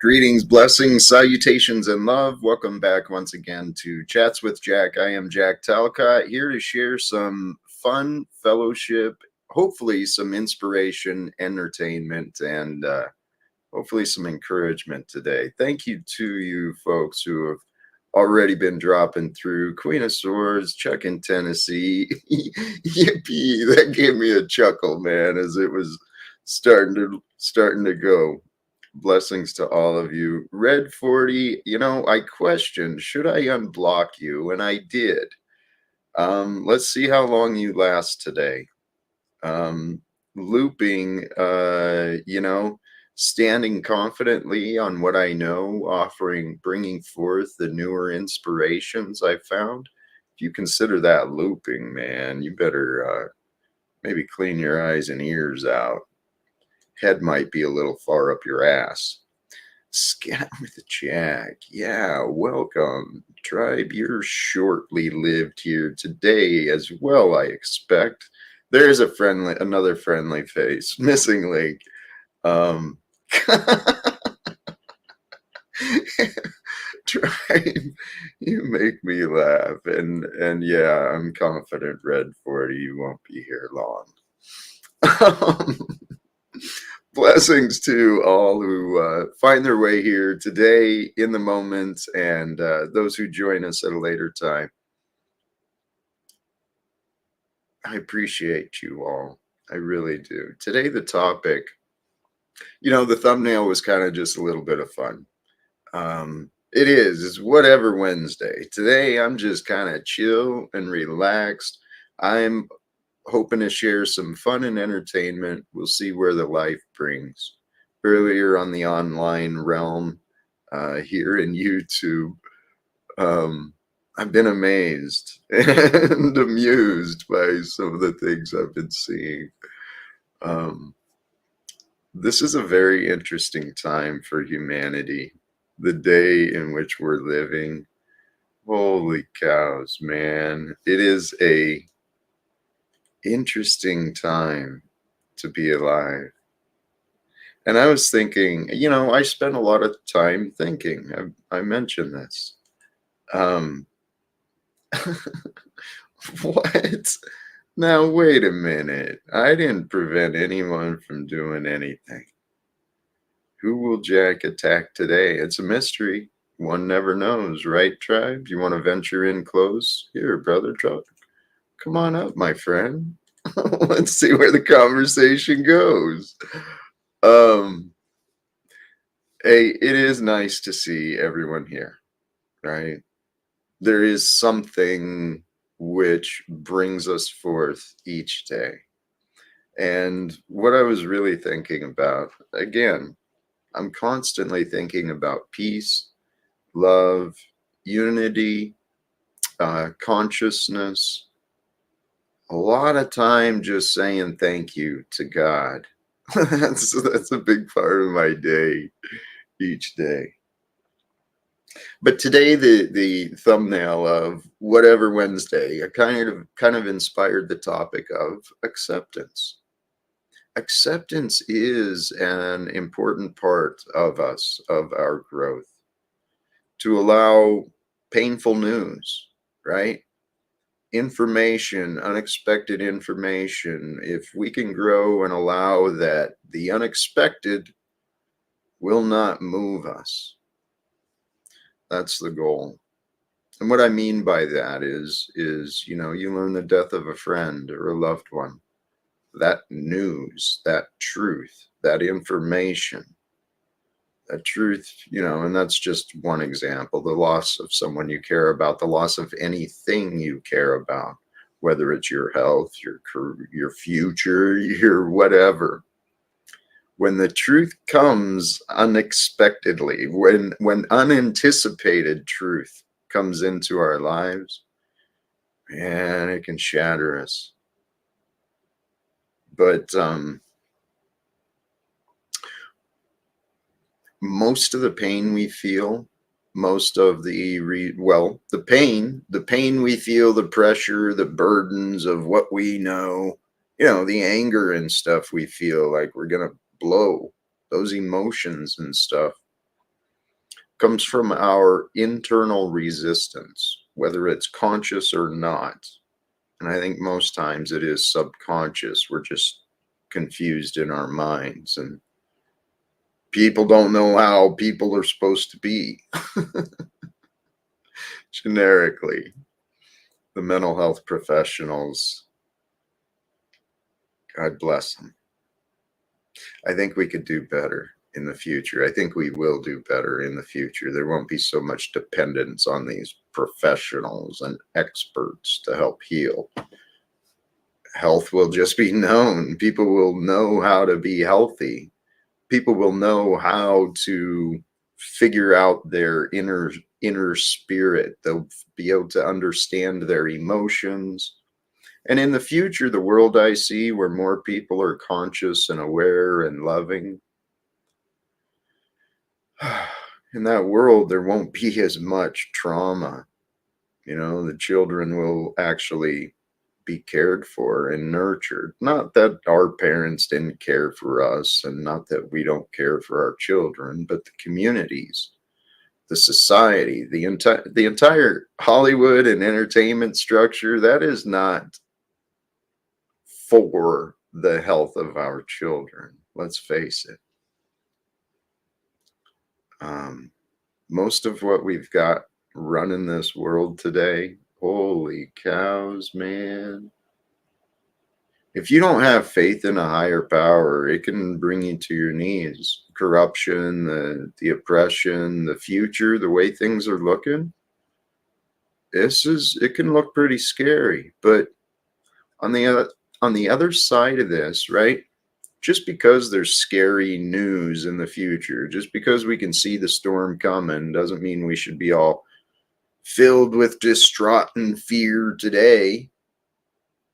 Greetings, blessings, salutations, and love. Welcome back once again to Chats with Jack. I am Jack Talcott, here to share some fun fellowship, hopefully some inspiration, entertainment, and hopefully some encouragement today. Thank you to you folks who have already been dropping through. Queen of Swords, Chuck in Tennessee. Yippee! That gave me a chuckle, man, as it was starting to go. Blessings to all of you. Red 40, I questioned, should I unblock you? And I did. Let's see how long you last today. Looping, standing confidently on what I know, bringing forth the newer inspirations I found. If you consider that looping, man, you better maybe clean your eyes and ears out. Head might be a little far up your ass. Scat with Jack. Yeah, welcome. Tribe, you're shortly lived here today as well, I expect. There's another friendly face. Missing link. Tribe, you make me laugh. And yeah, I'm confident, Red 40, you won't be here long. Blessings to all who find their way here today in the moment, and those who join us at a later time. I appreciate you all. I really do. Today, the topic, the thumbnail was kind of just a little bit of fun. It's whatever Wednesday. Today, I'm just kind of chill and relaxed. I'm hoping to share some fun and entertainment. We'll see where the life brings. Earlier on the online realm here in YouTube, I've been amazed and amused by some of the things I've been seeing. This is a very interesting time for humanity. The day in which we're living. Holy cows, man. It is a interesting time to be alive. And I was thinking, I spent a lot of time thinking. I mentioned this. What? Now, wait a minute. I didn't prevent anyone from doing anything. Who will Jack attack today? It's a mystery. One never knows, right, tribe? You want to venture in close? Here, brother, come on up, my friend. Let's see where the conversation goes. It is nice to see everyone here, right? There is something which brings us forth each day. And what I was really thinking about, again, I'm constantly thinking about peace, love, unity, consciousness. A lot of time just saying thank you to God. That's a big part of my day, each day. But today, the thumbnail of whatever Wednesday, I kind of inspired the topic of acceptance. Acceptance is an important part of us, of our growth. To allow painful news, right? Information, unexpected information. If we can grow and allow that, the unexpected will not move us. That's the goal. And what I mean by that is you learn the death of a friend or a loved one. That news, that truth, that information, that truth, and that's just one example. The loss of someone you care about, the loss of anything you care about, whether it's your health, your career, your future, your whatever. When the truth comes unexpectedly, when unanticipated truth comes into our lives, man, it can shatter us. But most of the pain we feel, most of the pain we feel, the pressure, the burdens of what we know, the anger and stuff we feel like we're gonna blow, those emotions and stuff, comes from our internal resistance, whether it's conscious or not. And I think most times it is subconscious. We're just confused in our minds, and people don't know how people are supposed to be generically. The mental health professionals, God bless them. I think we could do better in the future. I think we will do better in the future. There won't be so much dependence on these professionals and experts to help heal. Health will just be known. People will know how to be healthy. People will know how to figure out their inner spirit. They'll be able to understand their emotions. And in the future, the world I see where more people are conscious and aware and loving, in that world, there won't be as much trauma. The children will actually be cared for and nurtured. Not that our parents didn't care for us, and not that we don't care for our children, but the communities, the society, the entire Hollywood and entertainment structure, that is not for the health of our children. Let's face it. Most of what we've got running this world today, holy cows, man. If you don't have faith in a higher power, it can bring you to your knees. Corruption, the oppression, the future, the way things are looking, it can look pretty scary. But on the other side of this, right? Just because there's scary news in the future, just because we can see the storm coming, doesn't mean we should be all filled with distraught and fear today.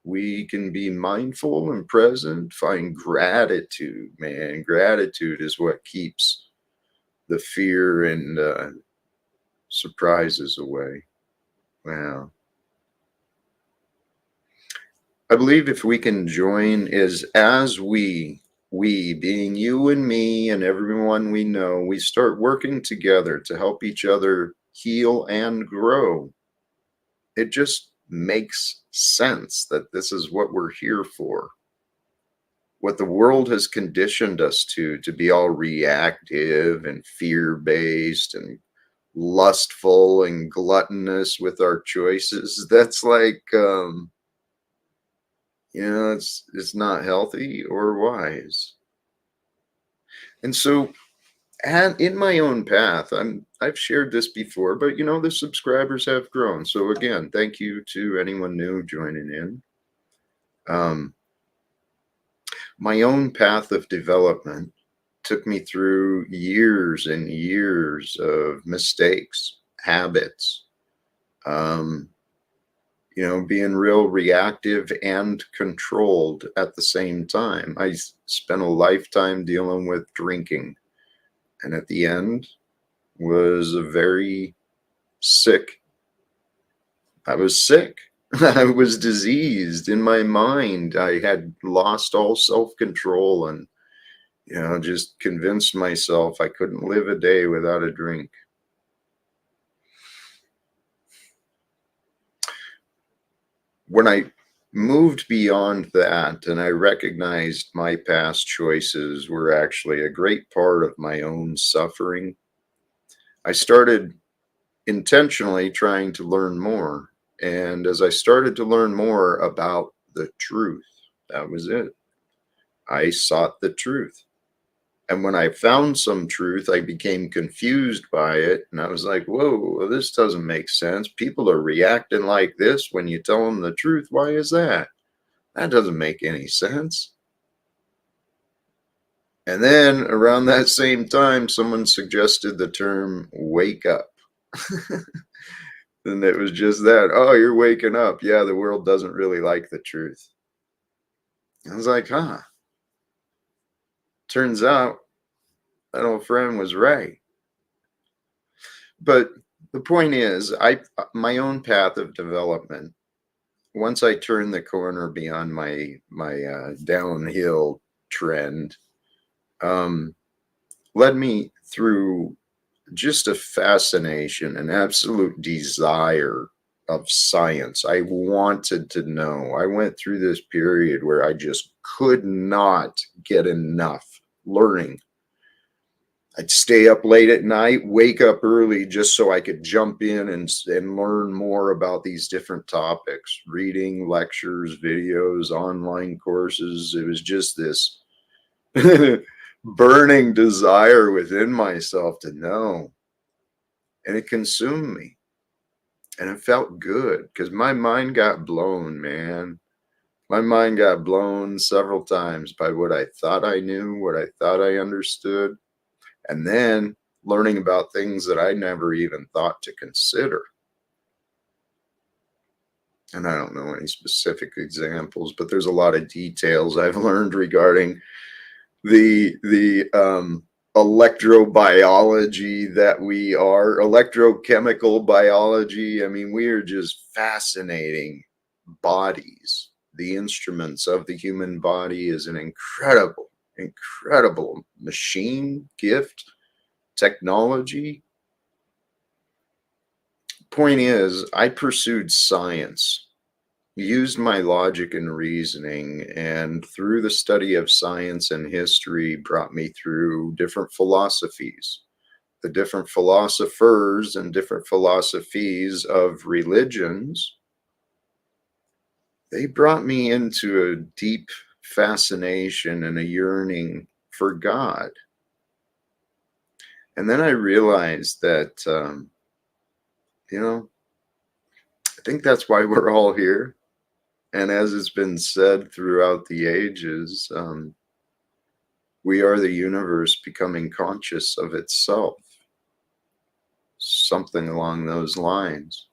We can be mindful and present, find gratitude, man. Gratitude is what keeps the fear and surprises away. Wow. I believe if we can join as we being you and me and everyone we know, we start working together to help each other heal and grow. It just makes sense that this is what we're here for. What the world has conditioned us to be all reactive and fear-based and lustful and gluttonous with our choices. That's like, it's not healthy or wise. And so, and in my own path, I've shared this before, but the subscribers have grown. So again, thank you to anyone new joining in. My own path of development took me through years and years of mistakes, habits, being real reactive and controlled at the same time. I spent a lifetime dealing with drinking, and at the end was a very sick. I was sick. I was diseased in my mind. I had lost all self-control and, just convinced myself I couldn't live a day without a drink. When I moved beyond that and I recognized my past choices were actually a great part of my own suffering, I started intentionally trying to learn more. And as I started to learn more about the truth, that was it. I sought the truth. And when I found some truth, I became confused by it. And I was like, whoa, this doesn't make sense. People are reacting like this when you tell them the truth. Why is that? That doesn't make any sense. And then around that same time, someone suggested the term wake up. And it was just that, oh, you're waking up. Yeah, the world doesn't really like the truth. I was like, huh. Turns out that old friend was right. But the point is, my own path of development, once I turned the corner beyond my downhill trend, led me through just a fascination, an absolute desire of science. I wanted to know. I went through this period where I just could not get enough learning. I'd stay up late at night, wake up early just so I could jump in and learn more about these different topics, reading lectures, videos, online courses. It was just this burning desire within myself to know. And it consumed me. And it felt good because my mind got blown, man. My mind got blown several times by what I thought I knew, what I thought I understood, and then learning about things that I never even thought to consider. And I don't know any specific examples, but there's a lot of details I've learned regarding the electrobiology that we are, electrochemical biology. I mean, we are just fascinating bodies. The instruments of the human body is an incredible, incredible machine, gift, technology. Point is, I pursued science, used my logic and reasoning, and through the study of science and history, brought me through different philosophies. The different philosophers and different philosophies of religions, they brought me into a deep fascination and a yearning for God. And then I realized that, you know, I think that's why we're all here. And as it's been said throughout the ages, we are the universe becoming conscious of itself, something along those lines.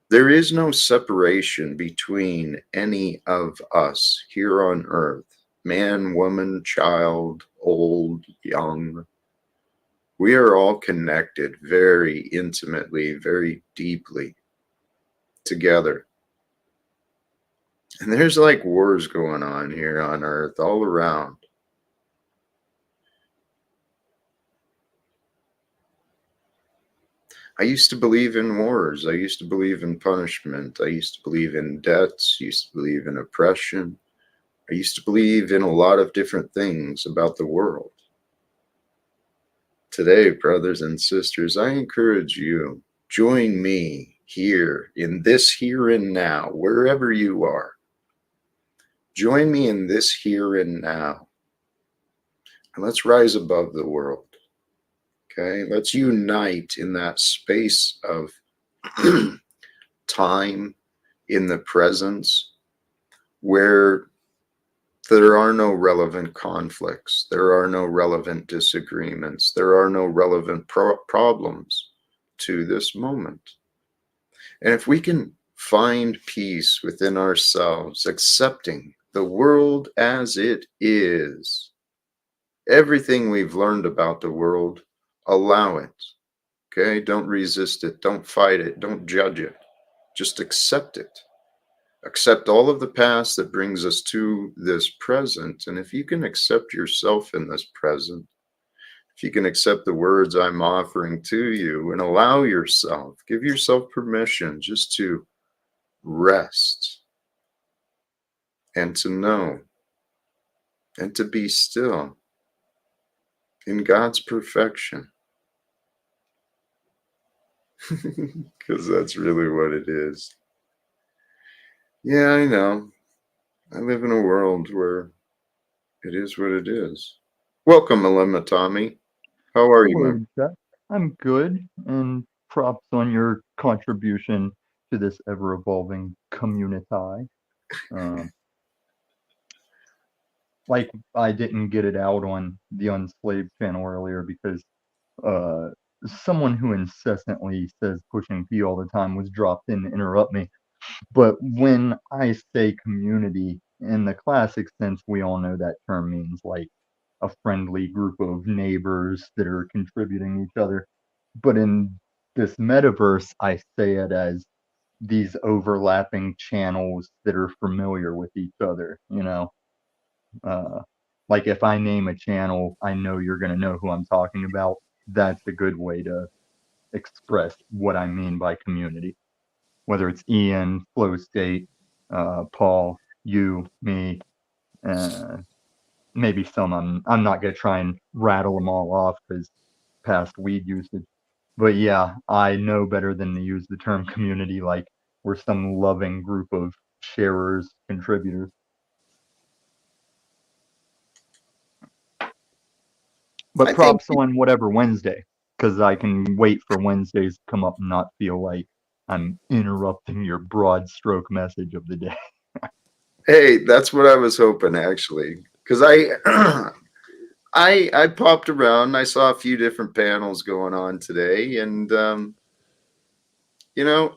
There is no separation between any of us here on earth, man, woman, child, old, young. We are all connected very intimately, very deeply together. And there's like wars going on here on earth all around. I used to believe in wars. I used to believe in punishment. I used to believe in debts. Used to believe in oppression. I used to believe in a lot of different things about the world. Today, brothers and sisters, I encourage you, join me here in this here and now, wherever you are. Join me in this here and now. And let's rise above the world. Okay? Let's unite in that space of time in the presence where there are no relevant conflicts, there are no relevant disagreements, there are no relevant problems to this moment. And if we can find peace within ourselves, accepting the world as it is, everything we've learned about the world, allow it. Okay? Don't resist it, don't fight it, don't judge it. Just accept it. Accept all of the past that brings us to this present. And if you can accept yourself in this present, if you can accept the words I'm offering to you and allow yourself, give yourself permission just to rest and to know and to be still in God's perfection. Because that's really what it is. Yeah, I know. I live in a world where it is what it is. Welcome, Alema Tommy. How are you, my? Hello, Jack. I'm good, and props on your contribution to this ever-evolving community. Uh, like I didn't get it out on the Unslaved channel earlier because uh, someone who incessantly says pushing P all the time was dropped in to interrupt me. But when I say community in the classic sense, we all know that term means like a friendly group of neighbors that are contributing each other. But in this metaverse, I say it as these overlapping channels that are familiar with each other. Uh, like if I name a channel, I know you're going to know who I'm talking about. that's a good way to express what I mean by community. Whether it's Ian, Flow State, Paul, you, me, uh, maybe some. I'm not gonna try and rattle them all off because past weed usage. But yeah, I know better than to use the term community like we're some loving group of sharers, contributors. But I think, props on whatever Wednesday, because I can wait for Wednesdays to come up and not feel like I'm interrupting your broad stroke message of the day. hey, that's what I was hoping actually, because I popped around. I saw a few different panels going on today, and you know,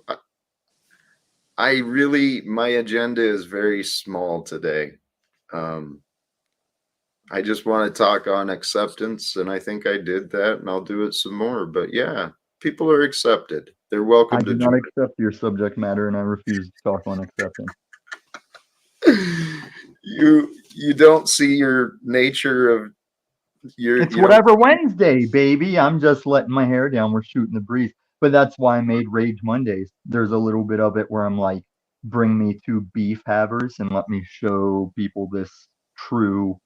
I really my agenda is very small today. Um, I just want to talk on acceptance, and I think I did that, and I'll do it some more. But yeah, people are accepted. They're I welcome do to not join. accept your subject matter, and I refuse to talk on acceptance. You don't see your nature of It's you don't. whatever Wednesday, baby. I'm just letting my hair down. We're shooting the breeze. But that's why I made Rage Mondays. There's a little bit of it where I'm like, bring me two beef havers and let me show people this true,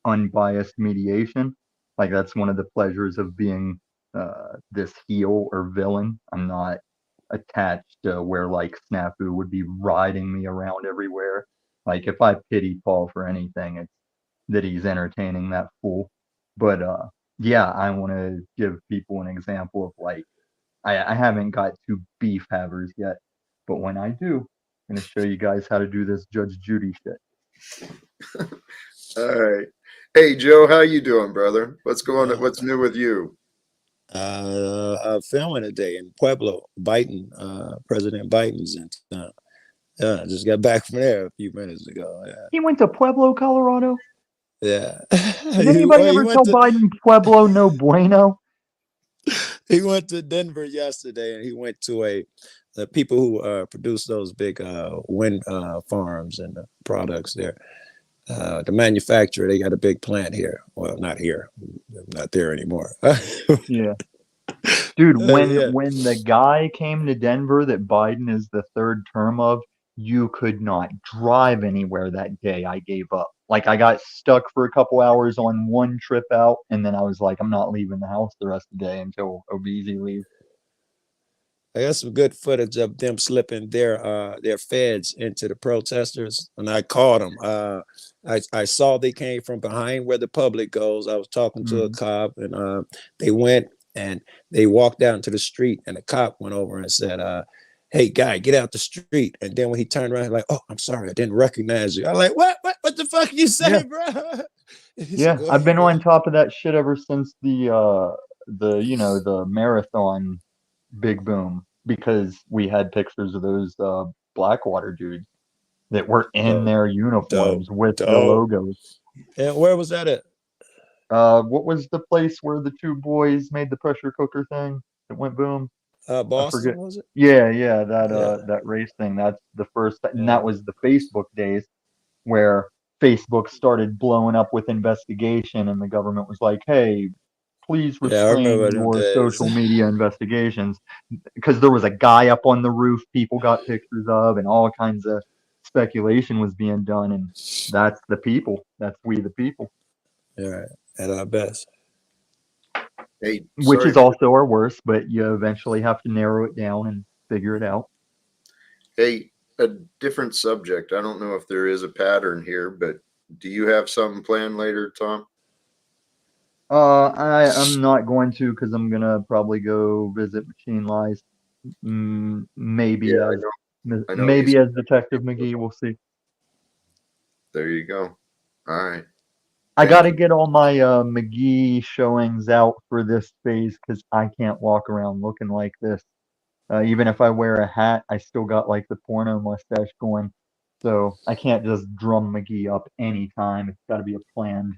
unbiased mediation. Like that's one of the pleasures of being this heel or villain. I'm not attached to where like Snafu would be riding me around everywhere. Like if I pity Paul for anything, it's that he's entertaining that fool. But yeah, I want to give people an example of like I haven't got to beef havers yet, but when I do, I'm gonna show you guys how to do this Judge Judy shit. All right. Hey Joe, how you doing, brother? What's going on? Uh, What's new with you? Filming today in Pueblo. President Biden's in town. Yeah, I just got back from there a few minutes ago. He went to Pueblo, Colorado. Yeah, Did anybody he ever went tell to Biden Pueblo no bueno? he went to Denver yesterday, and he went to the people who produce those big wind farms and the products there. The manufacturer, they got a big plant here. Well, not here, not there anymore. Yeah. Dude, Yeah. when the guy came to Denver that Biden is the third term of, you could not drive anywhere that day. I gave up. Like I got stuck for a couple hours on one trip out, and then I was like, I'm not leaving the house the rest of the day until Obeezy leaves. I got some good footage of them slipping their feds into the protesters, and I caught them. I saw they came from behind where the public goes. I was talking to a Mm. cop, and they went and they walked out into the street, and the cop went over and said, "Hey, guy, get out the street." And then when he turned around, like, "Oh, I'm sorry, I didn't recognize you." I'm like, What the fuck you Yeah, say, bro?" He said, yeah. "Go I've been ahead, bro." on top of that shit ever since the the marathon big boom because we had pictures of those Blackwater dudes that were in Dope, their dope, uniforms with the dope. logos. And where was that at? What was the place where the two boys made the pressure cooker thing that went boom? I Boston, forget. was it? Yeah, yeah, Yeah, that race thing. That's the first, and that yeah. was the Facebook days where Facebook started blowing up with investigation, and the government was like, "Hey, please Yeah, I restrain remember them your days. social media investigations," because there was a guy up on the roof people got pictures of, and all kinds of speculation was being done, and that's the people. That's we the people. Yeah, at our best. Hey, Which sorry is for also our worst, but you eventually have to narrow it down and figure it out. hey, a different subject. I don't know if there is a pattern here, but do you have something planned later, Tom? I'm not going to because I'm gonna probably go visit Machine Lies. Yeah, Maybe as I know he's maybe as Detective McGee. We'll see. there you go. All right. I got Thank to you. get all my McGee showings out for this phase because I can't walk around looking like this. Even if I wear a hat, I still got like the porno mustache going. So I can't just drum McGee up anytime. It's got to be a planned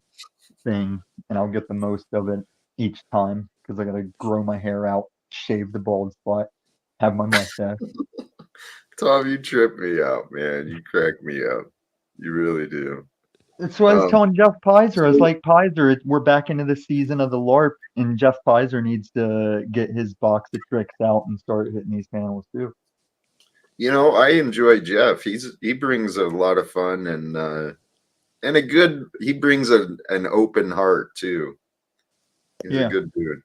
thing, and I'll get the most of it each time because I got to grow my hair out, shave the bald spot, have my mustache. Tom, you trip me out, man. You crack me up. You really do. That's what I was telling Jeff Pizer. I was like, Pizer, we're back into the season of the LARP, and Jeff Pizer needs to get his box of tricks out and start hitting these panels too. I enjoy Jeff. He brings a lot of fun and he brings an open heart too. He's a good dude.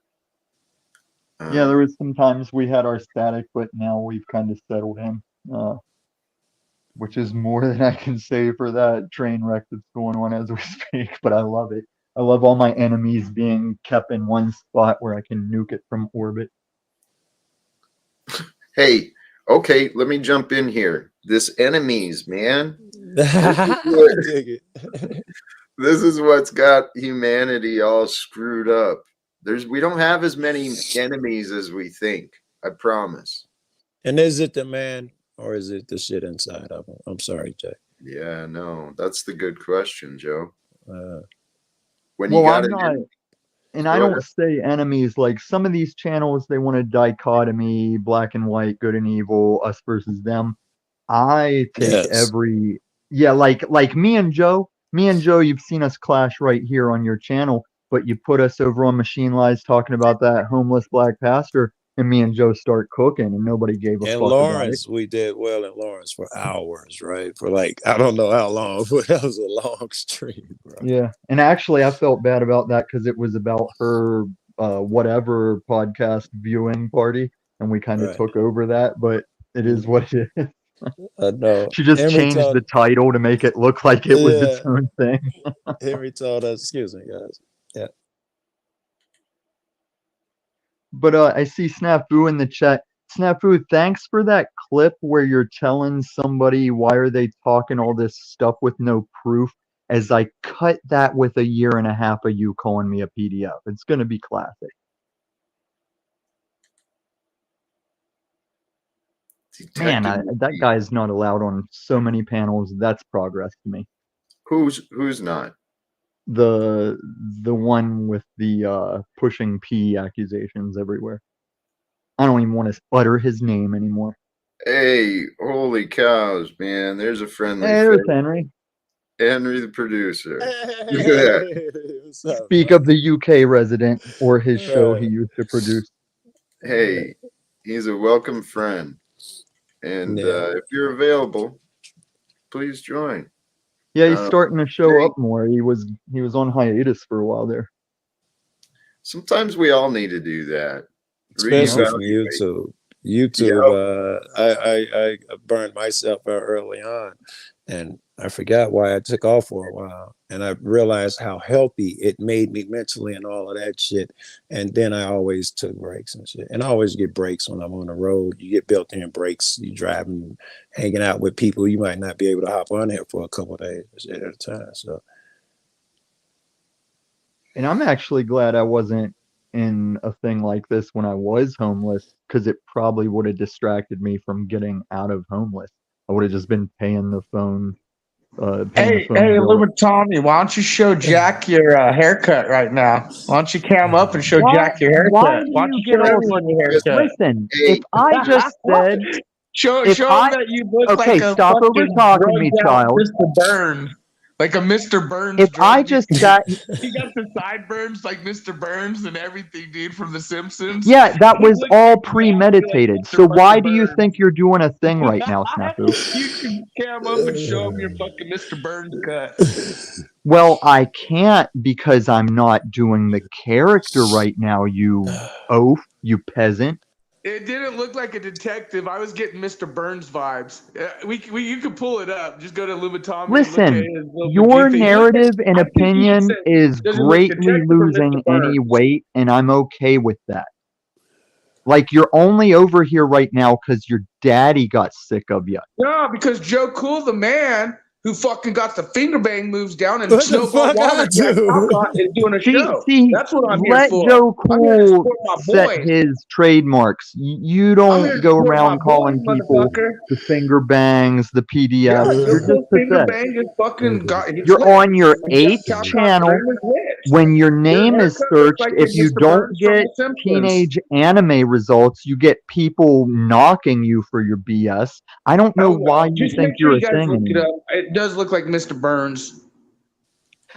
Yeah, there was some times we had our static, but now we've kind of settled in, which is more than I can say for that train wreck that's going on as we speak. But I love it. I love all my enemies being kept in one spot where I can nuke it from orbit. Hey, okay, let me jump in here. This enemies, man. Dig it. This is what's got humanity all screwed up. We don't have as many enemies as we think. I promise. And is it the man or is it the shit inside of him? I'm sorry, Jay. Yeah, no, that's the good question, Joe. When you got and I don't say enemies, like some of these channels, they want a dichotomy, black and white, good and evil, us versus them. I take like me and Joe, you've seen us clash right here on your channel, but you put us over on Machine Lies talking about that homeless black pastor, and me and Joe start cooking, and nobody gave a fuck Lawrence, about it. we did well in Lawrence for hours, right? For like, I don't know how long, but that was a long stream, bro. Yeah, and actually, I felt bad about that because it was about her whatever podcast viewing party, and we kind of took over that, but it is what it is. No. She just changed the title to make it look like it was its own thing. Henry told us, excuse me, guys. Yeah. But I see Snafu in the chat. Snafu, thanks for that clip where you're telling somebody why are they talking all this stuff with no proof, as I cut that with 1.5 years of you calling me a PDF. It's going to be classic. Man, that guy is not allowed on so many panels. That's progress to me. Who's not? The one with the pushing P accusations everywhere. I don't even want to utter his name anymore. Hey, holy cows, man! There's a friendly. Hey, there's Henry. Henry, the producer. Speak of the UK resident or his show he used to produce. Hey, he's a welcome friend. And if you're available, please join. Yeah, he's starting to show up more. He was on hiatus for a while there. Sometimes we all need to do that. Especially from YouTube. YouTube, I burned myself out early on, and I forgot why I took off for a while, and I realized how healthy it made me mentally and all of that shit. And then I always took breaks and shit, and I always get breaks when I'm on the road. You get built-in breaks. You driving, hanging out with people you might not be able to hop on here for a couple of days at a time. So, and I'm actually glad I wasn't in a thing like this when I was homeless, because it probably would have distracted me from getting out of homeless. I would have just been paying the phone. Hey, Tommy, why don't you show Jack your haircut right now? Why don't you cam up and show Jack your haircut? Why don't you show everyone your haircut? Listen, if I just said, show them that you look like a stop over talking me, child. Mr. Burns. Like a Mr. Burns. If I just sat, he got the sideburns like Mr. Burns and everything, dude, from The Simpsons. Yeah, that was all premeditated. So why do you think you're doing a thing right now, Snafu? You can cam up and show him your fucking Mr. Burns cut. Well, I can't because I'm not doing the character right now, you oaf, you peasant. It didn't look like a detective. I was getting Mr. Burns vibes. You could pull it up. Just go to Lumitami. Listen, your narrative and opinion is greatly losing any weight, and I'm okay with that. Like, you're only over here right now because your daddy got sick of you. No, because Joe Cool, the man who fucking got the finger bang moves down and Snowball Water Jack Talcott is doing a show. That's what I'm here for. Let Joe Cool set his trademarks. You don't go around calling people the finger bangs, the PDF. Yeah, you're just finger bang is fucking you're on your 8th channel. When your name is searched, if you don't get teenage anime results, you get people knocking you for your BS. I don't know why you think you're a thing anymore. It does look like Mr. Burns.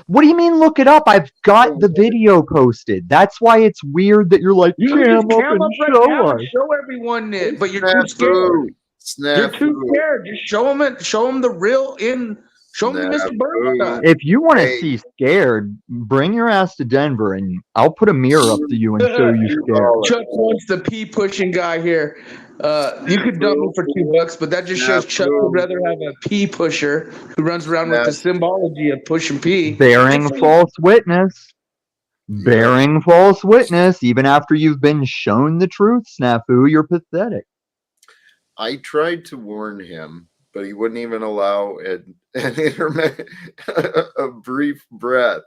What do you mean look it up? I've got the video posted. That's why it's weird that you're like, You cam can up just cam and up right show now and us. show everyone it, but you're too scared. You're too scared. Just show them it. Show them the real in. Show them the Mr. Burns. If you want to Hey. see scared, bring your ass to Denver and I'll put a mirror up to you and show you scared. Chuck wants the pee pushing guy here. You could dump me for $2, but that just shows Chuck would rather have a pee pusher who runs around with the symbology of pushing pee. Bearing false witness. Bearing false witness. Even after you've been shown the truth, Snafu, you're pathetic. I tried to warn him, but he wouldn't even allow a brief breath.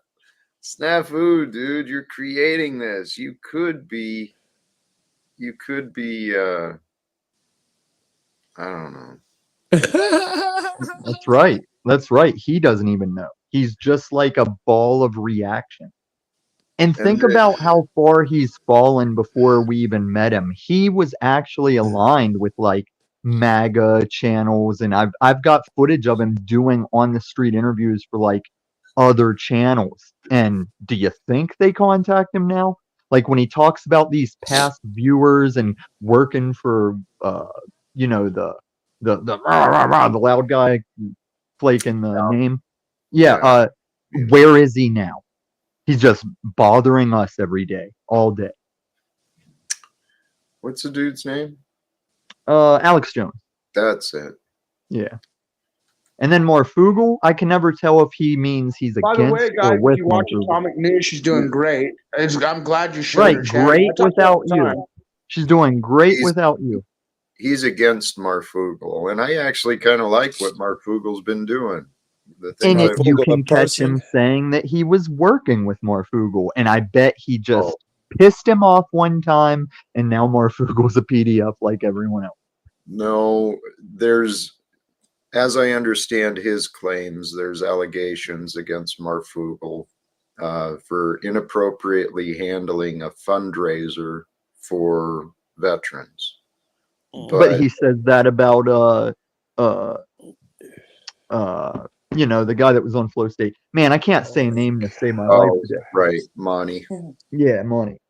Snafu, dude, you're creating this. You could be I don't know. That's right. That's right. He doesn't even know. He's just like a ball of reaction. And think about how far he's fallen before we even met him. He was actually aligned with like MAGA channels, and I've got footage of him doing on the street interviews for like other channels. And do you think they contact him now? Like when he talks about these past viewers and working for you know, the loud guy flaking the name. Yeah, where is he now? He's just bothering us every day, all day. What's the dude's name? Alex Jones. That's it. Yeah. And then Marfugel, I can never tell if he means he's against By the way, guys, or with if you watch Marfugel. Atomic News, she's doing great. I'm glad you showed Right, her channel. great without you. She's doing great without you. He's against Marfugel, and I actually kind of like what Marfugel's been doing. And you can catch him saying that he was working with Marfugel, and I bet he just pissed him off one time, and now Marfugel's a PDF like everyone else. No, there's, as I understand his claims, there's allegations against Marfugel for inappropriately handling a fundraiser for veterans. But he says that about you know, the guy that was on Flow State. Man, I can't say a name to save my life today. Right, Monty. Yeah, Monty.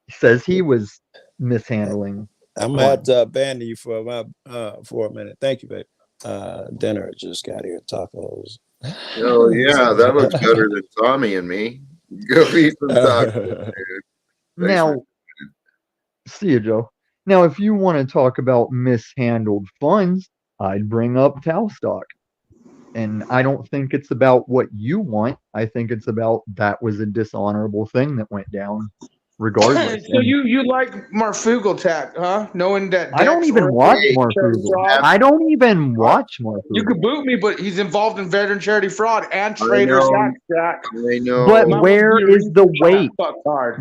He says he was mishandling. I'm gonna have to abandon you for a minute. Thank you, babe. Dinner just got here. Tacos. Oh yeah, that looks better than Tommy and me. Go eat some tacos, dude. Now, see you, Joe. Now, if you want to talk about mishandled funds, I'd bring up Talstock. And I don't think it's about what you want. I think it's about that was a dishonorable thing that went down, regardless. So you like Marfugel tech, huh? Knowing that I don't even watch Marfugel. I don't even watch Marfugel. You could boot me, but he's involved in veteran charity fraud and Trader's Act, Jack. I know. But where is the weight?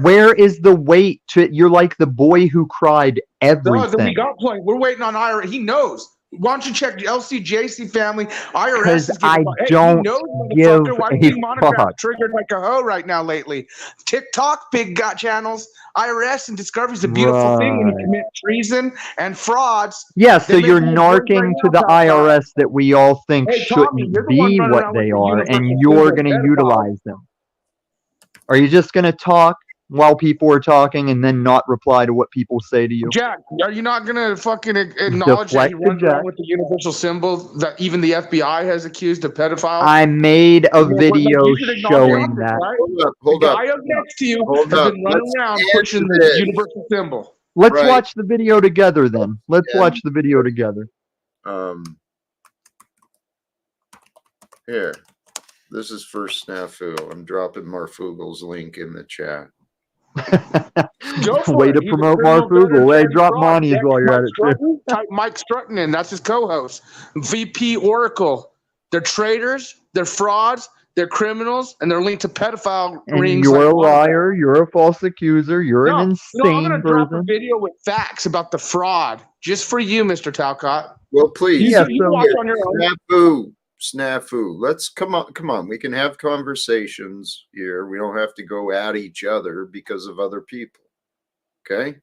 Where is the weight to? You're like the boy who cried everything. No, we got plenty. We're waiting on IRS. He knows. Why don't you check the LCJC family? IRS is I don't give why a being monograph fuck. triggered like a hoe right now lately. TikTok, big got channels. IRS and Discovery is a beautiful thing when you commit treason and frauds. Yeah, so you're narking to the IRS that we all think shouldn't be what they are, and you're going to utilize them. Are you just going to talk while people are talking and then not reply to what people say to you? Jack, are you not going to fucking acknowledge that he runs around with the universal symbol that even the FBI has accused of pedophiles? I made a video showing that. Right? Hold up. The guy up next to you has been running around pushing the universal symbol. Let's watch the video together then. Let's watch the video together. Here. This is for Snafu. I'm dropping Marfugel's link in the chat. Way to promote Marfugel. Hey, drop Monty's while you're at it. Type Mike Strutton in. That's his co-host. VP Oracle. They're traitors. They're frauds. They're criminals, and they're linked to pedophile rings. You're a liar. You're a false accuser. You're an insane I'm going to drop a person. video with facts about the fraud just for you, Mr. Talcott. Well, please. You watch on your own. Snafu. Let's come on. We can have conversations here. We don't have to go at each other because of other people. Okay.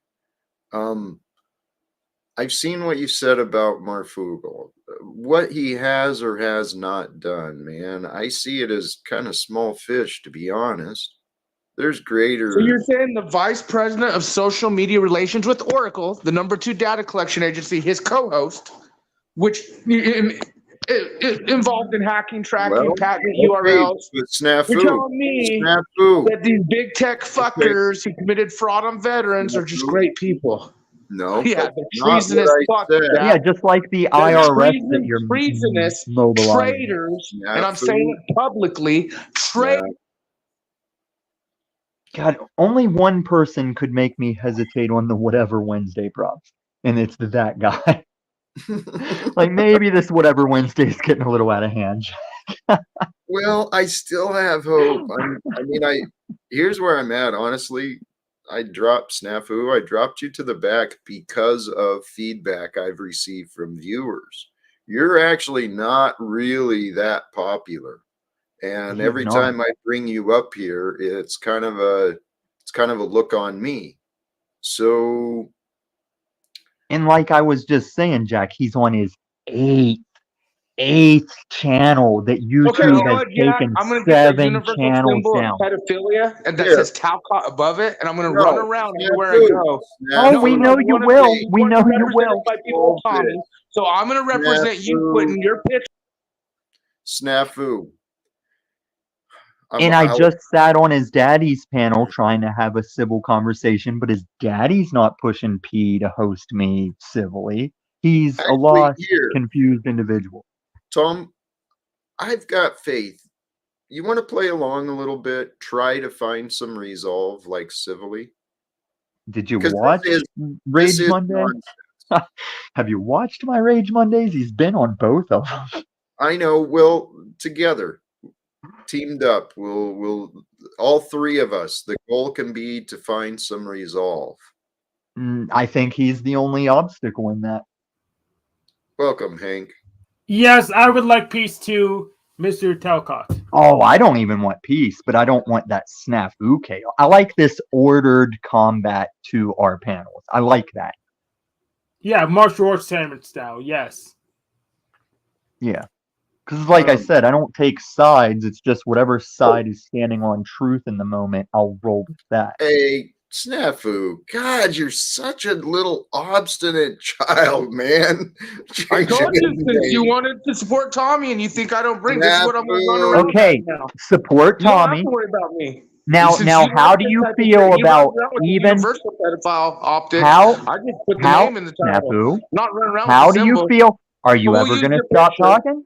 I've seen what you said about Marfugel. what he has or has not done, man. I see it as kind of small fish, to be honest. There's So greater. you're saying the vice president of social media relations with Oracle, the #2 data collection agency, his co-host, which involved in hacking, tracking, Well, patenting okay, URLs. but You're snafu, telling me snafu. that these big tech Okay, fuckers who committed fraud on veterans are just snafu. great people. No, Yeah, that's they're not what treasonous I fucks, said. Yeah, Jack. just like the They're IRS that you're treasonous mobilizing. traitors, and I'm Snafu. saying it publicly. Yeah. God, only one person could make me hesitate on the whatever Wednesday props, and it's that guy. Like maybe this whatever Wednesday is getting a little out of hand. Well, I still have hope. Here's where I'm at. Honestly, I dropped snafu. I dropped you to the back because of feedback I've received from viewers. You're actually not really that popular. And He's every not. time I bring you up here, it's kind of a look on me. So, And like I was just saying, Jack, he's on his eighth channel that Okay, you YouTube know has what, Jack? taken I'm gonna get that 7 universal channels symbol of down. pedophilia and that here, says Talcott above it, and I'm gonna no, run around everywhere I snafu, go. Oh, No, we snafu, know you wanna will. be We know you represented will. by people like bullshit, Tommy. So I'm gonna represent you snafu, putting your picture. snafu. And I I'll, just sat on his daddy's panel trying to have a civil conversation, but his daddy's not pushing P to host me civilly. He's a actually, lost, here, confused individual. Tom, I've got faith. You want to play along a little bit? Try to find some resolve, like civilly. Did you Because watch this Rage is Monday? nonsense. Have you watched my Rage Mondays? He's been on both of them. I know. Well, together, teamed up, we'll all three of us. The goal can be to find some resolve. I think he's the only obstacle in that. Welcome, Hank. Yes, I would like peace too, Mr. Talcott. Oh, I don't even want peace, but I don't want that snafu chaos. I like this ordered combat to our panels. I like that. Yeah, martial arts tournament style, yes. Yeah. Because like I said, I don't take sides. It's just whatever side is standing on truth in the moment, I'll roll with that. Hey, snafu. God, you're such a little obstinate child, man. I told you Changing since you name. wanted to support Tommy and you think I don't bring this is what I'm gonna run around Okay, with now. support You don't have Tommy. to worry about me. Now, Since you how like do this you type of feel shit, you about run around with the even universal pedophile optic. how I just put the name in the title. snafu? Not run around How with the do you symbol. feel? Are you We'll ever use gonna your stop picture. talking?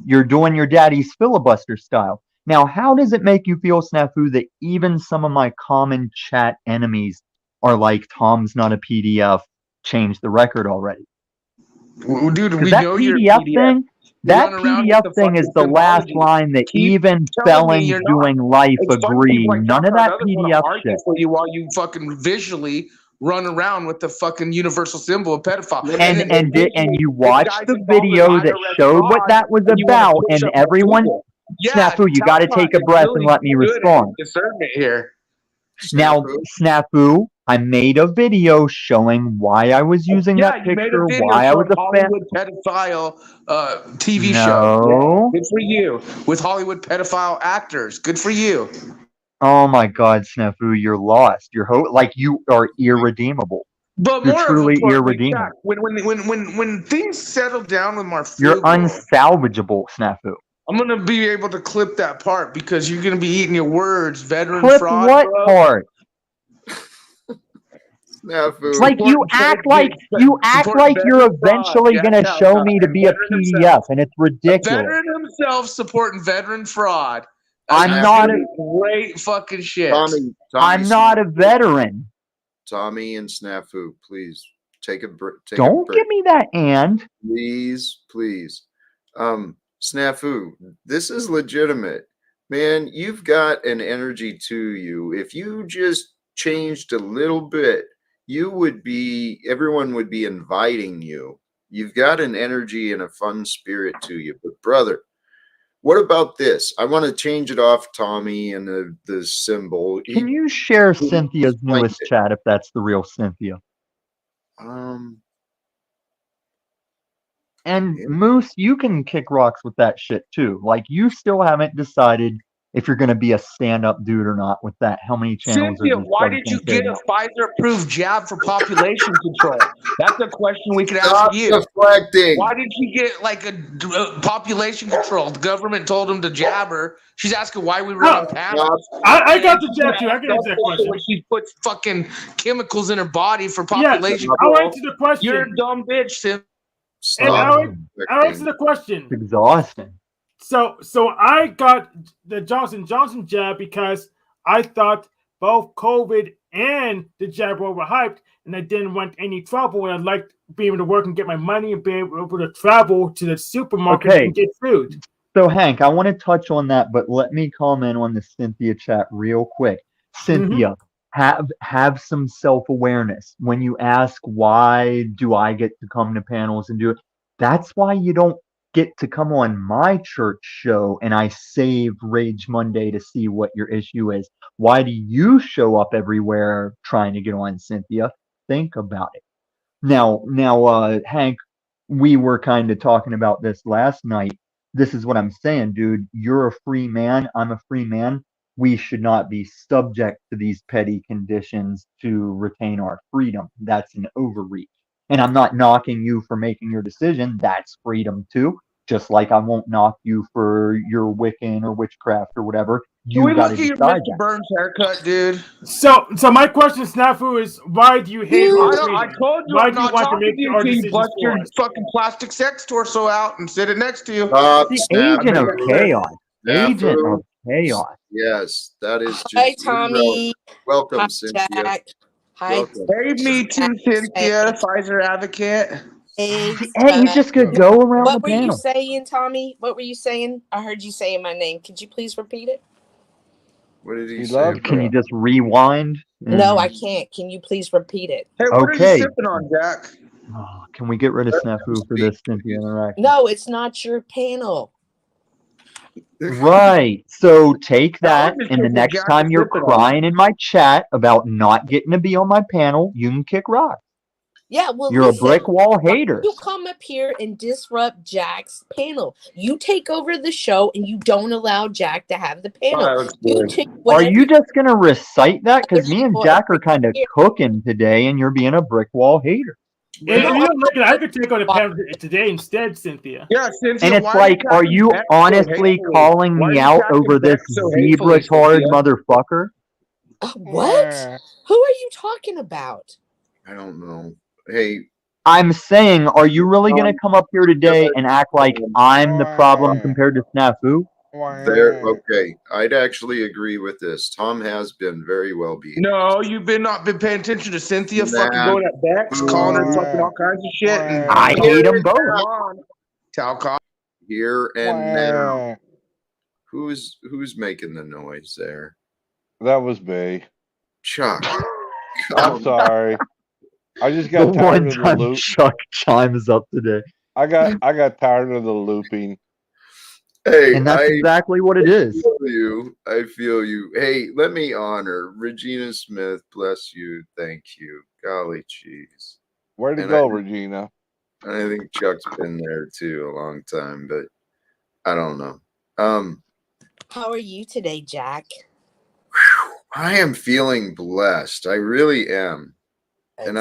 You're doing your daddy's filibuster style. Now, how does it make you feel, Snafu, that even some of my common chat enemies are like, Tom's not a PDF, change the record already? Well, dude, Because we that know you're a PDF PDF. thing, that run around PDF with the thing is fucking the last symbology. line that Keep even telling me felons you're not. doing life It's funny agree. people like None of Talcott that doesn't want PDF to argue shit. for you while you fucking visually run around with the fucking universal symbol of pedophile. And you watched guys the involved in video that IRS showed what fraud, that was and you wanna about, push and up my everyone, symbol. Yeah, Snafu, you got to Talcott take a is breath and really let me good at respond. discernment here. Now, Snafu, I made a video showing why I was using Yeah, that you made a picture, video why I was showing a fan. Hollywood pedophile TV show. No. Yeah, good for you. With Hollywood pedophile actors. Good for you. Oh my God, Snafu, you're lost. Like you are irredeemable. But You're more truly importantly, irredeemable. Jack, when things settle down with You're Marfugo, unsalvageable, Snafu. I'm gonna be able to clip that part because you're gonna be eating your words, veteran Clip fraud, what bro. part? Snafu. Like you act like you're eventually gonna show me to be a PDF, and it's ridiculous. Veteran himself supporting veteran fraud. I'm not a great fucking shit. Tommy, I'm not a veteran. Tommy and Snafu, please take a break. Don't give me that and. Please. Snafu, this is legitimate. Man, you've got an energy to you. If you just changed a little bit, everyone would be inviting you. You've got an energy and a fun spirit to you. But brother, what about this? I want to change it off Tommy and the symbol. Can you share Cynthia's newest chat if that's the real Cynthia? And Yeah. Moose, you can kick rocks with that shit too. Like, you still haven't decided if you're going to be a stand-up dude or not with that. How many channels are Cynthia, these why subs did going you to get carry? a Pfizer-approved jab for population control? That's a question we could ask Stop you. deflecting. Why did she get like a population control? The government told him to jab her. She's asking why we run on panels. I got the jab too. I can answer that question. When she puts fucking chemicals in her body for Yes, population I'll control. answer the question. You're a dumb bitch, Cynthia. And Stop I'll answer deflecting. the question. It's exhausting. So I got the Johnson & jab because I thought both COVID and the jab were overhyped, and I didn't want any trouble. And I liked being able to work and get my money and being able to travel to the supermarket Okay. and get food. So, Hank, I want to touch on that, but let me comment on the Cynthia chat real quick. Cynthia, have some self-awareness. When you ask, why do I get to come to panels and do it? That's why you don't get to come on my church show and I saved Rage Monday to see what your issue is. Why do you show up everywhere trying to get on, Cynthia? Think about it. Now, Hank, we were kind of talking about this last night. This is what I'm saying, dude. You're a free man. I'm a free man. We should not be subject to these petty conditions to retain our freedom. That's an overreach. And I'm not knocking you for making your decision. That's freedom too. Just like I won't knock you for your Wiccan or witchcraft or whatever. Can we You got look to at your decide Mr. that. Burns haircut, dude? So my question, Snafu, is why do you hate our freedom? I told you Why I'm do you not want to talking make to you our until you decisions bust for your us? fucking plastic sex torso out and sit it next to you. Stop, The snap. agent of chaos. Agent Snafu. of chaos. Yes, that is just. Hi, Tommy. Welcome, Hi, Cynthia. Jack. Hi. Welcome. Hey, me too, Cynthia, Pfizer advocate. Hey, Hey, you just could go around what the were you panel. saying, Tommy? What were you saying? I heard you saying my name. Could you please repeat it? What did he He say? loves Can you you. just rewind? No, I can't. Can you please repeat it? Hey, what are you Okay. sipping on, Jack? Oh, can we get rid of Snafu for this Cynthia interaction? No, it's not your panel. Right. So take that, was just and the taking next Jack time to you're sip it on. crying in my chat about not getting to be on my panel, you can kick rocks. Yeah, well, You're a listen, brick wall why hater. don't you come up here and disrupt Jack's panel? You take over the show and you don't allow Jack to have the panel. that looks You good. take Are whatever you just going to recite that? Because me and people Jack are kind of here. cooking today, and you're being a brick wall hater. And if No, you don't like it, I could take on the panel today instead, Cynthia. Yeah, Cynthia. And it's why like, are attacking you Beck so honestly hatefully? calling Why me are you out attacking over this Beck so hatefully, zebra-tard Cynthia? motherfucker? What? Who are you talking about? I don't know. Hey, I'm saying, are you really going to come up here today and act like I'm the problem compared to Snafu? okay. I'd actually agree with this. Tom has been very well behaved. No, you've not been paying attention to Cynthia fucking Nah. going at Bex, calling her fucking all kinds of shit. And I hate them both. come on, Talcott. Here and now. Who's making the noise there? That was me. Chuck. I'm sorry. I just got The tired one of the time loop. Chuck chimes up today. I got tired of the looping. Hey, And that's exactly what it is. I feel you. Hey, let me honor Regina Smith. Bless you. Thank you. Golly cheese. Where to And go, Regina? I think Chuck's been there too a long time, but I don't know. How are you today, Jack? I am feeling blessed. I really am. And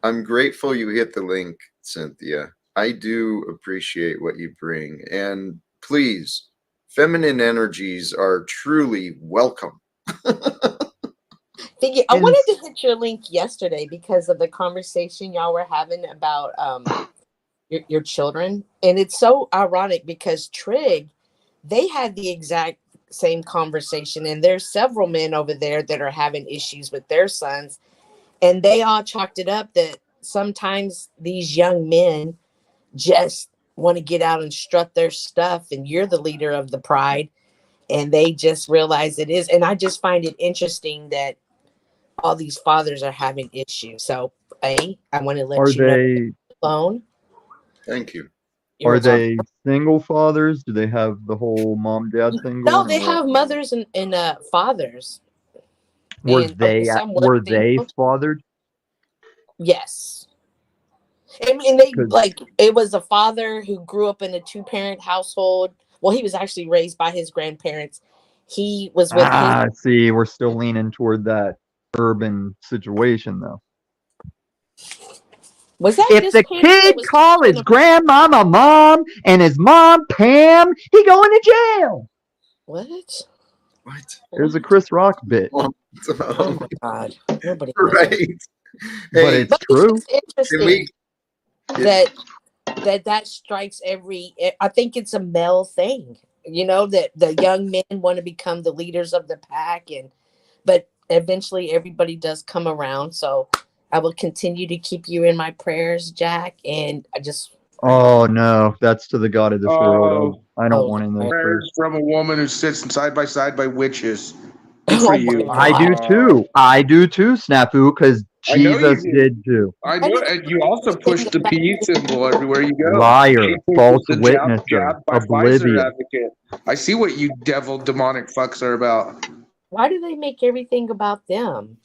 I'm grateful you hit the link, Cynthia. I do appreciate what you bring. And please, feminine energies are truly welcome. Thank you. I wanted to hit your link yesterday because of the conversation y'all were having about your children. And it's so ironic because Trig, they had the exact same conversation. And there's several men over there that are having issues with their sons. And they all chalked it up that sometimes these young men just want to get out and strut their stuff. And you're the leader of the pride. And they just realize it is. And I just find it interesting that all these fathers are having issues. So, I want to let you know. Alone. Thank you. Are they single fathers? Do they have the whole mom dad thing going? No, they have mothers and fathers. Were they fathered? Yes. And they 'Cause- like it was a father who grew up in a 2-parent household. Well, he was actually raised by his grandparents. He was with his. See, we're still leaning toward that urban situation, though. Was that If this the parent that kid was call his grandmama mom and his mom Pam, he going to jail. What? What? It was a Chris Rock bit, Oh my God! Nobody knows Right. but Hey, it's But true. it's interesting we- that strikes every. I think it's a male thing. You know that the young men want to become the leaders of the pack, but eventually everybody does come around. So I will continue to keep you in my prayers, Jack. And I just Oh no, that's to the God of this world. I don't want in those prayers. Prayers from a woman who sits side by side by witches. Good for Oh you. my I do too. I do too, Snafu, because I know you Jesus do. did too. I know, and you also push the PE symbol everywhere you go. Liar, She pushes false the witnesser, jab by Pfizer oblivious. advocate. I see what you devil demonic fucks are about. Why do they make everything about them?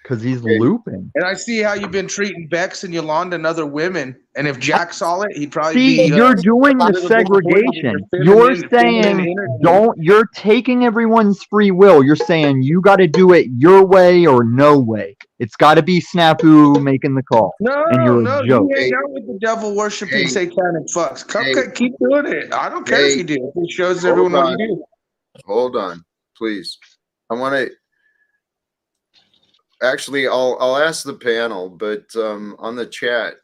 Because he's looping. And I see how you've been treating Bex and Yolanda and other women. And if Jack saw it, he'd probably See, be. you're doing a the little disappointed in segregation. your You're feminine saying energy. you're taking everyone's free will. You're saying you got to do it your way or no way. It's got to be Snafu making the call. And you're No, a joke. you hang out with the devil worshiping Hey. satanic fucks. Keep doing it. I don't care if you do. It shows Hold everyone what on. you do. Hold on, please. I want to. Actually, I'll ask the panel, but on the chat,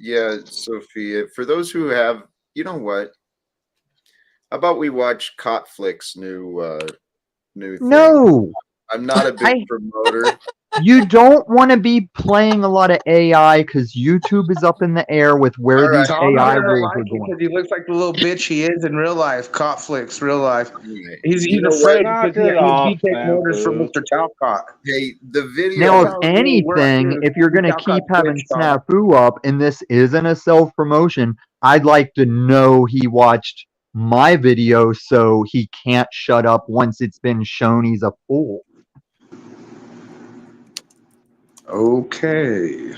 yeah, Sophia. For those who have, you know what? How about we watch Cotflick's new thing? No. I'm not a big promoter. You don't want to be playing a lot of AI because YouTube is up in the air with where All right. these Tom's AI gonna rules like are it going. because he looks like the little bitch he is in real life. Caught flicks, real life. Anyway, He's you know afraid Knock because it he'll off, be taking orders from Snafu. Mr. Talcott. Hey, the video. Now, if That's how it really works. anything, You're if you're going to Talcott's keep having bitch, Tom. Snafu up and this isn't a self promotion, I'd like to know he watched my video so he can't shut up once it's been shown he's a fool. Okay.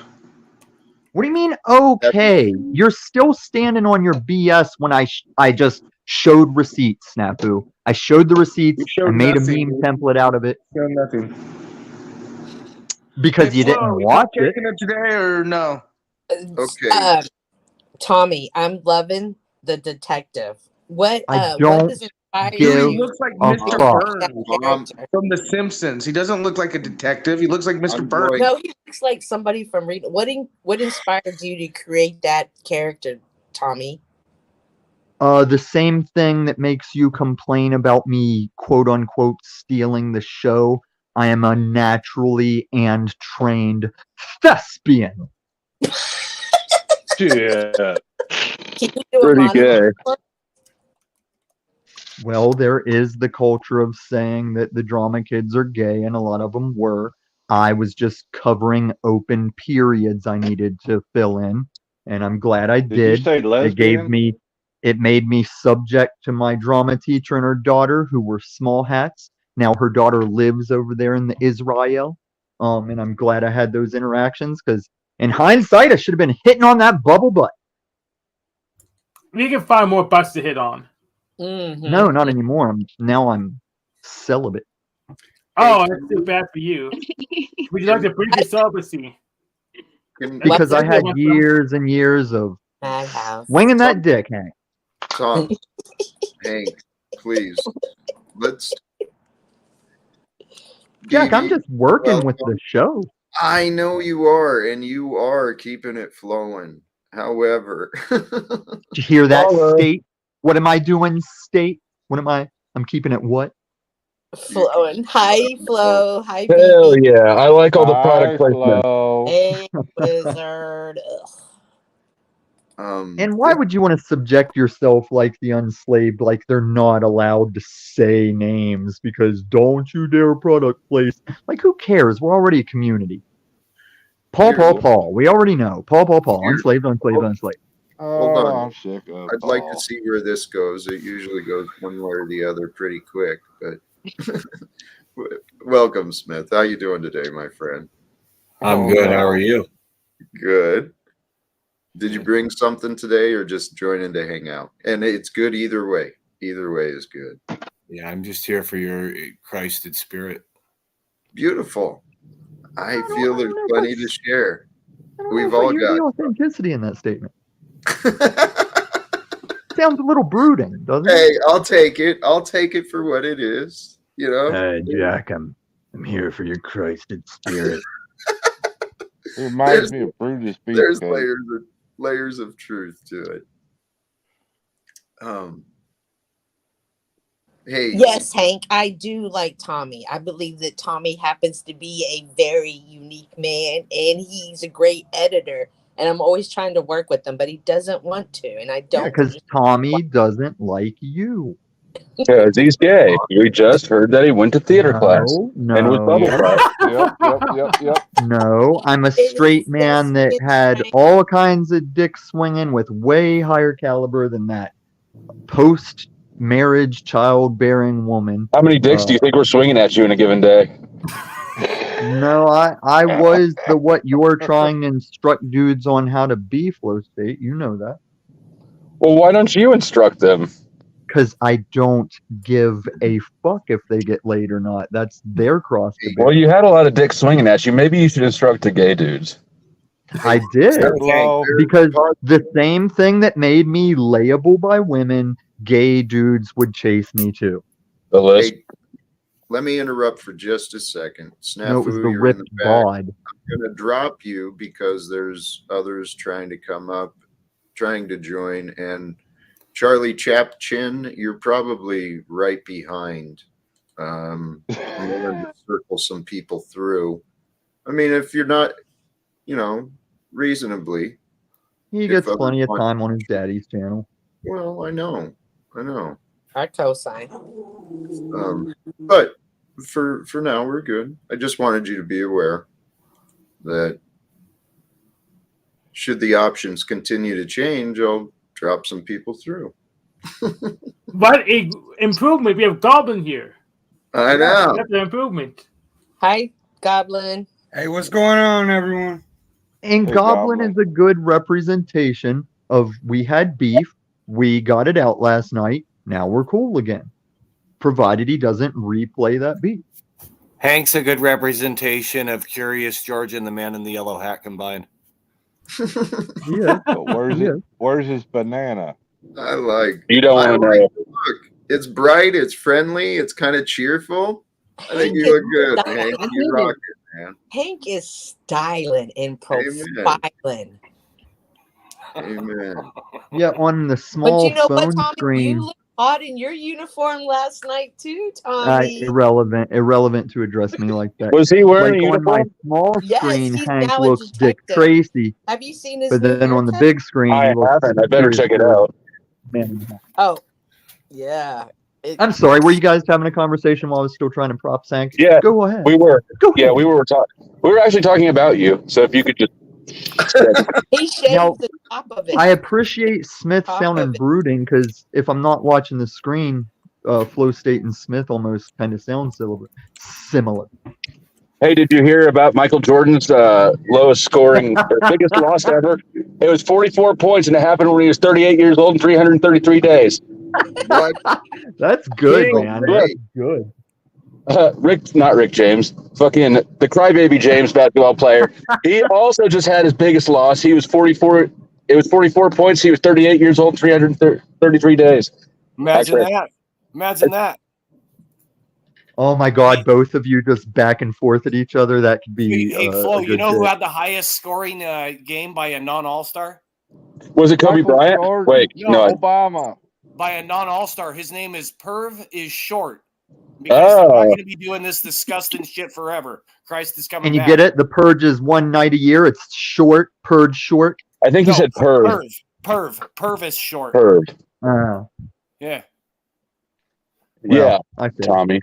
What do you mean, okay? You're still standing on your BS when I just showed receipts, Snafu. I showed the receipts. You showed I made nothing, a meme dude. template out of it Showed nothing. because Hey, you Flo, didn't are we watch it. taking it today or no? Okay. Tommy, I'm loving the detective. What I what don't does inspire give Dude, he you looks like a Mr. fuck. that Burns character? from The Simpsons. He doesn't look like a detective. He looks like Mr. I'm Burns. going- No, he looks like somebody from reading. What inspired you to create that character, Tommy? The same thing that makes you complain about me, quote unquote, stealing the show. I am a naturally and trained thespian. Shit. Can you do a Pretty monologue? gay. Well, there is the culture of saying that the drama kids are gay, and a lot of them were. I was just covering open periods I needed to fill in, and I'm glad I Did you did. say lesbian? It made me subject to my drama teacher and her daughter, who were small hats. Now her daughter lives over there in the Israel, and I'm glad I had those interactions because, in hindsight, I should have been hitting on that bubble butt. We can find more butts to hit on. Mm-hmm. No, not anymore. I'm celibate. Oh, that's too bad for you. Would you like to break your celibacy? Because I had What's years and years of Madhouse. swinging that dick, Hank. Tom, Hank, please. Let's. Jack, I'm BB, just working with welcome. the show. I know you are, and you are keeping it flowing. However, Did you hear that, Hello. State? What am I doing, State? I'm keeping it what? Flowing. Hi, Flo. Hi, Hell BB. yeah. I like all the Hi, product placement. Flo. Hey, wizard. Ugh. And why would you want to subject yourself like the unslaved, like they're not allowed to say names because don't you dare product place? Like, who cares? We're already a community. Paul. We already know. Paul. Here. Unslaved. Enslaved. Hold Oh, on. I'm sick of I'd like to see where this goes. It usually goes one way or the other pretty quick, but welcome, Smith. How you doing today, my friend? I'm good. How are you? Good. Did you bring something today or just join in to hang out? And it's good either way. Either way is good. Yeah, I'm just here for your Christed spirit. Beautiful. I feel there's know if plenty to that's- share. I don't know We've if I all hear got the authenticity in that statement. Sounds a little brooding, doesn't it? Hey, I'll take it. I'll take it for what it is. You know? Hey, Jack, I'm here for your Christed spirit. It reminds me of Brutus There's Beefcake. layers of truth to it. Hey. Yes, Hank, I do like Tommy. I believe that Tommy happens to be a very unique man, and he's a great editor. And I'm always trying to work with him, but he doesn't want to, and I don't. Because Tommy doesn't like you. Because he's gay. We just heard that he went to theater class and was bubble butt. Yep. No, I'm a straight man that had all kinds of dick swinging with way higher caliber than that post-marriage childbearing woman. How many dicks do you think we're swinging at you in a given day? No, I was the what you're trying to instruct dudes on how to be, Flow State. You know that. Well, why don't you instruct them? Because I don't give a fuck if they get laid or not. That's their cross to bear. Well, you had a lot of dicks swinging at you. Maybe you should instruct the gay dudes. I did. Hello. Because the same thing that made me layable by women, gay dudes would chase me too. The list. Hey, let me interrupt for just a second. Snafu, No, it was the you're in ripped the back. bod. I'm going to drop you because there's others trying to come up, trying to join. And Charlie Chapchin, you're probably right behind. I'm going to circle some people through. I mean, if you're not, reasonably. He gets plenty of time on his daddy's channel. Well, I know. I co-sign. But for now, we're good. I just wanted you to be aware that should the options continue to change, I'll drop some people through. What a improvement! We have Goblin here. I know. That's an improvement. Hi, Goblin. Hey, what's going on, everyone? And Hey, Goblin Goblin. is a good representation of we had beef, we got it out last night, now we're cool again. Provided he doesn't replay that beef. Hank's a good representation of Curious George and the Man in the Yellow Hat combined. Yeah. But where's his banana? I like. You don't want to know. Look, it's bright, it's friendly, it's kind of cheerful. I think you look good, Hank. You rock it, man. Hank is styling and profiling. Amen. Yeah, on the small But you know phone what, Tommy? screen. You looked odd in your uniform last night too, Tommy. Irrelevant to address me like that. Was he wearing like a on my uniform? small Yes, screen, he's Hank now a looks Dick detective. Tracy, Have you seen his but new then on the haircut? big screen, I he looks haven't. I better Curious check it George. out. Man. Oh, yeah. I'm sorry. Were you guys having a conversation while I was still trying to prop Hank? Yeah, Go ahead. we were. Go ahead. Yeah, we were talking. We were actually talking about you. So if you could just. He shaved Now, the top of it. I appreciate Smith Top sounding of it. brooding because if I'm not watching the screen, Flow State and Smith almost kind of sound similar. Hey, did you hear about Michael Jordan's lowest scoring or biggest loss ever? It was 44 points, and it happened when he was 38 years old and 333 days. What? That's good, King, man. right. That's good. Not Rick James, fucking the crybaby James basketball player. He also just had his biggest loss. He was 44. It was 44 points. He was 38 years old, 333 days. Imagine Actually, that. Imagine that. Oh my God, both of you just back and forth at each other. That could be Hey, a Flo, you good know who bit. had the highest scoring game by a non-All-Star? Was it Kobe Michael Bryant? Jordan? Wait, no. Obama. By a non-All-Star. His name is Perv is Short. Because they're not going to be doing this disgusting shit forever. Christ is coming And you back. get it? The purge is one night a year. It's short, purge short. I think he said perv. Perv is short. Perv. Yeah. Yeah, I see. Tommy.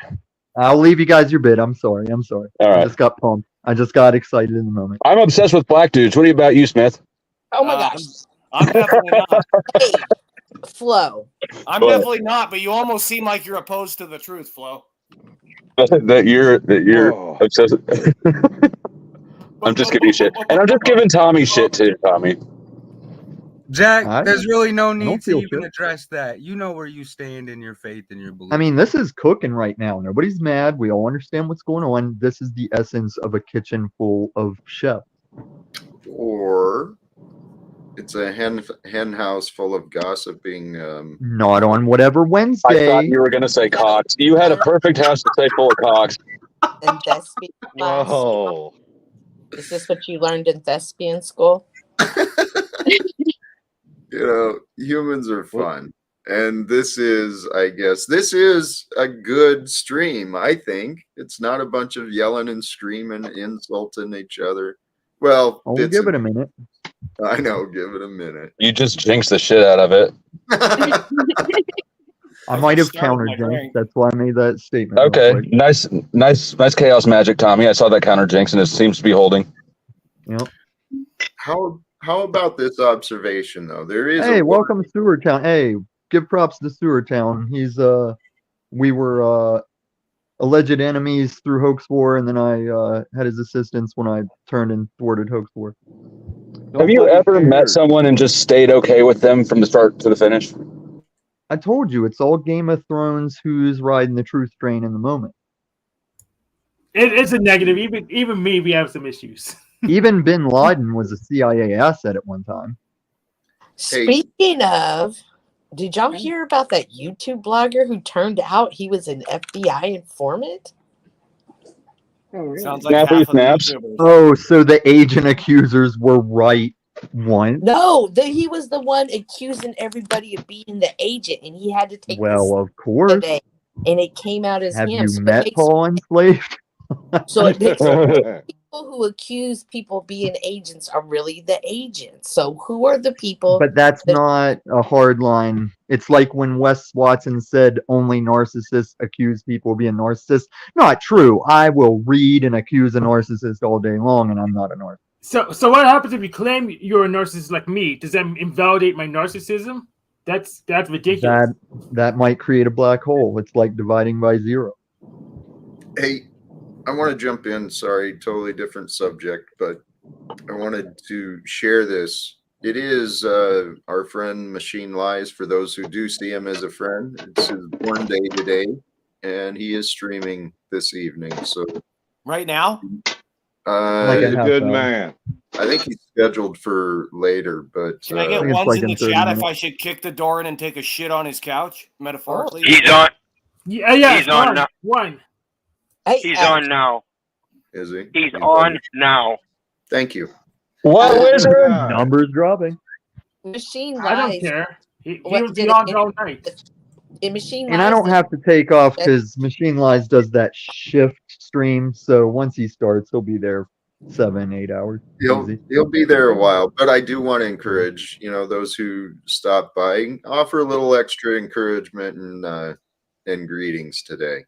I'll leave you guys your bid. I'm sorry. All I right. just got pumped. I just got excited in the moment. I'm obsessed with black dudes. What about you, Smith? Oh my gosh. I'm definitely not. Hey, Flo. I'm definitely not, but you almost seem like you're opposed to the truth, Flo. that you're Whoa. obsessed. I'm just giving you shit, and I'm just giving Tommy shit too, Tommy. Jack, there's really no don't need to feel even shit. address that. You know where you stand in your faith and your belief. I mean, this is cooking right now. Nobody's mad. We all understand what's going on. This is the essence of a kitchen full of chefs. Or it's a hen house full of gossiping. Not on whatever I Wednesday. thought you were going to say cocks. You had a perfect house to say full of cocks. In thespian class. Whoa. Is this what you learned in thespian school? Humans are fun. And this is, I guess, this is a good stream, I think. It's not a bunch of yelling and screaming, insulting each other. Well, I'll give it a minute. I know, give it a minute. You just jinxed the shit out of it. I might have countered jinx. That's why I made that statement. Okay, nice chaos magic, Tommy. I saw that counter jinx, and it seems to be holding. Yep. How about this observation though? There is. Hey, welcome to Sewer Town. Hey, give props to Sewer Town. We were alleged enemies through Hoax War, and then I had his assistance when I turned and thwarted Hoax War. Have you ever met someone and just stayed okay with them from the start to the finish? I told you, it's all Game of Thrones. Who's riding the truth train in the moment? It's a negative. Even me, we have some issues. Even Bin Laden was a CIA asset at one time. Speaking of, did y'all hear about that YouTube blogger who turned out he was an FBI informant? Sounds like half of the YouTubers. Oh, so the agent accusers were right once? No, he was the one accusing everybody of being the agent, and he had to take Well, of course. today, and it came out as Have him. you So met Paul Enslaved? So it makes people who accuse people being agents are really the agents. So who are the people? But that's not a hard line. It's like when Wes Watson said only narcissists accuse people of being narcissists. Not true. I will read and accuse a narcissist all day long, and I'm not a narcissist. So what happens if you claim you're a narcissist like me? Does that invalidate my narcissism? That's ridiculous. That might create a black hole. It's like dividing by zero. Hey, I want to jump in. Sorry, totally different subject, but I wanted to share this. It is our friend Machine Lies, for those who do see him as a friend. It's his born day today, and he is streaming this evening. So right now, he's a good man. I think he's scheduled for later, but can I get ones in the chat if I should kick the door in and take a shit on his couch, metaphorically? He's on. Yeah, he's on now. One. He's on now. Is he? He's on now. Thank you. What wizard? Numbers dropping. Machine Lies. I don't care. He was beyond all night. In Machine And I don't have to take off because Machine Lies does that shift stream. So once he starts, he'll be there 7-8 hours. He'll be there a while, but I do want to encourage, those who stop by, offer a little extra encouragement and greetings today.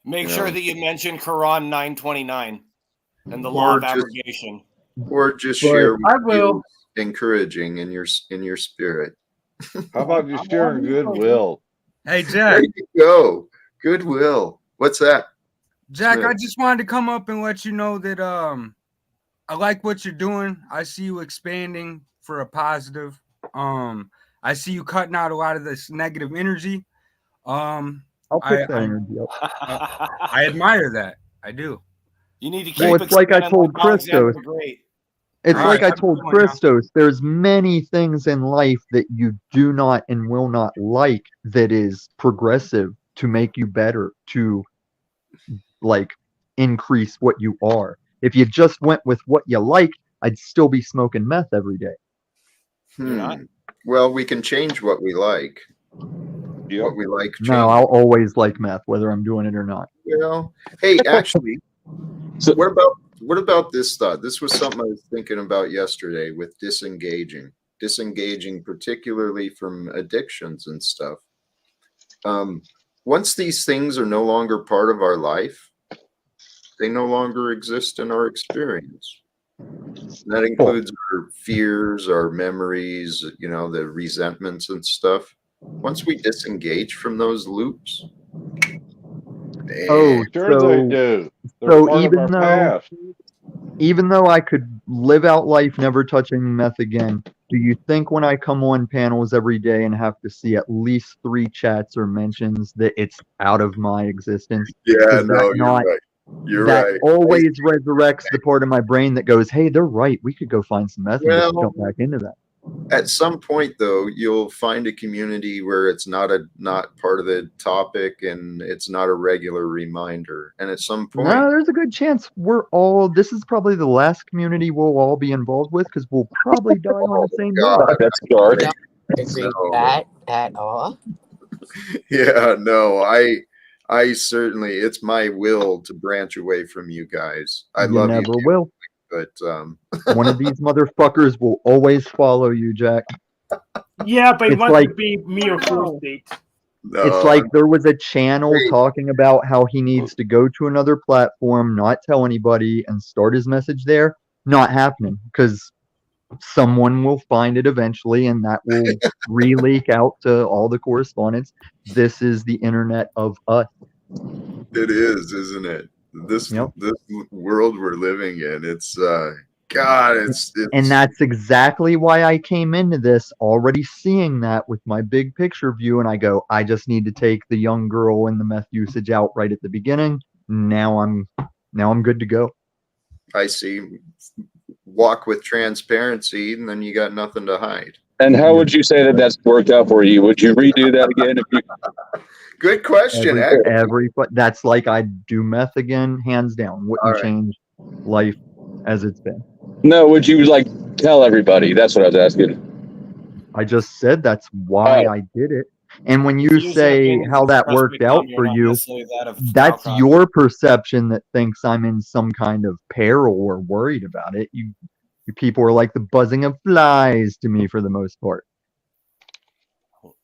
Make sure that you mention Quran 929 and the law of abrogation. Or just share I will. Encouraging in your spirit. How about you sharing goodwill? Hey, Jack. There you go. Goodwill. What's that? Jack, I just wanted to come up and let you know that I like what you're doing. I see you expanding for a positive. I see you cutting out a lot of this negative energy. I'll pick that energy up. I admire that. I do. You need to keep Well, it's like I told Christos. It's like I told Christos. There's many things in life that you do not and will not like that is progressive to make you better, to like increase what you are. If you just went with what you like, I'd still be smoking meth every day. Well, we can change what we like. What we like. No, I'll always like meth, whether I'm doing it or not. Hey, actually, what about this thought? This was something I was thinking about yesterday with disengaging particularly from addictions and stuff. Once these things are no longer part of our life, they no longer exist in our experience. That includes our fears, our memories, the resentments and stuff. Once we disengage from those loops, sure they do. They're so part of our past. even though I could live out life never touching meth again, Do you think when I come on panels every day and have to see at least 3 chats or mentions that it's out of my existence? Yeah, Does that no, you're not right. You're that right. always resurrects the part of my brain that goes, hey, they're right. We could go find some meth and just Well, jump back into that. at some point though, you'll find a community where it's not part of the topic and it's not a regular reminder. And at some No, point, there's a good chance this is probably the last community we'll all be involved with because we'll probably die on the same day. God, That's dark. Don't agree with that at all. yeah, no, I certainly, it's my will to branch away from you guys. I You love never you, will. but One of these motherfuckers will always follow you, Jack. Yeah, but he It's wants like to be me or Full State. it's no, like there was a channel Wait. talking about how he needs to go to another platform, not tell anybody, and start his message there. Not happening because someone will find it eventually, and that will re-leak out to all the correspondence. This is the internet of us. it is, isn't it? This Yep. this world we're living in, it's God, it's And that's exactly why I came into this already seeing that with my big picture view, and I go, I just need to take the young girl and the meth usage out right at the beginning. Now I'm good to go. I see. Walk with transparency, and then you got nothing to hide. And how would you say that that's worked out for you? Would you redo that again if you? Good question. That's like I'd do meth again, hands down. Wouldn't change life as it's been. No, would you like tell everybody? That's what I was asking. I just said that's why I did it. And when you say how that worked out for you, that's your perception that thinks I'm in some kind of peril or worried about it. You people are like the buzzing of flies to me for the most part.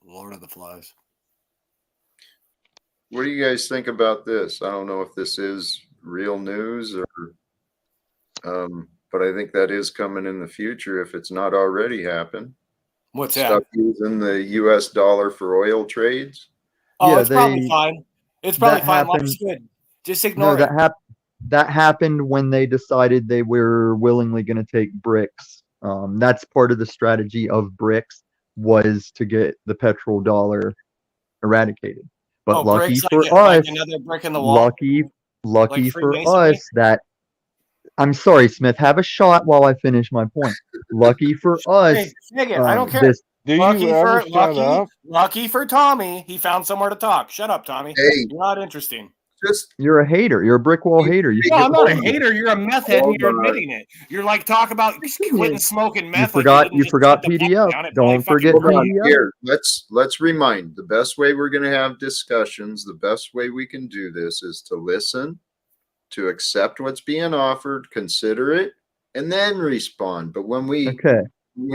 Lord of the Flies. What do you guys think about this? I don't know if this is real news or but I think that is coming in the future if it's not already happened. What's Stop using the US dollar for oil trades? Oh, Yeah, it's probably fine. It's probably fine. Life's good. Just ignore it. That happened when they decided they were willingly going to take BRICS. That's part of the strategy of BRICS was to get the petrodollar eradicated. But lucky bricks, for like us, another brick in the wall. lucky Like for Freemasonry? us that I'm sorry, Smith. Have a shot while I finish my point. Lucky for us, Hey, I don't care. Do you ever shut up? Lucky for Tommy, he found somewhere to talk. Shut up, Tommy. Hey, you're not interesting. You're a hater. You're a brick wall hater. You No, I'm not a forget- hater. You're a meth head, and you're admitting it. You're like talk about quitting smoking meth. You forgot PDF. Don't forget Hold on, PDF. here, let's remind. The best way we're going to have discussions, the best way we can do this is to listen, to accept what's being offered, consider it, and then respond. But when we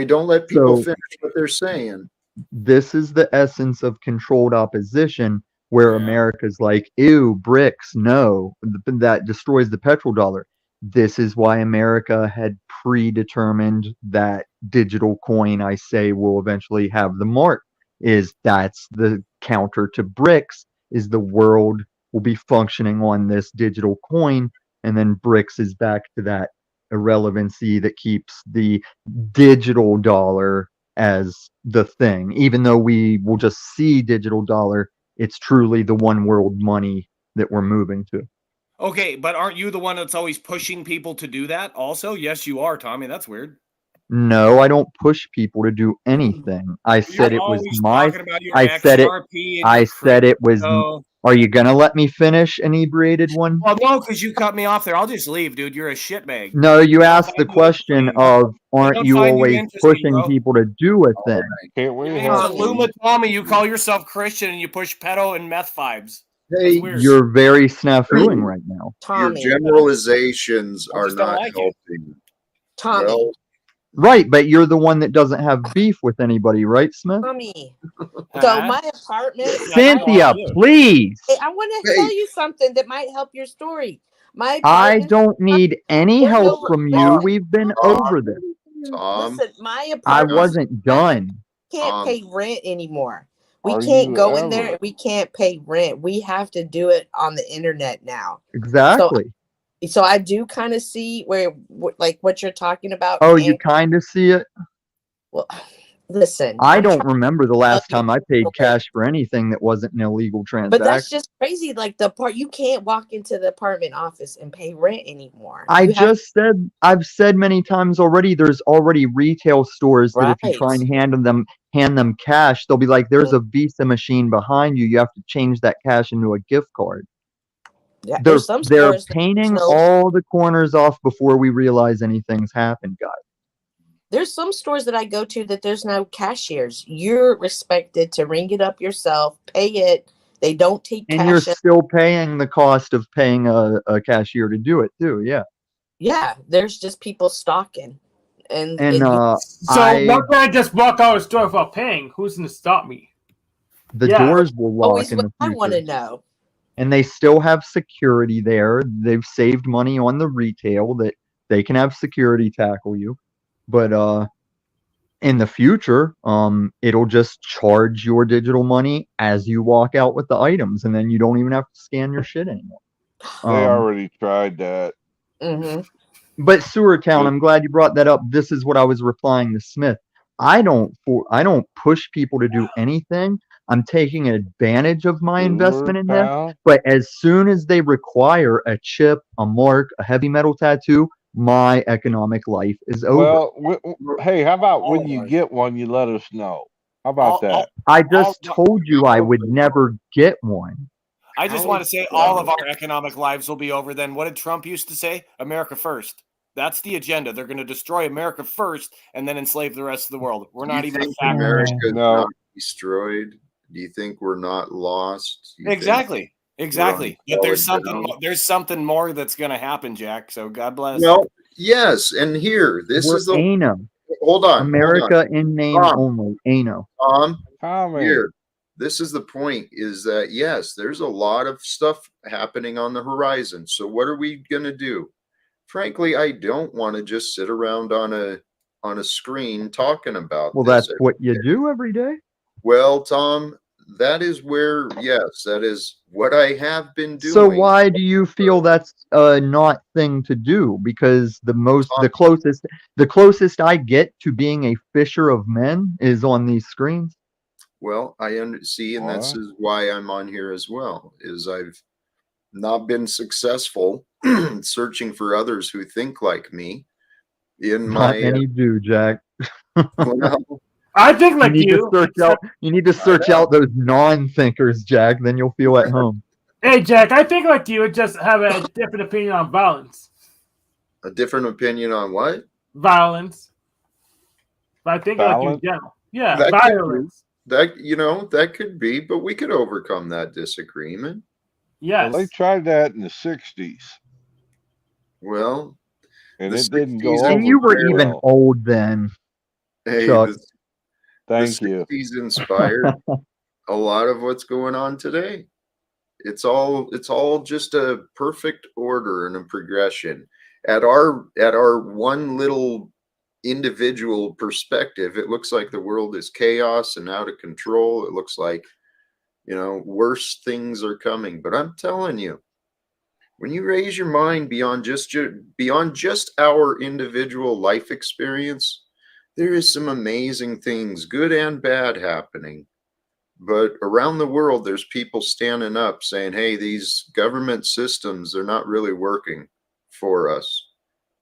don't let people finish what they're saying. This is the essence of controlled opposition, where America's like, ew, BRICS, no, that destroys the petrodollar. This is why America had predetermined that digital coin, I say, will eventually have the mark. That's the counter to BRICS, is the world will be functioning on this digital coin, and then BRICS is back to that irrelevancy that keeps the digital dollar as the thing. Even though we will just see digital dollar, it's truly the one world money that we're moving to. Okay, but aren't you the one that's always pushing people to do that also? Yes, you are, Tommy. That's weird. No, I don't push people to do anything. I said it was my. I said it was. Are you gonna let me finish, inebriated one? Well, no, because you cut me off there. I'll just leave, dude. You're a shitbag. No, you asked the question of, aren't you always pushing people to do a thing? Can't we Luma Tommy, you call yourself Christian and you push pedo and meth vibes. Hey, you're very snafuing right now. Tommy. Your generalizations are not helping. Tommy. Well, right, but you're the one that doesn't have beef with anybody, right, Smith? Tommy. So my apartment. Cynthia, please. Hey, I want to tell you something that might help your story. I don't need any help from you. We've been over this. Listen, my apartment. I wasn't done. Can't pay rent anymore. We can't go in there. We can't pay rent. We have to do it on the internet now. Exactly. So I do kind of see where, like, what you're talking about. Oh, you kind of see it? Well, listen, I I'm don't trying remember the to tell last you, time I paid but cash for anything that wasn't an illegal but that's transaction. just crazy. Like the part you can't walk into the apartment office and pay rent anymore. I You have just said, I've said many times already, there's already retail stores that if you try right. and hand them cash, they'll be like, there's a Visa machine behind you. You have to change that cash into a gift card. Yeah, there's some They're stores that there's painting no. all the corners off before we realize anything's happened, guys. There's some stores that I go to that there's no cashiers. You're expected to ring it up yourself, pay it. They don't take And you're cash. still paying the cost of paying a cashier to do it too, yeah. Yeah, there's just people stalking, and And So why can't I just walk out of the store without paying? Who's gonna stop me? the Yeah. doors will lock always in what the I want to future. know. And they still have security there. They've saved money on the retail that they can have security tackle you. But in the future, it'll just charge your digital money as you walk out with the items, and then you don't even have to scan your shit anymore. They already tried that. Mm-hmm. But Sewer Town, I'm glad you brought that up. This is what I was replying to Smith. I don't push people to do anything. I'm taking advantage of my investment in them. Town? But as soon as they require a chip, a mark, a heavy metal tattoo, my economic life is over. Well, hey, how about when you get one, you let us know? How about that? I just told you I would never get one. I just want to say all of our economic lives will be over then. What did Trump used to say? America first. That's the agenda. They're going to destroy America first and then enslave the rest of the world. We're not even a factor. America's not destroyed? Do you think we're not lost? Exactly. But there's something more that's going to happen, Jack. So God bless. No, yes, and here, this is the ANO. Hold on. America in name only. ANO. Here, this is the point, is that yes, there's a lot of stuff happening on the horizon. So what are we gonna do? Frankly, I don't want to just sit around on a screen talking about Well, this. that's what you do every day. Well, Tom, that is where, yes, that is what I have been doing. So why do you feel that's a not thing to do? Because the closest I get to being a fisher of men is on these screens. Well, I see, and that's why I'm on here as well, is I've not been successful searching for others who think like me in Not my many do, Jack. well, I think like you. You need to search out those non-thinkers, Jack. Then you'll feel at home. Hey, Jack, I think like you just have a different opinion on violence. a different opinion on what? Violence. But I think like you in general. Yeah, violence. That could be, but we could overcome that disagreement. Yes. Well, they tried that in the 60s. Well, and it didn't go over. And you were very even well. old then. Hey, Chuck. Thank the you. 60s inspired a lot of what's going on today. It's all just a perfect order and a progression. At our one little individual perspective, it looks like the world is chaos and out of control. It looks like, worse things are coming. But I'm telling you, when you raise your mind beyond just our individual life experience, there is some amazing things, good and bad, happening. But around the world, there's people standing up saying, hey, these government systems, they're not really working for us.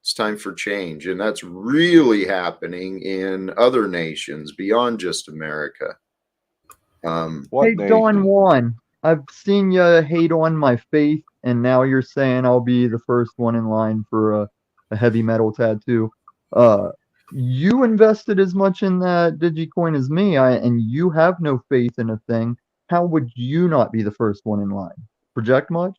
It's time for change. And that's really happening in other nations beyond just America. Hey, Don Juan, I've seen you hate on my faith, and now you're saying I'll be the first one in line for a heavy metal tattoo. You invested as much in that Digicoin as me, and you have no faith in a thing. How would you not be the first one in line? Project much?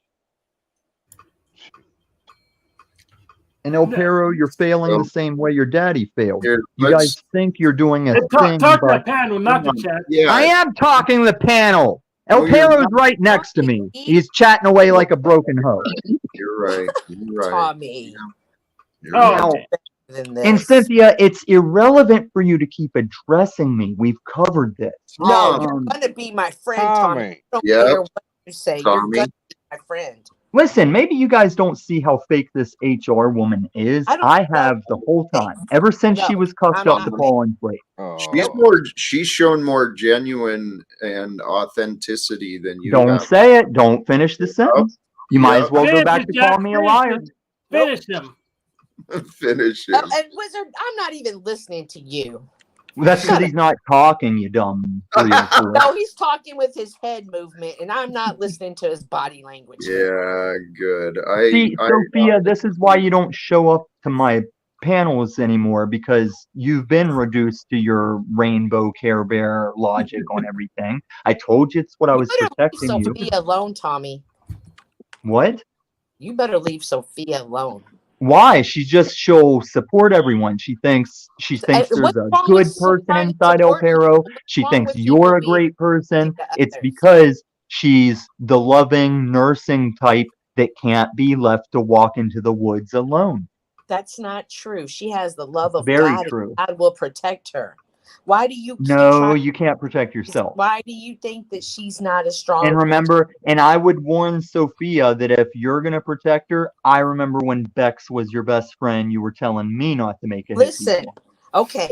And El Perro, you're failing the same way your daddy failed. You guys think you're doing a thing. Talk to the panel, not the chat. Yeah, I am talking to the panel. El Perro's right next to me. He's chatting away like a broken hoe. You're right. You're right. Tommy. And Cynthia, it's irrelevant for you to keep addressing me. We've covered this. No, you're gonna be my friend, Tommy. I don't care what you say. You're gonna be my friend. Listen, maybe you guys don't see how fake this HR woman is. I have the whole time, ever since she was cuffed up to Paul and Slate. She's shown more genuine and authenticity than you Don't have. say it. Don't finish the sentence. You might as well go back to calling me a liar. Finish them. Finish Oh, him. and Wizard, I'm not even listening to you. That's because he's not talking, you dumb 304. No, he's talking with his head movement, and I'm not listening to his body language. Yeah, good. See, Sophia, this is why you don't show up to my panels anymore, because you've been reduced to your rainbow Care Bear logic on everything. I told you it's what I was protecting you. Sophia alone, Tommy. What? You better leave Sophia alone. Why? She'll support everyone. She thinks there's a good person inside El Perro. She thinks you're a great person. It's because she's the loving, nursing type that can't be left to walk into the woods alone. That's not true. She has the love of Very God, true. and God will protect her. Why do you No, you can't protect yourself. Why do you think that she's not as strong? And remember, and I would warn Sophia that if you're going to protect her, I remember when Bex was your best friend, you were telling me not to make it. Listen, okay.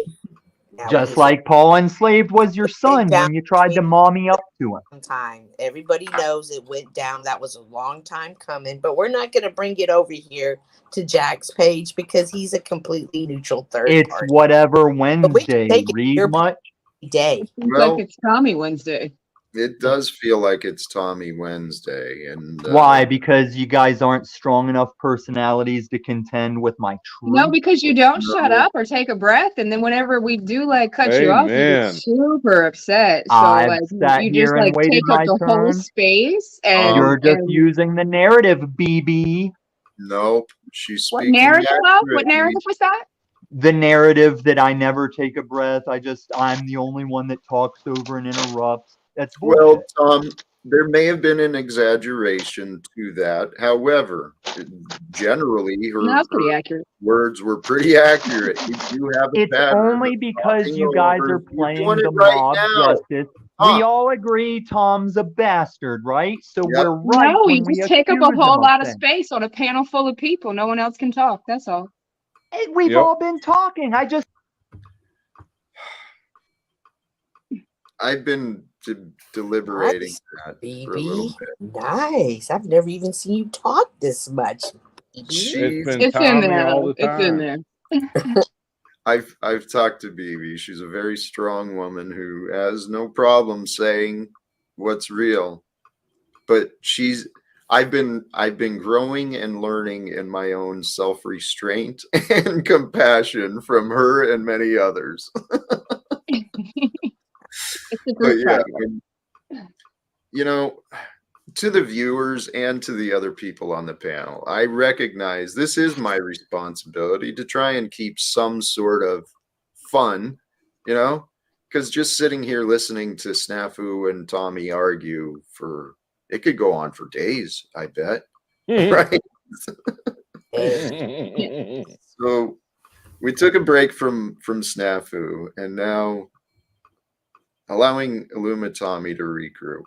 Just like Paul Enslaved was your son when you tried to mommy up to him. Time. Everybody knows it went down. That was a long time coming, but we're not going to bring it over here to Jack's page because he's a completely neutral third It's party. whatever Wednesday. Read much? Day. Well, like it's Tommy Wednesday. It does feel like it's Tommy Wednesday, and why? Because you guys aren't strong enough personalities to contend with my truth. No, because you don't shut up or take a breath, and then whenever we do like cut you off, you get super upset. So I've sat you here just and like waited take up my the whole turn. space, and You're just using the narrative, BB. Nope, she's what speaking narrative? What accurately. narrative was that? The narrative that I never take a breath. I'm the only one that talks over and interrupts. That's bullshit. Well, Tom, there may have been an exaggeration to that. However, generally, her pretty accurate. words were pretty accurate. You do have a It's pattern only of because talking you guys over. are You're playing doing the it right mob now. justice. We all agree Tom's a bastard, right? So we're right No, when you we just take up a accuse whole him lot of things. space on a panel full of people. No one else can talk. That's all. Hey, we've all been talking. I've been deliberating that for a little bit. Nice. I've never even seen you talk this much. It's been It's in Tommy there. all the It's in time. there. I've talked to BB. She's a very strong woman who has no problem saying what's real. But I've been growing and learning in my own self-restraint and compassion from her and many others. It's a But group yeah, project. to the viewers and to the other people on the panel, I recognize this is my responsibility to try and keep some sort of fun, because just sitting here listening to Snafu and Tommy argue it could go on for days, I bet. Right? So we took a break from Snafu, and now allowing Tommy to regroup.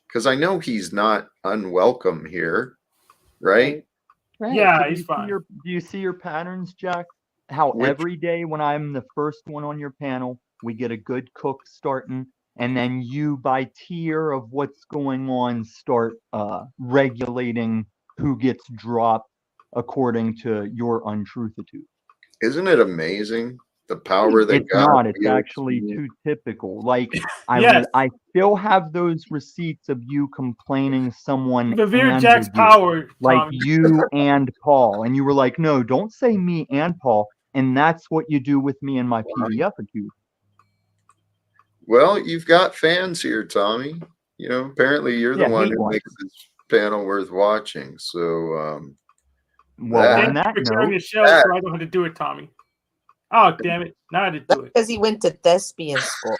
Because I know he's not unwelcome here, right? Yeah, Do he's you fine. Do you see your patterns, Jack? How every day when I'm the first one on your panel, we get a good cook starting, and then you, by tier of what's going on, start regulating who gets dropped according to your untruthitude. Isn't it amazing the power that It's God not. It's wields? actually too typical. Like Yes. I still have those receipts of you complaining someone Revere and Jack's power, like Tommy. you and Paul, and you were like, no, don't say me and Paul, and that's what you do with me and my PDF account. Well, you've got fans here, Tommy. Apparently you're the one who makes this panel worth watching. So, Thank you for sharing the show, so I don't have to do it, Tommy. Oh, damn it! Now I had to do it because he went to thespian school.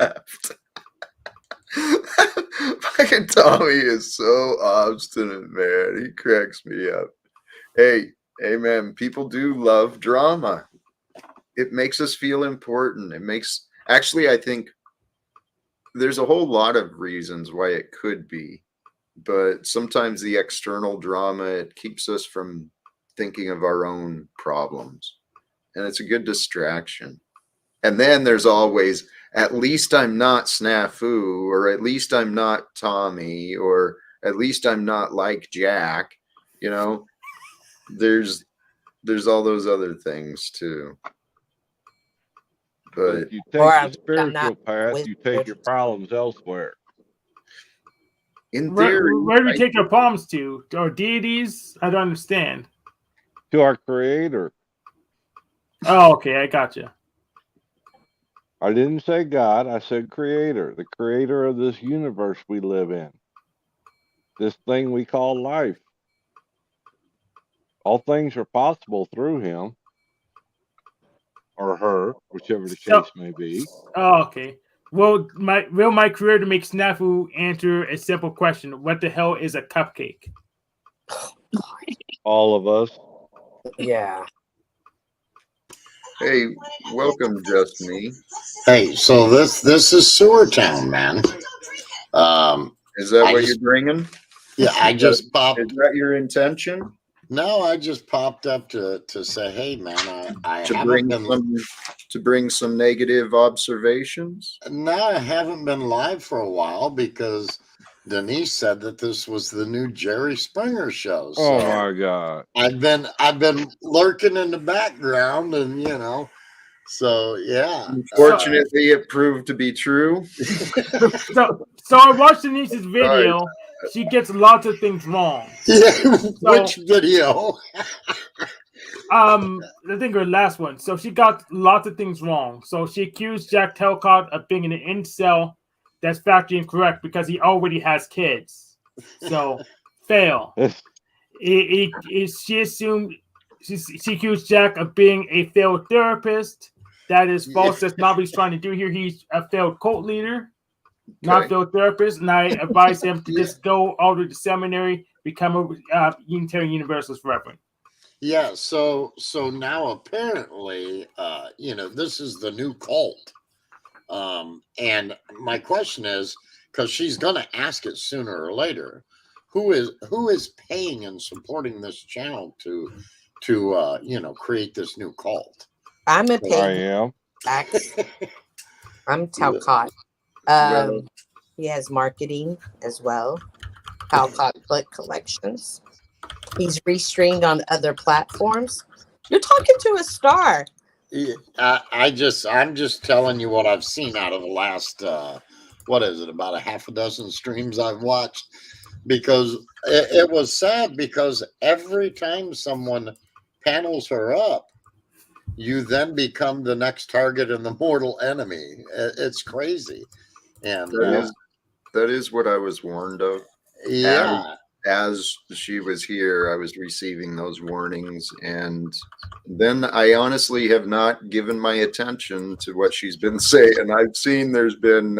Left. Fucking Tommy is so obstinate, man. He cracks me up. Hey, man, people do love drama. It makes us feel important. I think there's a whole lot of reasons why it could be, but sometimes the external drama, it keeps us from thinking of our own problems, and it's a good distraction. And then there's always, at least I'm not Snafu, or at least I'm not Tommy, or at least I'm not like Jack. You know, there's all those other things too. But But if you take the spiritual path, you take your problems elsewhere. in Where theory, do we take our palms to? Our deities? I don't understand. To our creator. Oh, okay, I gotcha. I didn't say God, I said creator. The creator of this universe we live in. This thing we call life. All things are possible through him. Or her, whichever the case may be. Oh, okay. Will my creator make Snafu answer a simple question? What the hell is a cupcake? All of us. Yeah. hey, welcome, Just Me. Hey, so this is Sewer Town, man. Is that what you're bringing? Yeah, I just popped. Is that your intention? No, I just popped up to say, hey, man, I To haven't been bring some negative observations. No, I haven't been live for a while because Denise said that this was the new Jerry Springer show. So Oh my God! I've been lurking in the background, and so yeah. Unfortunately, it proved to be true. So I watched Denise's video. She gets lots of things wrong. Yeah, which video? I think her last one. So she got lots of things wrong. So she accused Jack Talcott of being an incel. That's factually incorrect because he already has kids. So fail. She assumed she accused Jack of being a failed therapist. That is false. That's not what he's trying to do here. He's a failed cult leader, not a failed therapist. And I advise him to just go all to the seminary, become a Unitarian Universalist reverend. Yeah, so now apparently, this is the new cult. And my question is, because she's gonna ask it sooner or later, who is paying and supporting this channel to create this new cult? I'm a I paid am. I'm Talcott. He has marketing as well. Talcott Foot Collections. He's restreamed on other platforms. You're talking to a star. Yeah, I'm just telling you what I've seen out of the last what is it, about a half a dozen streams I've watched, because it was sad because every time someone panels her up, you then become the next target and the mortal enemy. It's crazy. And that is what I was warned of. Yeah. As she was here, I was receiving those warnings, and then I honestly have not given my attention to what she's been saying. And I've seen there's been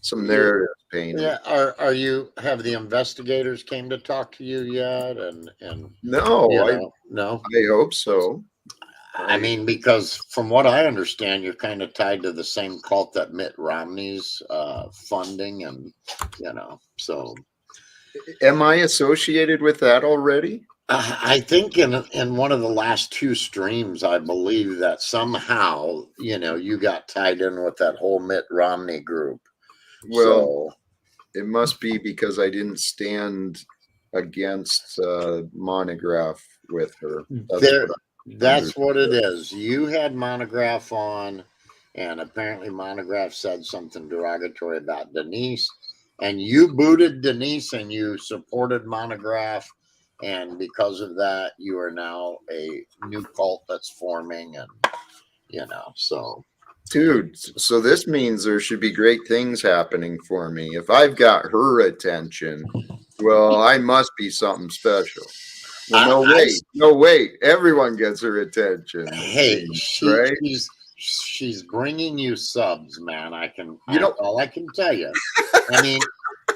some narratives painted. Yeah. Have the investigators came to talk to you yet? And no, no. I hope so. I mean, because from what I understand, you're kind of tied to the same cult that Mitt Romney's funding, and so. Am I associated with that already? I think in one of the last two streams, I believe that somehow you got tied in with that whole Mitt Romney group. Well, it must be because I didn't stand against Monograph with her. That's what it is. You had Monograph on, and apparently Monograph said something derogatory about Denise, and you booted Denise and you supported Monograph, and because of that, you are now a new cult that's forming, and so. Dude, so this means there should be great things happening for me. If I've got her attention, well, I must be something special. Well, no, wait. Everyone gets her attention. Hey, right? She's bringing you subs, man. All I can tell you. I mean,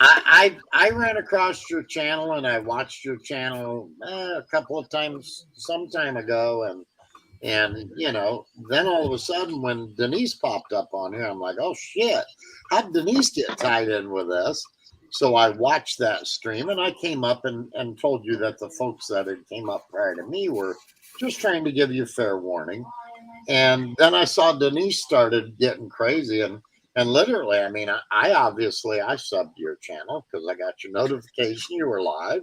I ran across your channel and I watched your channel a couple of times some time ago, and And, you know, then all of a sudden when Denise popped up on here, I'm like, oh shit, how'd Denise get tied in with this? So I watched that stream and I came up and told you that the folks that had came up prior to me were just trying to give you fair warning. And then I saw Denise started getting crazy and literally, I mean, I obviously I subbed your channel because I got your notification you were live.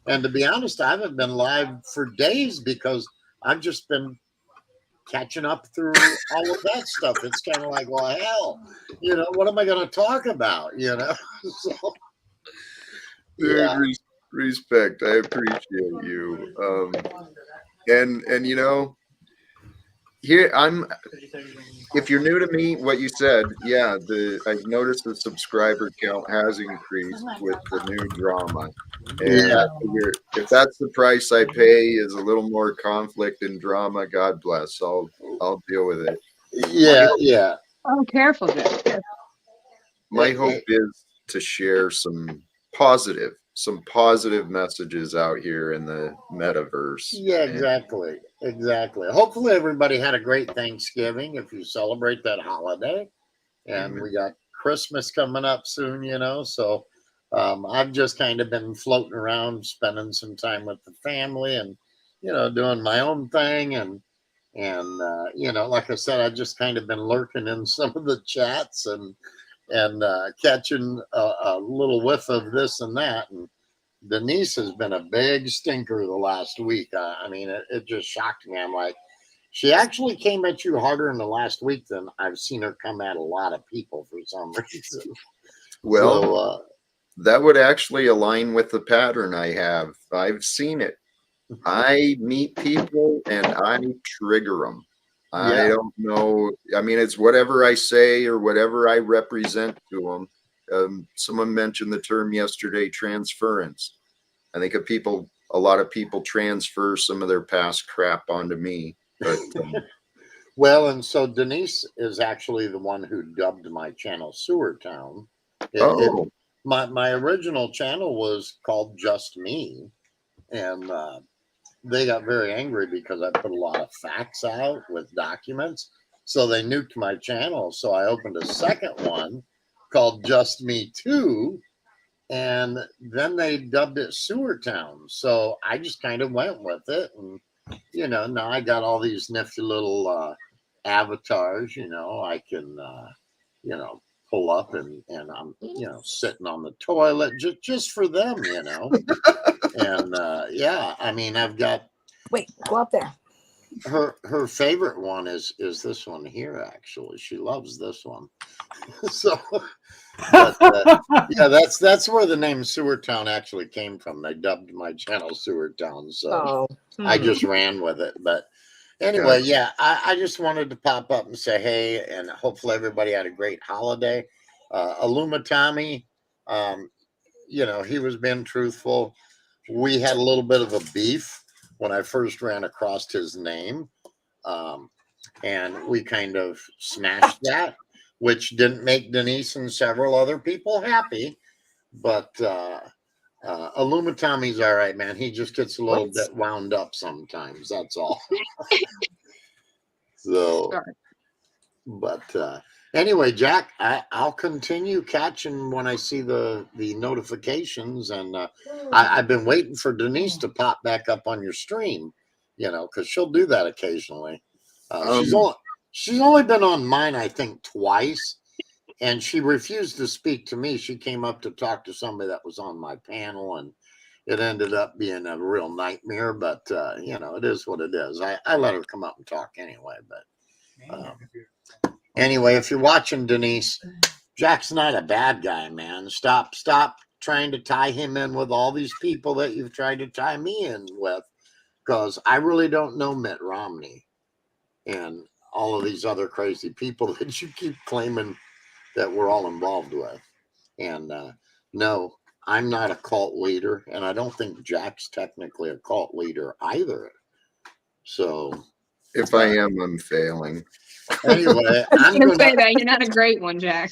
And to be honest, I haven't been live for days because I've just been catching up through all of that stuff. It's kind of like, well, hell, you know, what am I going to talk about? You know, so Dude, yeah, respect. I appreciate you. And you know, here if you're new to me, what you said, yeah, I've noticed the subscriber count has increased with the new drama. And yeah, I figure if that's the price I pay is a little more conflict and drama, God bless. I'll deal with it. yeah, yeah. Oh, careful, Jack. My hope is to share some positive messages out here in the metaverse. Yeah, And exactly. Exactly. Hopefully everybody had a great Thanksgiving if you celebrate that holiday. And we got Christmas coming up soon, you know. So I've just kind of been floating around, spending some time with the family and, you know, doing my own thing. And you know, like I said, I've just kind of been lurking in some of the chats and catching a little whiff of this and that. And Denise has been a big stinker the last week. I mean, it just shocked me. I'm like, she actually came at you harder in the last week than I've seen her come at a lot of people for some reason. well, So, that would actually align with the pattern I have. I've seen it. I meet people and I trigger them. I yeah. don't know. I mean, it's whatever I say or whatever I represent to them. Someone mentioned the term yesterday, transference. I think a lot of people transfer some of their past crap onto me. But Well, and so Denise is actually the one who dubbed my channel Sewer Town. oh, My original channel was called Just Me, and they got very angry because I put a lot of facts out with documents. So they nuked my channel. So I opened a second one called Just Me Too. And then they dubbed it Sewer Town. So I just kind of went with it. And, you know, now I got all these nifty little avatars, you know, I can, you know, pull up and I'm, you know, sitting on the toilet just for them, you know. And yeah, I mean, I've got Wait, go up there. her favorite one is this one here. Actually, she loves this one. So, but yeah, that's where the name Sewer Town actually came from. They dubbed my channel Sewer Town, so I just ran with it. But anyway, yeah, I just wanted to pop up and say hey, and hopefully everybody had a great holiday. Aluma Tommy, you know, he was being truthful. We had a little bit of a beef when I first ran across his name. And we kind of smashed that, which didn't make Denise and several other people happy. But Aluma Tommy's all right, man. He just gets a little bit wound up sometimes. That's all. So, but anyway, Jack, I'll continue catching when I see the notifications, and I've been waiting for Denise to pop back up on your stream, you know, because she'll do that occasionally. She's only been on mine, I think, twice, and she refused to speak to me. She came up to talk to somebody that was on my panel, and it ended up being a real nightmare. But you know, it is what it is. I let her come up and talk anyway. But anyway, if you're watching, Denise, Jack's not a bad guy, man. Stop trying to tie him in with all these people that you've tried to tie me in with, because I really don't know Mitt Romney and all of these other crazy people that you keep claiming that we're all involved with. And no, I'm not a cult leader, and I don't think Jack's technically a cult leader either. So if I am, I'm failing. Anyway, I'm going to say that you're not a great one, Jack.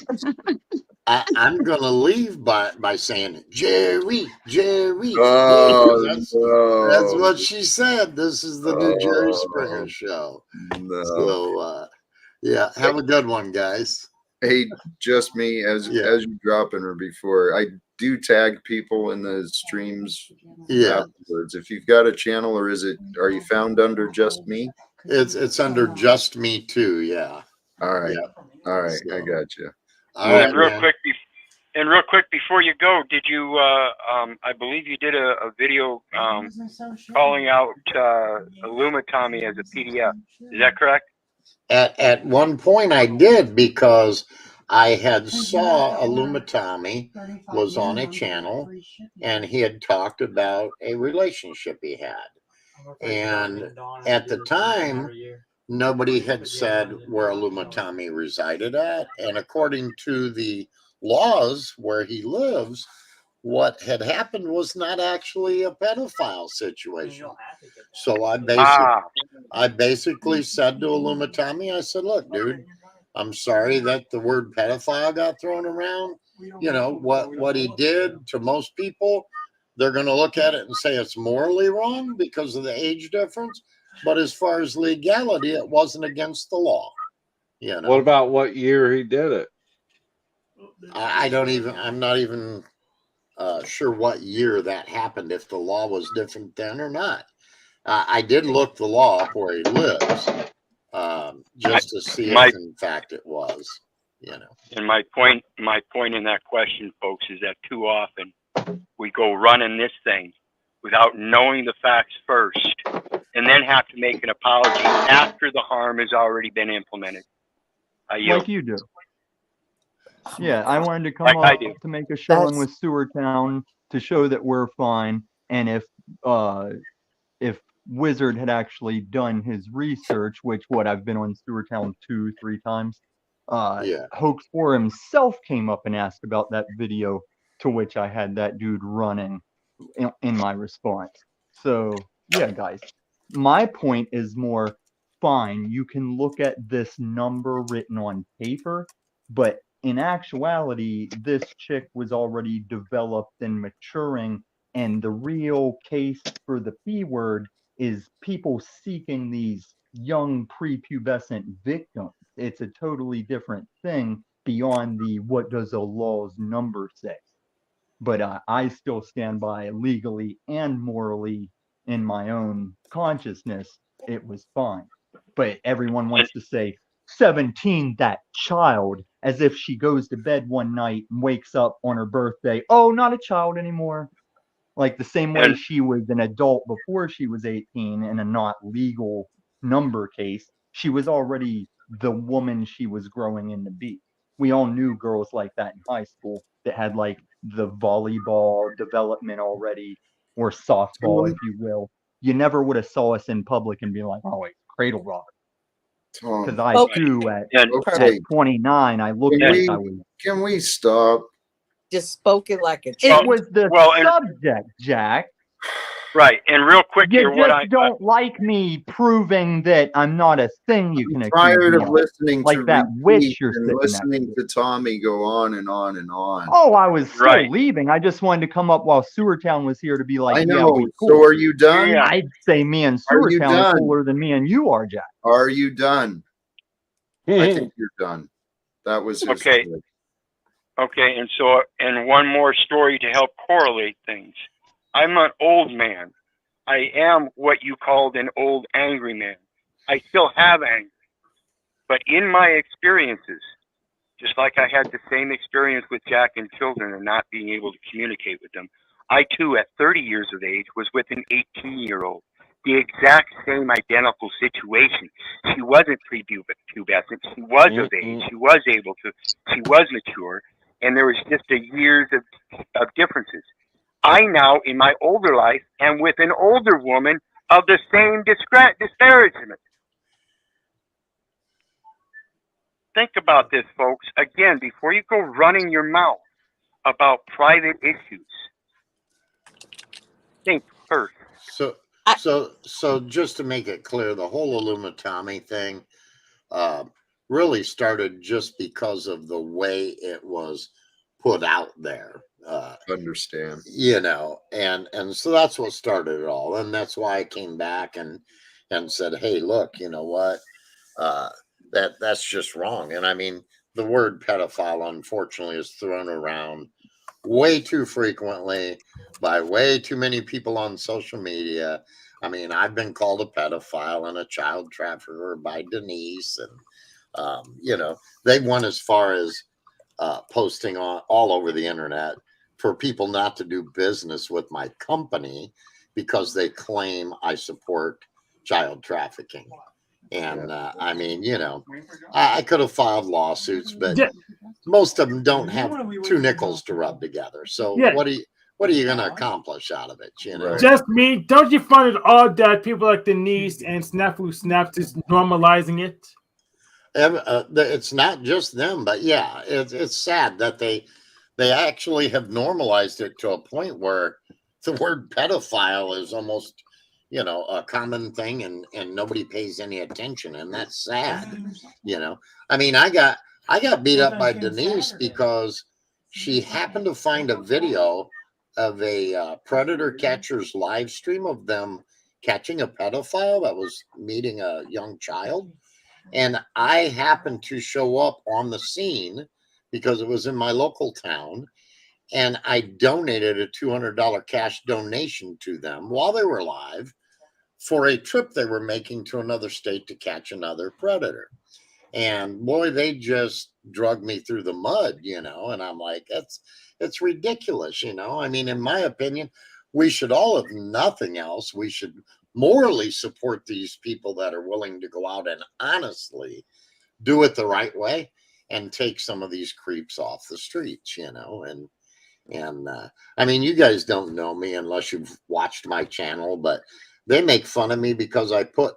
I'm gonna leave by saying Jerry, Jerry. Oh, That's no. what she said. This is the new Jerry Springer show. No. So yeah, have a good one, guys. Hey, just me, as you dropping her before, I do tag people in the streams afterwards. If you've got a channel, or are you found under Just Me? It's under Just Me too. Yeah. All right. Yeah. All right. So, I got you. all right, and real man. quick, before you go, did you? I believe you did a video calling out Illumitomy as a PDF. Is that correct? At one point I did, because I had saw Illumitomy was on a channel and he had talked about a relationship he had. And at the time, nobody had said where Illumitomy resided at. And according to the laws where he lives, what had happened was not actually a pedophile situation. So I basically said to Illumitomy, I said, look, dude, I'm sorry that the word pedophile got thrown around. You know, what he did to most people, they're going to look at it and say it's morally wrong because of the age difference. But as far as legality, it wasn't against the law. You know. What about what year he did it? I'm not even sure what year that happened, if the law was different then or not. I did look the law up where he lives, just to see if in fact it was, you know. And my point in that question, folks, is that too often we go running this thing without knowing the facts first, and then have to make an apology after the harm has already been implemented. Like you do. Yeah, I wanted to come Like I up do. to make a showing with Sewertown to show that we're fine, and if Wizard had actually done his research, which I've been on Sewertown 2-3 times, Hoax for himself came up and asked about that video, to which I had that dude running in my response. So yeah, guys, my point is more, fine, you can look at this number written on paper, but in actuality, this chick was already developed and maturing, and the real case for the P word is people seeking these young prepubescent victims. It's a totally different thing beyond the what does a law's number say. But I still stand by, legally and morally, in my own consciousness, it was fine. But everyone wants to say 17, that child, as if she goes to bed one night and wakes up on her birthday, oh, not a child anymore. Like the same way she was an adult before she was 18 in a not legal number case, she was already the woman she was growing into be. We all knew girls like that in high school that had like the volleyball development already, or softball, if you will. You never would have saw us in public and be like, oh, wait, cradle rock. Because I too, at 29, I looked like I was. Can we stop? Just spoken like a It was the subject, Jack. Right, and real quick you here, what I don't like me proving that I'm not a thing you can accuse tired me of listening like to that witch you're and sitting listening to Tommy go on and on and on. Oh, I was still leaving. I just wanted to come up while Sewertown was here to be like, I know. yeah, we cool. So are you done? Yeah. I'd say me and Sewertown are cooler than me and you are, Jack. Are you done? I think you're done. That was his okay. Okay, and one more story to help correlate things. I'm an old man. I am what you called an old angry man. I still have anger. But in my experiences, just like I had the same experience with Jack and children and not being able to communicate with them, I too, at 30 years of age, was with an 18-year-old. The exact same identical situation. She wasn't prepubescent. She was of age. She was able to. She was mature. And there was just a years of differences. I now, in my older life, am with an older woman of the same disparagement. Think about this, folks. Again, before you go running your mouth about private issues, think first. So just to make it clear, the whole Illumitomy thing really started just because of the way it was put out there. Understand. You know, and so that's what started it all, and that's why I came back and said, hey, look, you know what, that's just wrong. And I mean, the word pedophile unfortunately is thrown around way too frequently by way too many people on social media. I mean, I've been called a pedophile and a child trafficker by Denise, and you know, they went as far as posting on all over the internet for people not to do business with my company because they claim I support child trafficking. And I mean, you know, I could have filed lawsuits, but most of them don't have two nickels to rub together. So Yeah. what are you going to accomplish out of it? You know, Just me. Don't you find it odd that people like Denise and Snafu Snaps is normalizing it? It's not just them, but yeah, it's sad that they actually have normalized it to a point where the word pedophile is almost, you know, a common thing, and nobody pays any attention, and that's sad. You know, I mean, I got beat up by Denise because she happened to find a video of a predator catcher's live stream of them catching a pedophile that was meeting a young child. And I happened to show up on the scene because it was in my local town. And I donated a $200 cash donation to them while they were live for a trip they were making to another state to catch another predator. And boy, they just drug me through the mud, you know. And I'm like, it's ridiculous, you know. I mean, in my opinion, we should all, if nothing else, we should morally support these people that are willing to go out and honestly do it the right way and take some of these creeps off the streets, you know. And I mean, you guys don't know me unless you've watched my channel, but they make fun of me because I put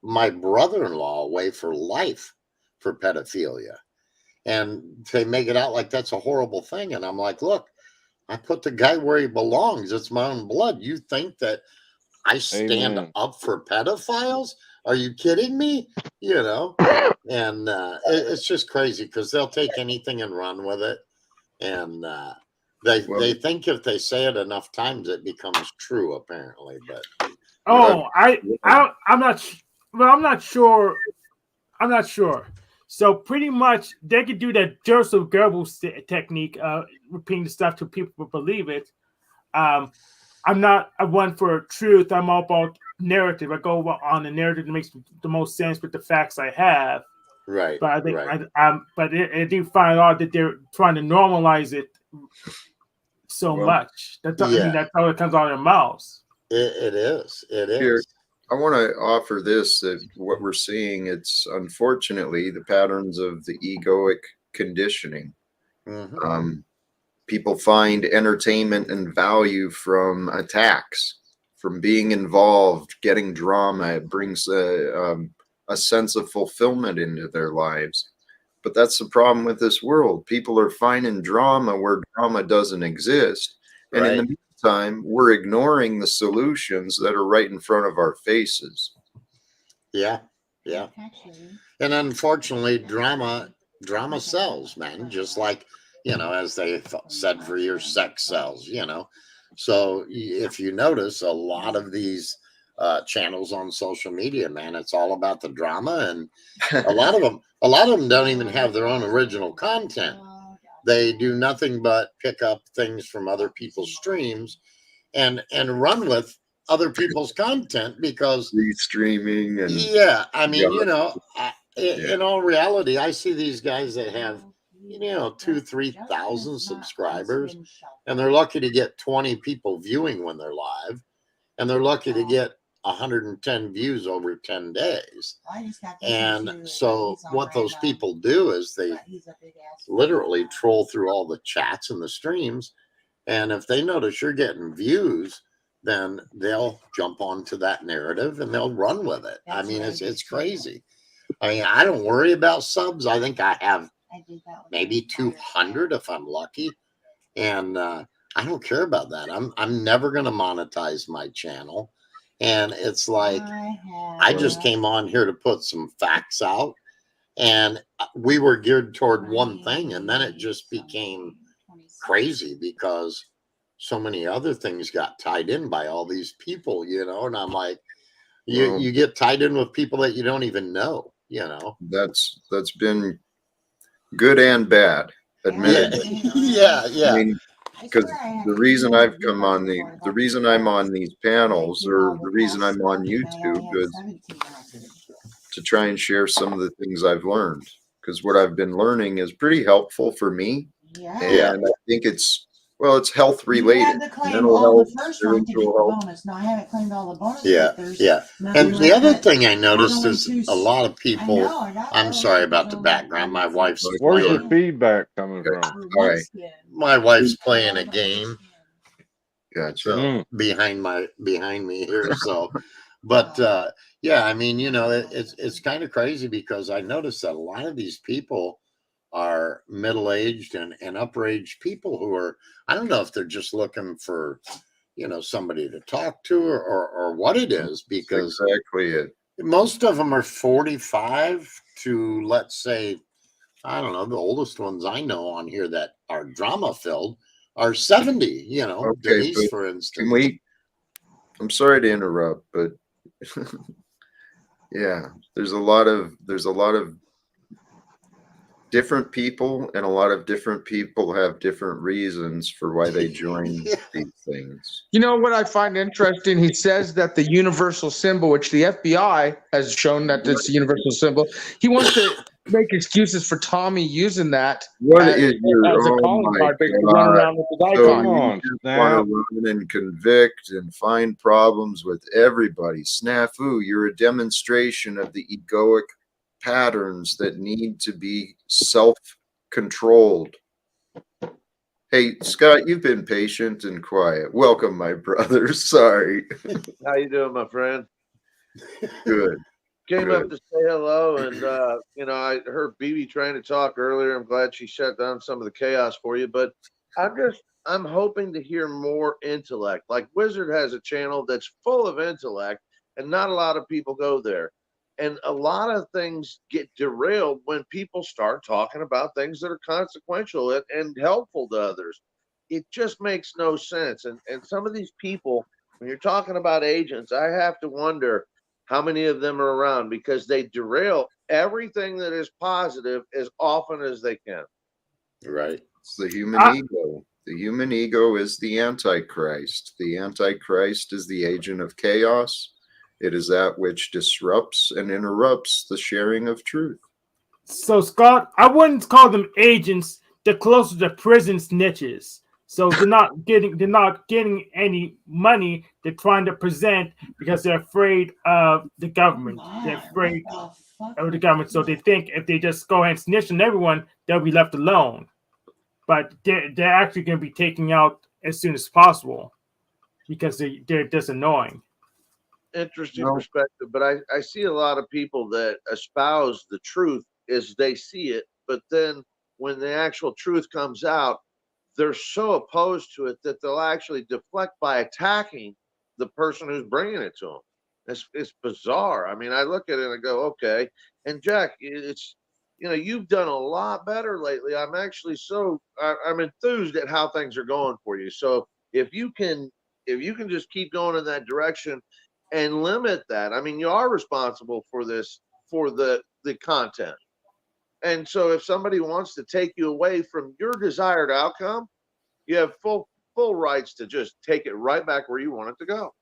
my brother-in-law away for life for pedophilia, and they make it out like that's a horrible thing. And I'm like, look, I put the guy where he belongs. It's my own blood. You think that I stand Amen. up for pedophiles? Are you kidding me? You know, and it's just crazy because they'll take anything and run with it. And they think if they say it enough times, it becomes true, apparently. But I'm not. Well, I'm not sure. I'm not sure. So pretty much, they could do that Joseph Goebbels technique, repeating the stuff till people believe it. I'm not a one for truth. I'm all about narrative. I go on the narrative that makes the most sense with the facts I have. Right. But I think, right. but I do find out that they're trying to normalize it so much. I mean, that's how it comes out of their mouths. It is. It is. Here, I want to offer this, that what we're seeing, it's unfortunately the patterns of the egoic conditioning. Mm-hmm. People find entertainment and value from attacks, from being involved, getting drama. It brings a sense of fulfillment into their lives. But that's the problem with this world. People are finding drama where drama doesn't exist. And in the meantime, we're ignoring the solutions that are right in front of our faces. Yeah. Yeah. And unfortunately, drama sells, man, just like, you know, as they said for years, sex sells, you know. So if you notice, a lot of these channels on social media, man, it's all about the drama, and a lot of them don't even have their own original content. They do nothing but pick up things from other people's streams and run with other people's content because streaming and I mean, you know, in all reality, I see these guys that have, you know, 2,000-3,000 subscribers, and they're lucky to get 20 people viewing when they're live, and they're lucky to get 110 views over 10 days. And so what those people do is they literally troll through all the chats and the streams, and if they notice you're getting views, then they'll jump onto that narrative and they'll run with it. I mean, it's crazy. I mean, I don't worry about subs. I think I have maybe 200 if I'm lucky, and I don't care about that. I'm never going to monetize my channel, and it's like I just came on here to put some facts out, and we were geared toward one thing, and then it just became crazy because so many other things got tied in by all these people, you know. And I'm like, you get tied in with people that you don't even know, you know. That's been good and bad, admittedly. Yeah. I mean, because the reason I've come on the reason I'm on these panels, or the reason I'm on YouTube, is to try and share some of the things I've learned. Because what I've been learning is pretty helpful for me, and I think it's health related, mental health, spiritual health. No, I haven't claimed all the bonuses. Yeah. And the other thing I noticed is a lot of people. I'm sorry about the background. My wife's Where's playing. the feedback coming from? All right. My wife's playing a game. Gotcha. So behind me here. So, but yeah, I mean, you know, it's kind of crazy because I noticed that a lot of these people are middle-aged and upper-aged people who are, I don't know if they're just looking for, you know, somebody to talk to or what it is, because That's exactly it. most of them are 45 to, let's say, I don't know, the oldest ones I know on here that are drama filled are 70, you know. Okay, Denise, but for instance. can we? I'm sorry to interrupt, but yeah, there's a lot of different people, and a lot of different people have different reasons for why they join these things. You know what I find interesting? He says that the universal symbol, which the FBI has shown that it's a universal symbol, he wants to make excuses for Tommy using that What as, is your? as a Oh calling my card, basically God! running around with his So icon. you just want to run and convict and find problems with everybody. Snafu, you're a demonstration of the egoic patterns that need to be self-controlled. Hey, Scott, you've been patient and quiet. Welcome, my brother. Sorry. How you doing, my friend? Good. Came Good. up to say hello, and you know, I heard BB trying to talk earlier. I'm glad she shut down some of the chaos for you, but I'm hoping to hear more intellect. Like Wizard has a channel that's full of intellect, and not a lot of people go there. And a lot of things get derailed when people start talking about things that are consequential and helpful to others. It just makes no sense. And some of these people, when you're talking about agents, I have to wonder how many of them are around, because they derail everything that is positive as often as they can. Right. It's the human ego. The human ego is the Antichrist. The Antichrist is the agent of chaos. It is that which disrupts and interrupts the sharing of truth. So, Scott, I wouldn't call them agents. They're closer to prison snitches. So they're not getting any money. They're trying to present because they're afraid of the government. They're afraid of the government. So they think if they just go ahead and snitch on everyone, they'll be left alone. But they're actually going to be taken out as soon as possible because they're just annoying. Interesting perspective, but I see a lot of people that espouse the truth as they see it, but then when the actual truth comes out, they're so opposed to it that they'll actually deflect by attacking the person who's bringing it to them. It's bizarre. I mean, I look at it and I go, okay. And Jack, it's, you know, you've done a lot better lately. I'm actually I'm enthused at how things are going for you. So if you can just keep going in that direction and limit that. I mean, you are responsible for this, for the content. And so if somebody wants to take you away from your desired outcome, you have full rights to just take it right back where you want it to go.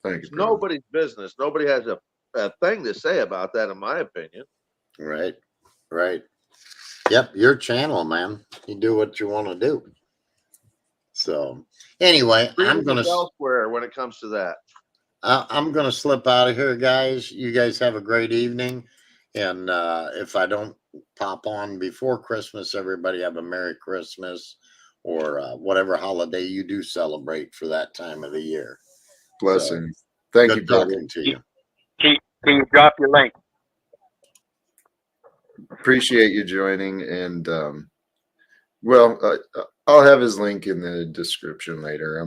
Thank you. It's nobody's business. Nobody has a thing to say about that, in my opinion. Right. Right. Yep. Your channel, man. You do what you want to do. So anyway, I'm going to elsewhere when it comes to that. I'm going to slip out of here, guys. You guys have a great evening. And if I don't pop on before Christmas, everybody have a Merry Christmas, or whatever holiday you do celebrate for that time of the year. Blessings. So, Thank good you, brother. talking to you. Can you drop your link? Appreciate you joining. And I'll have his link in the description later.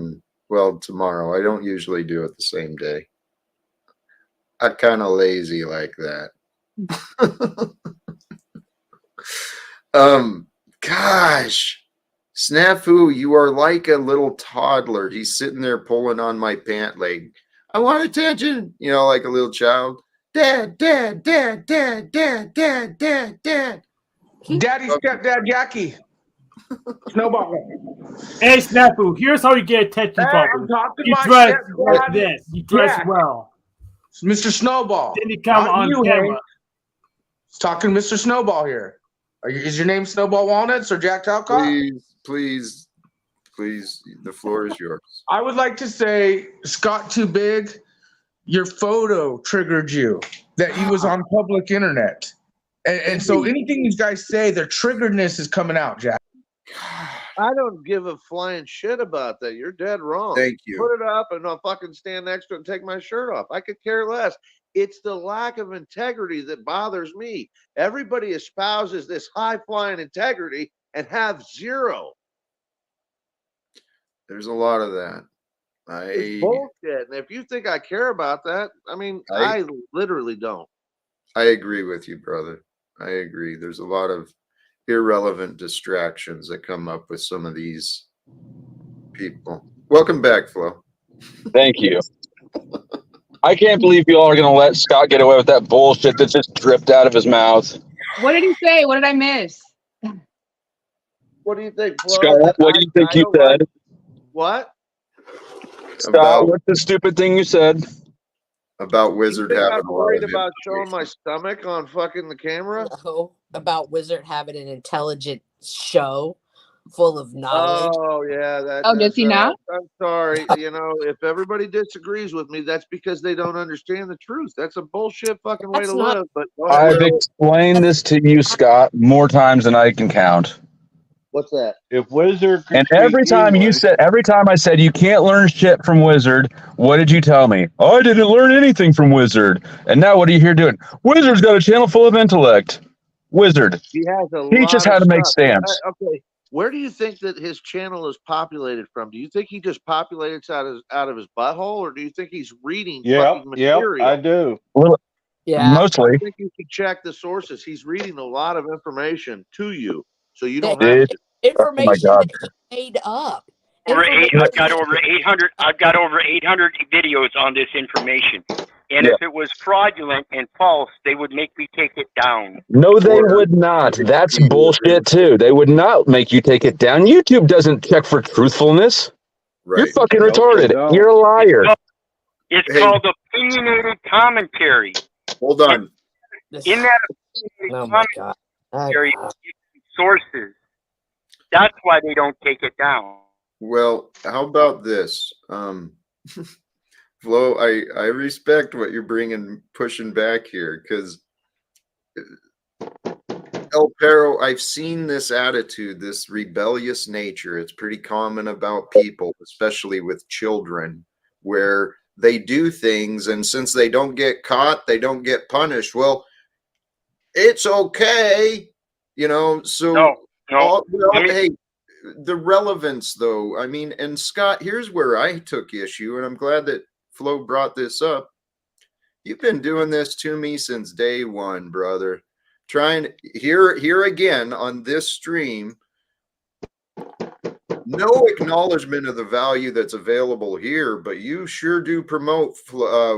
Tomorrow. I don't usually do it the same day. I'm kind of lazy like that. Gosh, Snafu, you are like a little toddler. He's sitting there pulling on my pant leg. I want attention, like a little child. Dad, dad, dad, dad, dad, dad, dad, dad. Daddy, stepdad, Jackie. Snowball. Hey, Snafu, here's how you get attention Hey, from I'm him. talking You my dress stepdad. like this. You dress Jack. well. Mr. Snowball. Then you come Not on you, camera. Hank. It's talking Mr. Snowball here. Is your name Snowball Walnuts or Jack Talcott? Please, the floor is yours. I would like to say, Scott Too Big, your photo triggered you that you was on public internet. And so anything these guys say, their triggeredness is coming out, Jack. I don't give a flying shit about that. You're dead wrong. Thank you. Put it up and I'll fucking stand next to it and take my shirt off. I could care less. It's the lack of integrity that bothers me. Everybody espouses this high-flying integrity and have zero. There's a lot of that. It's bullshit. And if you think I care about that, I literally don't. I agree with you, brother. I agree. There's a lot of irrelevant distractions that come up with some of these people. Welcome back, Flo. Thank you. I can't believe you all are going to let Scott get away with that bullshit that just dripped out of his mouth. What did he say? What did I miss? What do you think, Flo? Scott, what do you think you said? What? Scott, what's the stupid thing you said? About Wizard having I'm worried about showing my stomach on fucking the camera? No, about Wizard having an intelligent show full of knowledge. Oh yeah, does he not? I'm sorry. If everybody disagrees with me, that's because they don't understand the truth. That's a bullshit fucking way to live. But I've explained this to you, Scott, more times than I can count. What's that? If Wizard could And every speak time English, every time I said you can't learn shit from Wizard, what did you tell me? Oh, I didn't learn anything from Wizard. And now what are you here doing? Wizard's got a channel full of intellect. Wizard. He has a Teach us lot how of to make stuff. stamps. Okay, where do you think that his channel is populated from? Do you think he just populates out of his butthole, or do you think he's reading fucking material? I do. Well, yeah, mostly. I think you should check the sources. He's reading a lot of information to you, so you don't have Dude. to. information God. that he made up. I've got over 800. I've got over 800 videos on this information. And if it was fraudulent and false, they would make me take it down. No, they would not. That's bullshit too. They would not make you take it down. YouTube doesn't check for truthfulness. Right. You're fucking retarded. You're a liar. It's called opinionated commentary. Hold on. In that opinionated commentary, sources. That's why they don't take it down. Well, how about this? Flo, I respect what you're pushing back here, because El Perro, I've seen this attitude, this rebellious nature. It's pretty common about people, especially with children, where they do things, and since they don't get caught, they don't get punished. Well, it's okay, so hey, the relevance though, and Scott, here's where I took issue, and I'm glad that Flo brought this up. You've been doing this to me since day one, brother. Trying here again on this stream, no acknowledgement of the value that's available here, but you sure do promote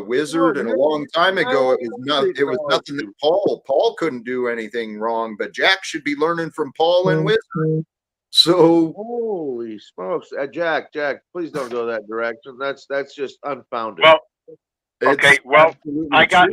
Wizard. And a long time ago, it was nothing that Paul couldn't do anything wrong, but Jack should be learning from Paul and Wizard. So holy smokes, Jack, please don't go that direction. That's just unfounded. Well, okay, well, I've got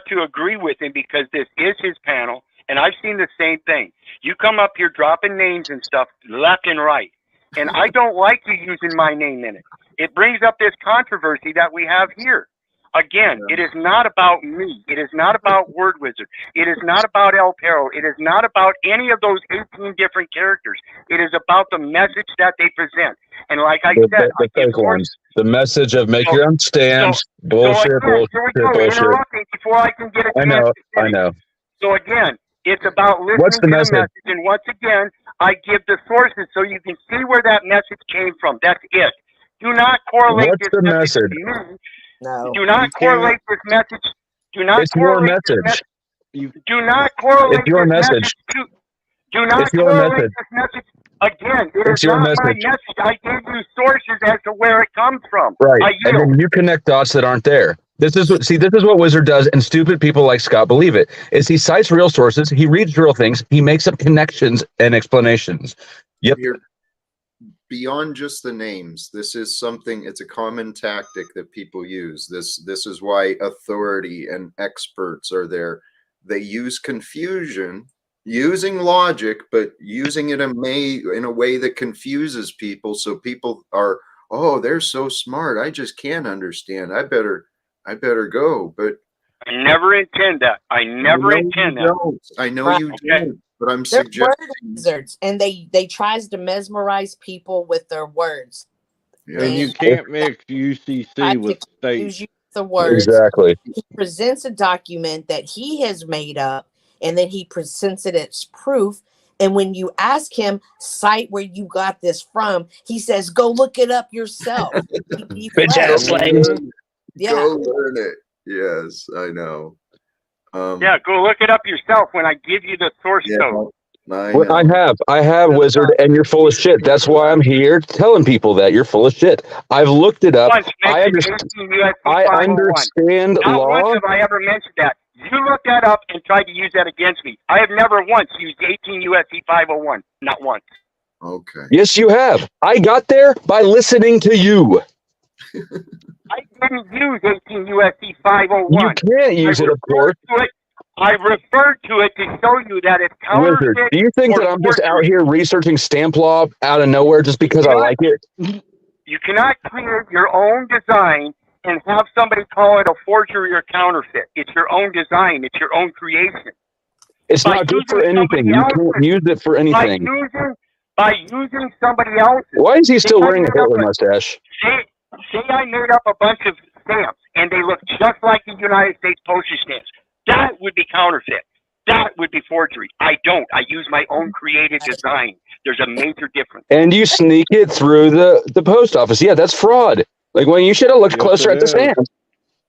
to agree with him, because this is his panel, and I've seen the same thing. You come up here dropping names and stuff left and right, and I don't like you using my name in it. It brings up this controversy that we have here. Again, it is not about me. It is not about Word Wizard. It is not about El Perro. It is not about any of those 18 different characters. It is about the message that they present. And like I said, the fake ones. The message of make your own stamps. Bullshit. Interrupting before I can get a chance. I know. So again, it's about listening What's the to message? the message. And once again, I give the sources so you can see where that message came from. That's it. Do not correlate What's this the message? to me. No. Do not correlate this message. Do not It's your correlate message. this message. Do not correlate It's your this message. to. Do not It's your correlate message. this message. Again, it It's is your not my message. message. I gave you sources as to where it comes from. Right. I And yield. then you connect dots that aren't there. This is what Wizard does, and stupid people like Scott believe it. Is he cites real sources, he reads real things, he makes up connections and explanations. Yep. Here, beyond just the names, this is something, it's a common tactic that people use. This is why authority and experts are there. They use confusion, using logic, but using it in a way that confuses people. So people are, oh, they're so smart, I just can't understand. I better go. But I never intend that. I never intend that. I know Right. you Okay. don't, but I'm They're word suggesting. wizards, and they tries to mesmerize people with their words. Yeah. And you can't mix UCC with state. Use the words. Exactly. He presents a document that he has made up, and then he presents it as proof. And when you ask him, cite where you got this from, he says, go look it up yourself. Bitch ass slang. Yeah. Go learn it. Yes, I know. Yeah, go look it up yourself when I give you the source code. Well, I have, Wizard, and you're full of shit. That's why I'm here telling people that you're full of shit. I've looked it up. Once I mentioned 18 USC 501. understand Not law. once have I ever mentioned that. You looked that up and tried to use that against me. I have never once used 18 USC 501. Not once. Okay. Yes, you have. I got there by listening to you. I didn't use 18 USC 501. You can't use it, of course. I referred to it to show you that it's counterfeit. Wizard, do you think that I'm just out here researching stamp law out of nowhere just because I like it? You cannot create your own design and have somebody call it a forgery or counterfeit. It's your own design. It's your own creation. It's not good for anything. You can't use it for anything. By using somebody else's. Why is he still wearing a Hitler mustache? Say I made up a bunch of stamps and they look just like the United States postage stamps. That would be counterfeit. That would be forgery. I don't. I use my own creative design. There's a major difference. And you sneak it through the post office. Yeah, that's fraud. Like, when you should have looked closer at the stamp.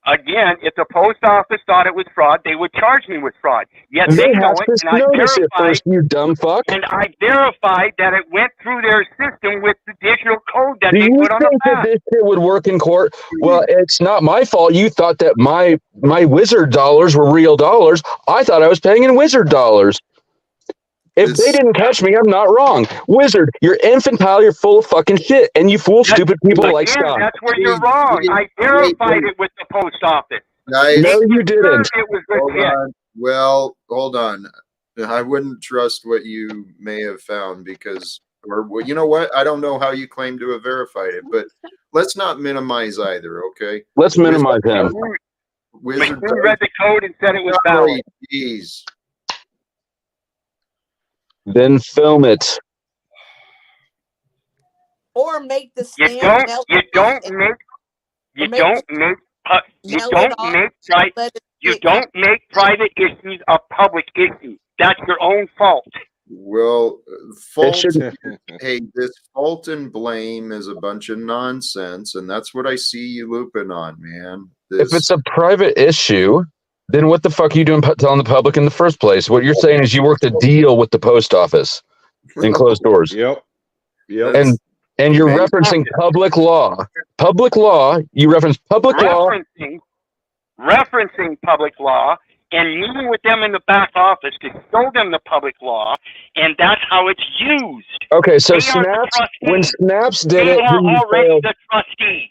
Again, if the post office thought it was fraud, they would charge me with fraud. Yet they know it, and I notice it verified. first, you dumb fuck. And I verified that it went through their system with the digital code that Do they you put on the think that back. this shit would work in court? Well, it's not my fault. You thought that my Wizard dollars were real dollars. I thought I was paying in Wizard dollars. If they didn't catch me, I'm not wrong. Wizard, you're infantile, you're full of fucking shit, and you fool stupid people like Scott. That's where you're wrong. I verified it with the post office. Guys, No, you didn't. It was hold legit. on. Well, hold on. I wouldn't trust what you may have found because, or well, you know what? I don't know how you claim to have verified it, but let's not minimize either, okay? Let's minimize him. Wizard McQueen read the code and said it was valid. Jeez. Then film it. Or make the You stamp. don't make private issues a public issue. That's your own fault. Well, fault. shouldn't- Hey, this fault and blame is a bunch of nonsense, and that's what I see you looping on, man. If it's a private issue, then what the fuck are you doing telling the public in the first place? What you're saying is you worked a deal with the post office in closed doors. Yep. And you're referencing public law. Public law, you reference public law. Referencing public law and meeting with them in the back office to show them the public law, and that's how it's used. Okay, so They are the when trustees. Snaps did They it, are he already failed. the trustees.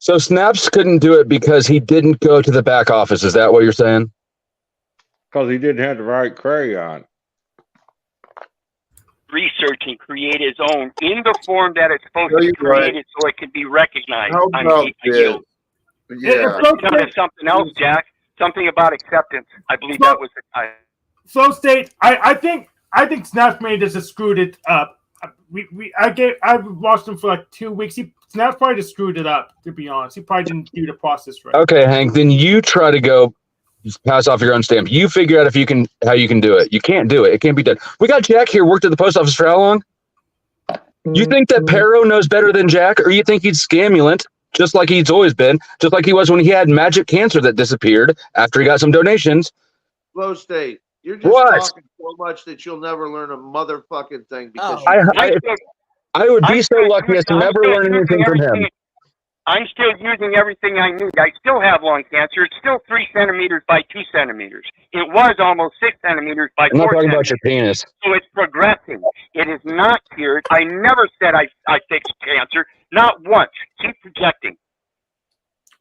So Snaps couldn't do it because he didn't go to the back office. Is that what you're saying? Because he didn't have the right crayon. Research and create his own in the form that it's supposed to be created so it can be recognized. How about this? Yeah. Tell us something else, Jack. Something about acceptance. I believe that was the title. Flow State, I think Snaps made just screwed it up. I've watched him for like 2 weeks. Snaps probably just screwed it up, to be honest. He probably didn't do the process right. Okay, Hank, then you try to go pass off your own stamp. You figure out how you can do it. You can't do it. It can't be done. We got Jack here, worked at the post office for how long? You think that Perro knows better than Jack, or you think he's scamulant, just like he's always been, just like he was when he had magic cancer that disappeared after he got some donations? Flow State. You're just What? talking so much that you'll never learn a motherfucking thing because Oh. I would be so lucky as to never learn anything from him. I'm still using everything I need. I still have lung cancer. It's still 3 centimeters by 2 centimeters. It was almost 6 centimeters by I'm not 4 talking about centimeters. your penis. So it's progressing. It is not cured. I never said I fixed cancer. Not once. Keep projecting.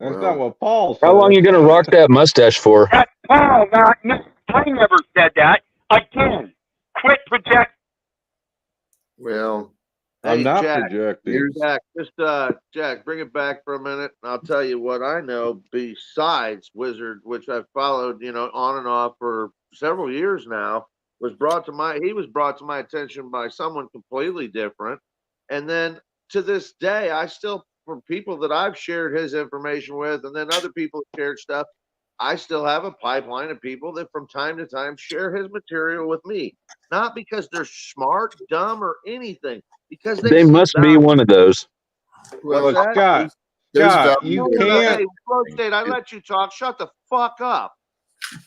That's not what Paul said. How long are you going to rock that mustache for? That's Paul, not me. I never said that. Again, quit projecting. Well, I'm Hey, not Jack, projecting. Jack, Jack, bring it back for a minute, and I'll tell you what I know besides Wizard, which I've followed, on and off for several years now. He was brought to my attention by someone completely different, and then to this day, I still, from people that I've shared his information with, and then other people have shared stuff, I still have a pipeline of people that from time to time share his material with me, not because they're smart, dumb, or anything. Because They must be one of those. What's Well, that? Scott, you can't. Hey, Flow State, I let you talk. Shut the fuck up.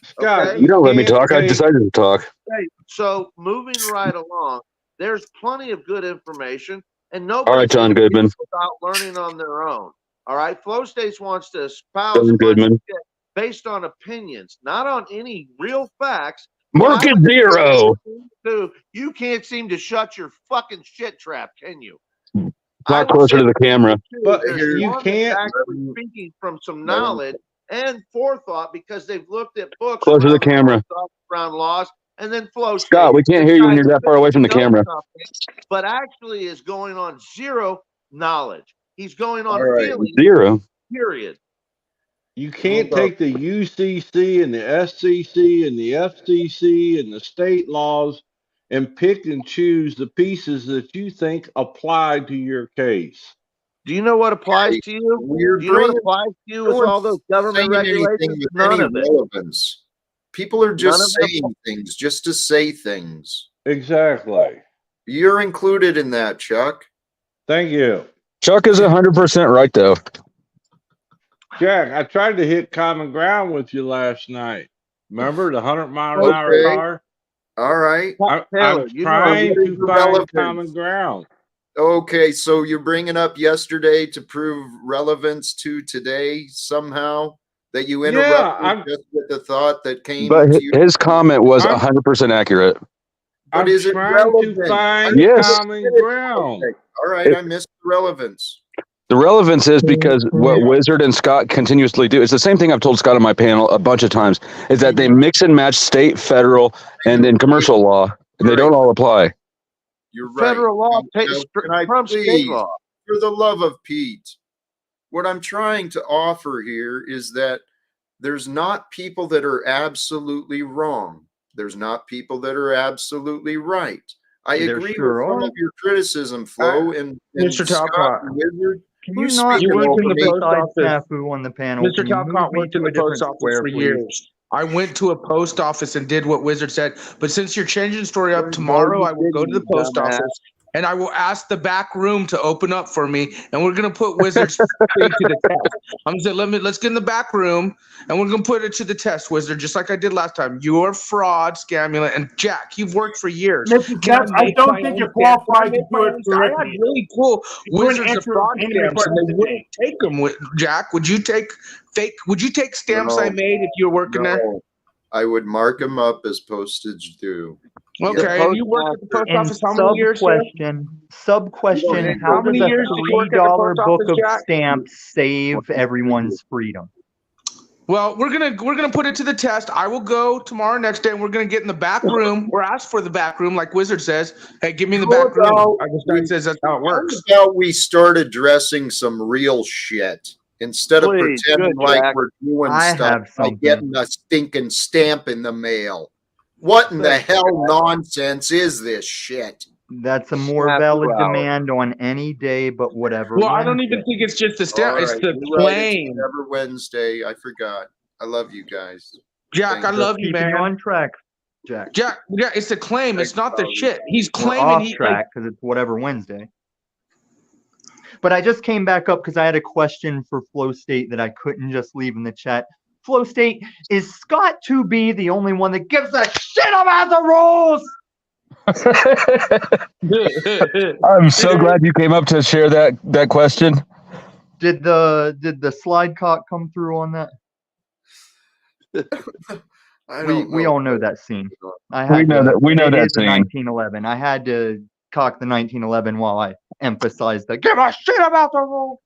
Scott, Okay? You don't let me can't talk. I take- decided to talk. Hey, so moving right along, there's plenty of good information, and All nobody right, John Goodman. without learning on their own. All right, Flow States wants to espouse John a bunch of Goodman. shit based on opinions, not on any real facts. Market But I would- zero. You can't seem to shut your fucking shit trap, can you? Not closer to the camera. But There's you one that's can't. actually speaking from some knowledge and forethought because they've looked at books Closer to the around camera. around laws and then Flow Scott, we can't hear you when you're that far away from the camera. But actually is going on zero knowledge. He's going on All right. feeling. Zero. Period. You can't take the UCC and the SCC and the FCC and the state laws and pick and choose the pieces that you think apply to your case. Do you know what applies to you? We're Do you know what bringing- applies to you no with one's all those government saying anything regulations? with None any of it. relevance. People are just None of them. saying things just to say things. Exactly. You're included in that, Chuck. Thank you. Chuck is 100% right, though. Jack, I tried to hit common ground with you last night. Remember the 100-mile-an-hour Okay. car? All right. Taylor, I'm you know trying what is to the find relevance? common ground. Okay, so you're bringing up yesterday to prove relevance to today somehow that you interrupted just with the thought that came But to you. his comment was I'm- 100% accurate. But I'm is it trying relevant? to find Yes. common ground. Okay. All right, I missed the relevance. The relevance is because what Wizard and Scott continuously do, it's the same thing I've told Scott on my panel a bunch of times, is that they mix and match state, federal, and then commercial law, and they don't all apply. You're right. Federal law Now, takes can I from state please, law. for the love of Pete, what I'm trying to offer here is that there's not people that are absolutely wrong. There's not people that are absolutely right. I There agree sure with some are. of your criticism, Flo, and Mr. Scott Talcott. and Wizard. Can You you not speak You leave worked in the the information. post side office. snafu on the panel? Mr. Can you Talcott move me worked in to the a post different office square, for please? years. I went to a post office and did what Wizard said. But since you're changing the story up tomorrow, I will go to the post office and I will ask the back room to open up for me, and we're gonna put Wizard's thing to the test. I'm gonna say, let's get in the back room, and we're gonna put it to the test, Wizard, just like I did last time. You're fraud, scamulant, and Jack, you've worked for years. Mr. Can Jeff, I make don't my think own you're stamp? Can I qualified to make do my it own stamp? I had correctly. really cool You wouldn't Wizards of answer fraud any stamps, and they questions wouldn't take them. Jack, would you take fake? Would you take stamps I No. made if you were working there? No, I would mark them up as postage due. Okay, and you worked at the post And office how many years, sir? sub question, how How many does a years did you work at the $3 post book office, of Jack? stamps save everyone's freedom? Well, we're gonna put it to the test. I will go tomorrow next day, and we're gonna get in the back room. We're asked for the back room, like Wizard says. Hey, give me the back room. I guess guy says that's how it works. How about we start addressing some real shit instead of Please, pretending good, like Jack. we're doing I stuff have by something. getting a stinking stamp in the mail. What in the hell nonsense is this shit? That's a more Snafu valid hour. demand on any day, but whatever. Well, I don't Wednesday. even think it's just the stamp. All It's right, the you're right, it's claim. Never Wednesday. I forgot. I love you guys. Jack, I Thank love you, Keeping you man. on track, Jack. Jack, yeah, it's the claim. It's not the shit. He's We're claiming off he like, track because it's whatever Wednesday. But I just came back up because I had a question for Flow State that I couldn't just leave in the chat. Flow State, is Scott 2B the only one that gives a shit about the rules? I'm so glad you came up to share that question. Did the slide cock come through on that? We all know that scene. We know that It is a scene. 1911. I had to cock the 1911 while I emphasized the give a shit about the rules.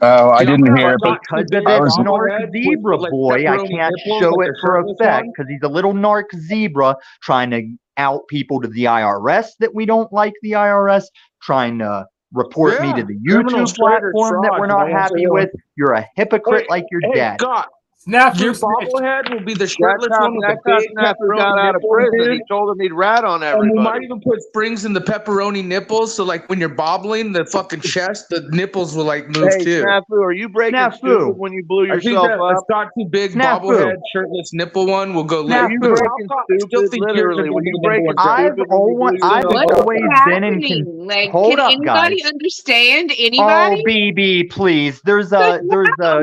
Oh, I didn't hear it, but because of I this was narc zebra boy, I can't show it for effect because he's a little narc zebra trying to out people to the IRS that we don't like the IRS, trying to report me to the YouTube platform that we're not happy with. You're a hypocrite like your dad. Scott, Snafu your snitch. bobblehead will be the That's shirtless how, one with the that's how big Snafu pepperoni got out of nipples, prison. dude. He told him he'd rat on And we might everybody. even put springs in the pepperoni nipples, so like when you're bobbling the fucking chest, the nipples will like move Hey, too. Snafu, are you breaking stupid when you blew I think yourself that a up? Scott Too Big Snafu. bobblehead shirtless nipple one will go lit. Are you breaking stupid? Literally, were you breaking stupid when you blew I've yourself up? always been in. Like, Hold can up, anybody guys. understand Oh, anybody? BB, please. There's a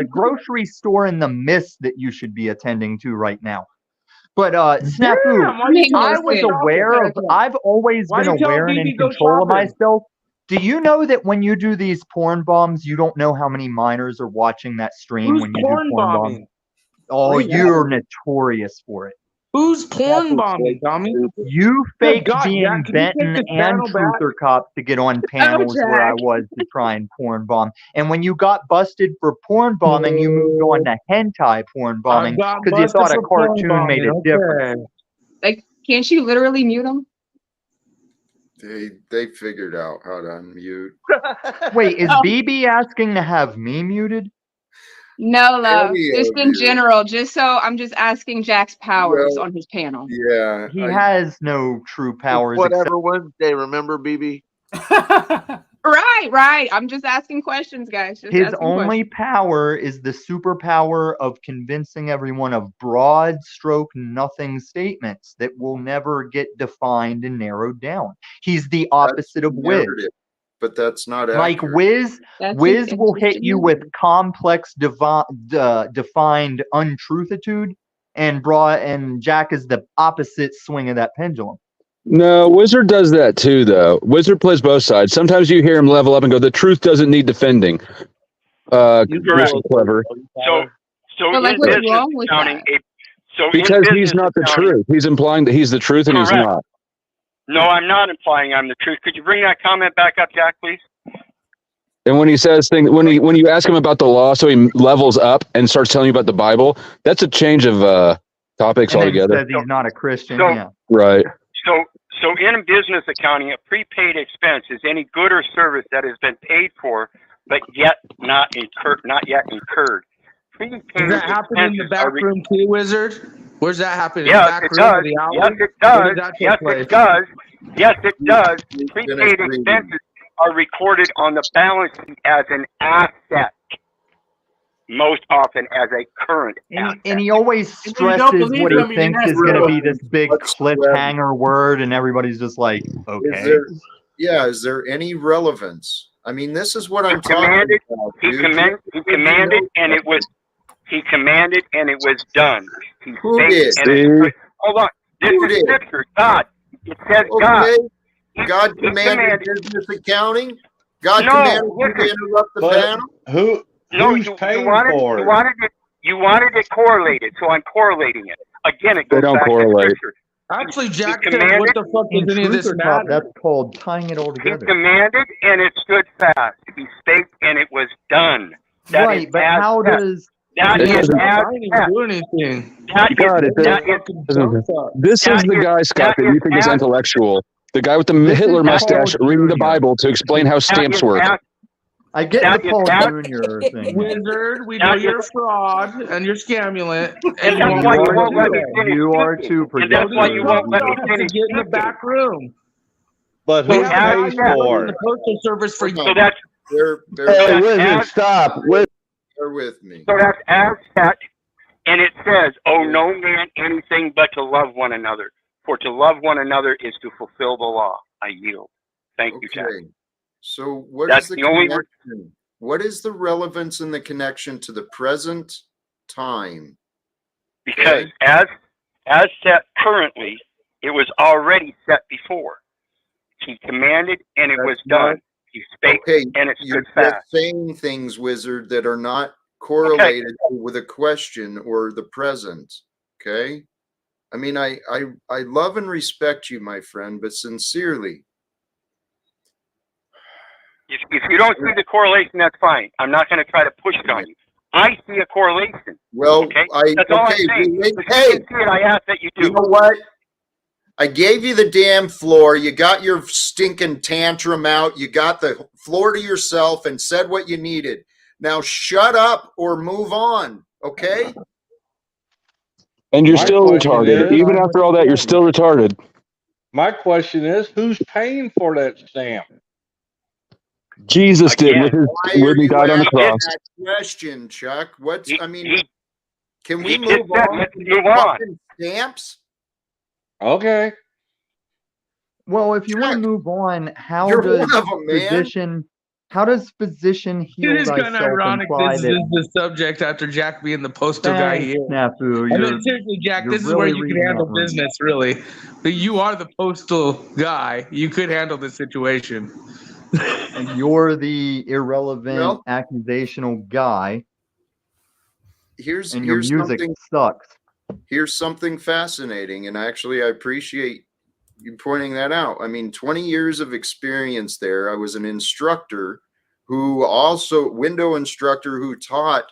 grocery store in the mist that you should be attending to right now. But Snafu, I was aware of. I've always been aware and in control of myself. Do you know that when you do these porn bombs, you don't know how many minors are watching that stream when you do porn bombs? Oh, you're notorious for it. Who's porn bombing, dummy? You faked God, being Jack, can you take Benton this and channel back? Truther Cops to get on panels where I Jack. was to try and porn bomb. And when you got busted for porn bombing, you moved on to hentai porn bombing because you thought a cartoon made a difference. Like, can't you literally mute them? They figured out how to unmute. Wait, is BB asking to have me muted? No, love. Any Just of in you. general. I'm just asking Jack's powers Well, on his panel. Yeah. He has no true powers. Whatever Wednesday, remember, BB? Right. I'm just asking questions, guys. Just His asking only questions. power is the superpower of convincing everyone of broad stroke nothing statements that will never get defined and narrowed down. He's the opposite of Wiz. Narrative, but that's not Like accurate. Wiz That's will hit you with complex defined untruthitude, and Jack is the opposite swing of that pendulum. No, Wizard does that too, though. Wizard plays both sides. Sometimes you hear him level up and go, "The truth doesn't need defending." Which is clever. So But, like, in what's business wrong with accounting, that? Because he's not the truth. He's implying that he's the truth, and he's Correct. not. No, I'm not implying I'm the truth. Could you bring that comment back up, Jack, please? And when he says things, when you ask him about the law, so he levels up and starts telling you about the Bible, that's a change of topics And then altogether. says he's not a Christian. So- Yeah. Right. So in business accounting, a prepaid expense is any good or service that has been paid for, but not yet incurred. Prepaid Does that happen in the expenses back are room too, Wizard? Where's that happen? Yes, in the back it room does. or the alley? Yes, it Where does. did that take Yes, place? it does. Yes, it does. Finish Prepaid reading. expenses are recorded on the balance sheet as an asset, most often as a current asset. And he always And when you don't stresses believe what him, he you thinks ask is going to him. be this big cliffhanger word, and everybody's just like, okay. Is there any relevance? I mean, this is what I'm talking commanded, about. he dude. commanded, and it was. He commanded, and it was done. He Who spake, did? and it was. Hold on. This Who is did? scripture. God. It says God. Okay. God He commanded business accounting. God No, commanded you to listen. interrupt the panel. Who's paying for it? You wanted it correlated, so I'm correlating it. Again, it They goes don't back correlate. to scripture. Actually, Jack He said, commanded, what the fuck In does any of this Truther Cop, matter? that's called tying it all he together. commanded, and it stood fast. He spake, and it was done. That Right, is but as how set. does That It is doesn't- as I didn't even set. do anything. That God, is, it that is, This is That the is- guy, Scott, that that you is think is as- intellectual. The guy with the This Hitler is mustache Paul reading the Jr. Bible to explain how that stamps is work. as, I get that the is Paul as- Jr. thing. Wizard, we That know is- you're a fraud and you're scamulant. And you that's won't why you let won't me let do me it. finish You are speaking. too And that's why you predictable. won't let me to finish get in the speaking. back room. But We who have a guy pays who works for in the it? postal service for So that's Bear Wizard, stop. with me. so that's as set, and it says, "Oh, no man anything but to love one another. For to love one another is to fulfill the law." I yield. Thank you, Jack. Okay. So what That's is the the only connection? What is the relevance and the connection to the present time because as set currently, it was already set before. He commanded, and it was done. He spake, and it you're stood fast. just saying things, Wizard, that are not correlated with a question or the present. Okay. I mean, I love and respect you, my friend, but sincerely. If you don't see the correlation, that's fine. I'm not going to try to push it on you. I see a correlation. Well, okay? That's all I'm saying. If you can see it, I ask that you do. You know what? I gave you the damn floor. You got your stinking tantrum out. You got the floor to yourself and said what you needed. Now shut up or move on, okay? And you're still retarded. Even after all that, you're still retarded. My question is, who's paying for that stamp? Jesus did when he died on the cross. That question, Chuck. Can we he move on? Let's move on. Stamps? Okay. Well, if you want to move on, how You're does one of 'em, man. physician heal It is kind of thyself ironic imply this that? is the subject after Jack being the postal guy he is. Snafu, I mean, seriously, Jack, this is where you can handle business, really. But you are the postal guy. You could handle this situation. And you're the irrelevant accusational guy. Here's your music something, sucks. Here's something fascinating, and actually I appreciate you pointing that out. I mean, 20 years of experience there. I was an instructor window instructor who taught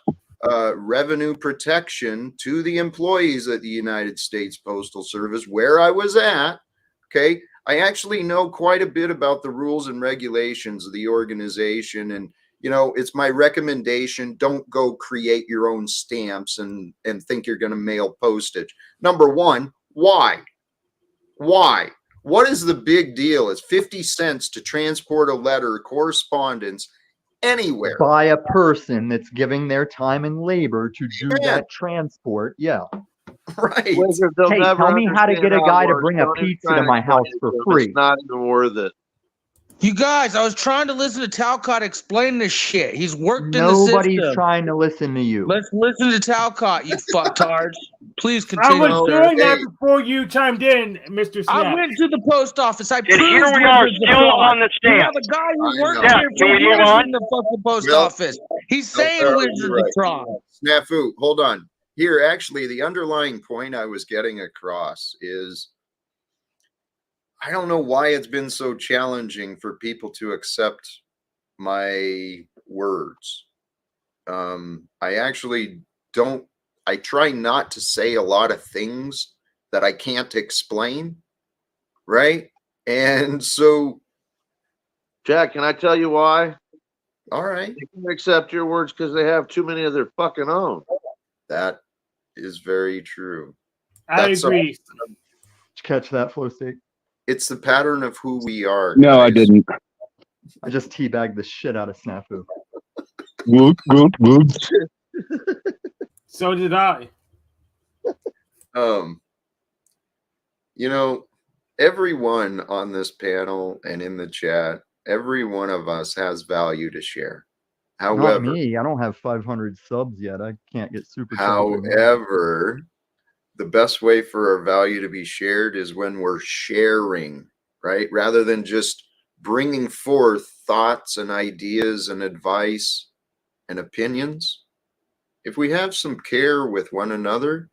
revenue protection to the employees at the United States Postal Service where I was at. Okay. I actually know quite a bit about the rules and regulations of the organization. And, it's my recommendation. Don't go create your own stamps and think you're going to mail postage. Number one, why? What is the big deal? It's 50 cents to transport a letter, correspondence anywhere. By a person that's giving their time and labor to do that transport. Yeah. Right. Hey, tell me how to get a guy to bring a pizza to my house for free. It's not even worth it. You guys, I was trying to listen to Talcott explain this shit. He's worked in the system. Nobody's trying to listen to you. Let's listen to Talcott, you fucktards. Please I continue. was doing that before you chimed in, Mr. Snap. I went to the post office. I proved here we are, still on the You stand. have a guy who worked Yeah, there can for we move years on? in the fucking post office. He's saying Wizards of Tron. Snafu, hold on. Here, actually, the underlying point I was getting across is I don't know why it's been so challenging for people to accept my words. I actually don't. I try not to say a lot of things that I can't explain, right? And so, Jack, can I tell you why? All right. They can accept your words because they have too many of their fucking own. That is very true. I agree. Did you catch that, Flow State? It's the pattern of who we are. No, guys. I didn't. I just teabagged the shit out of Snafu. Whoop, whoop, whoop. So did I. Everyone on this panel and in the chat, every one of us has value to share. However, not me. I don't have 500 subs yet. I can't get super. However, the best way for our value to be shared is when we're sharing, right? Rather than just bringing forth thoughts and ideas and advice and opinions. If we have some care with one another,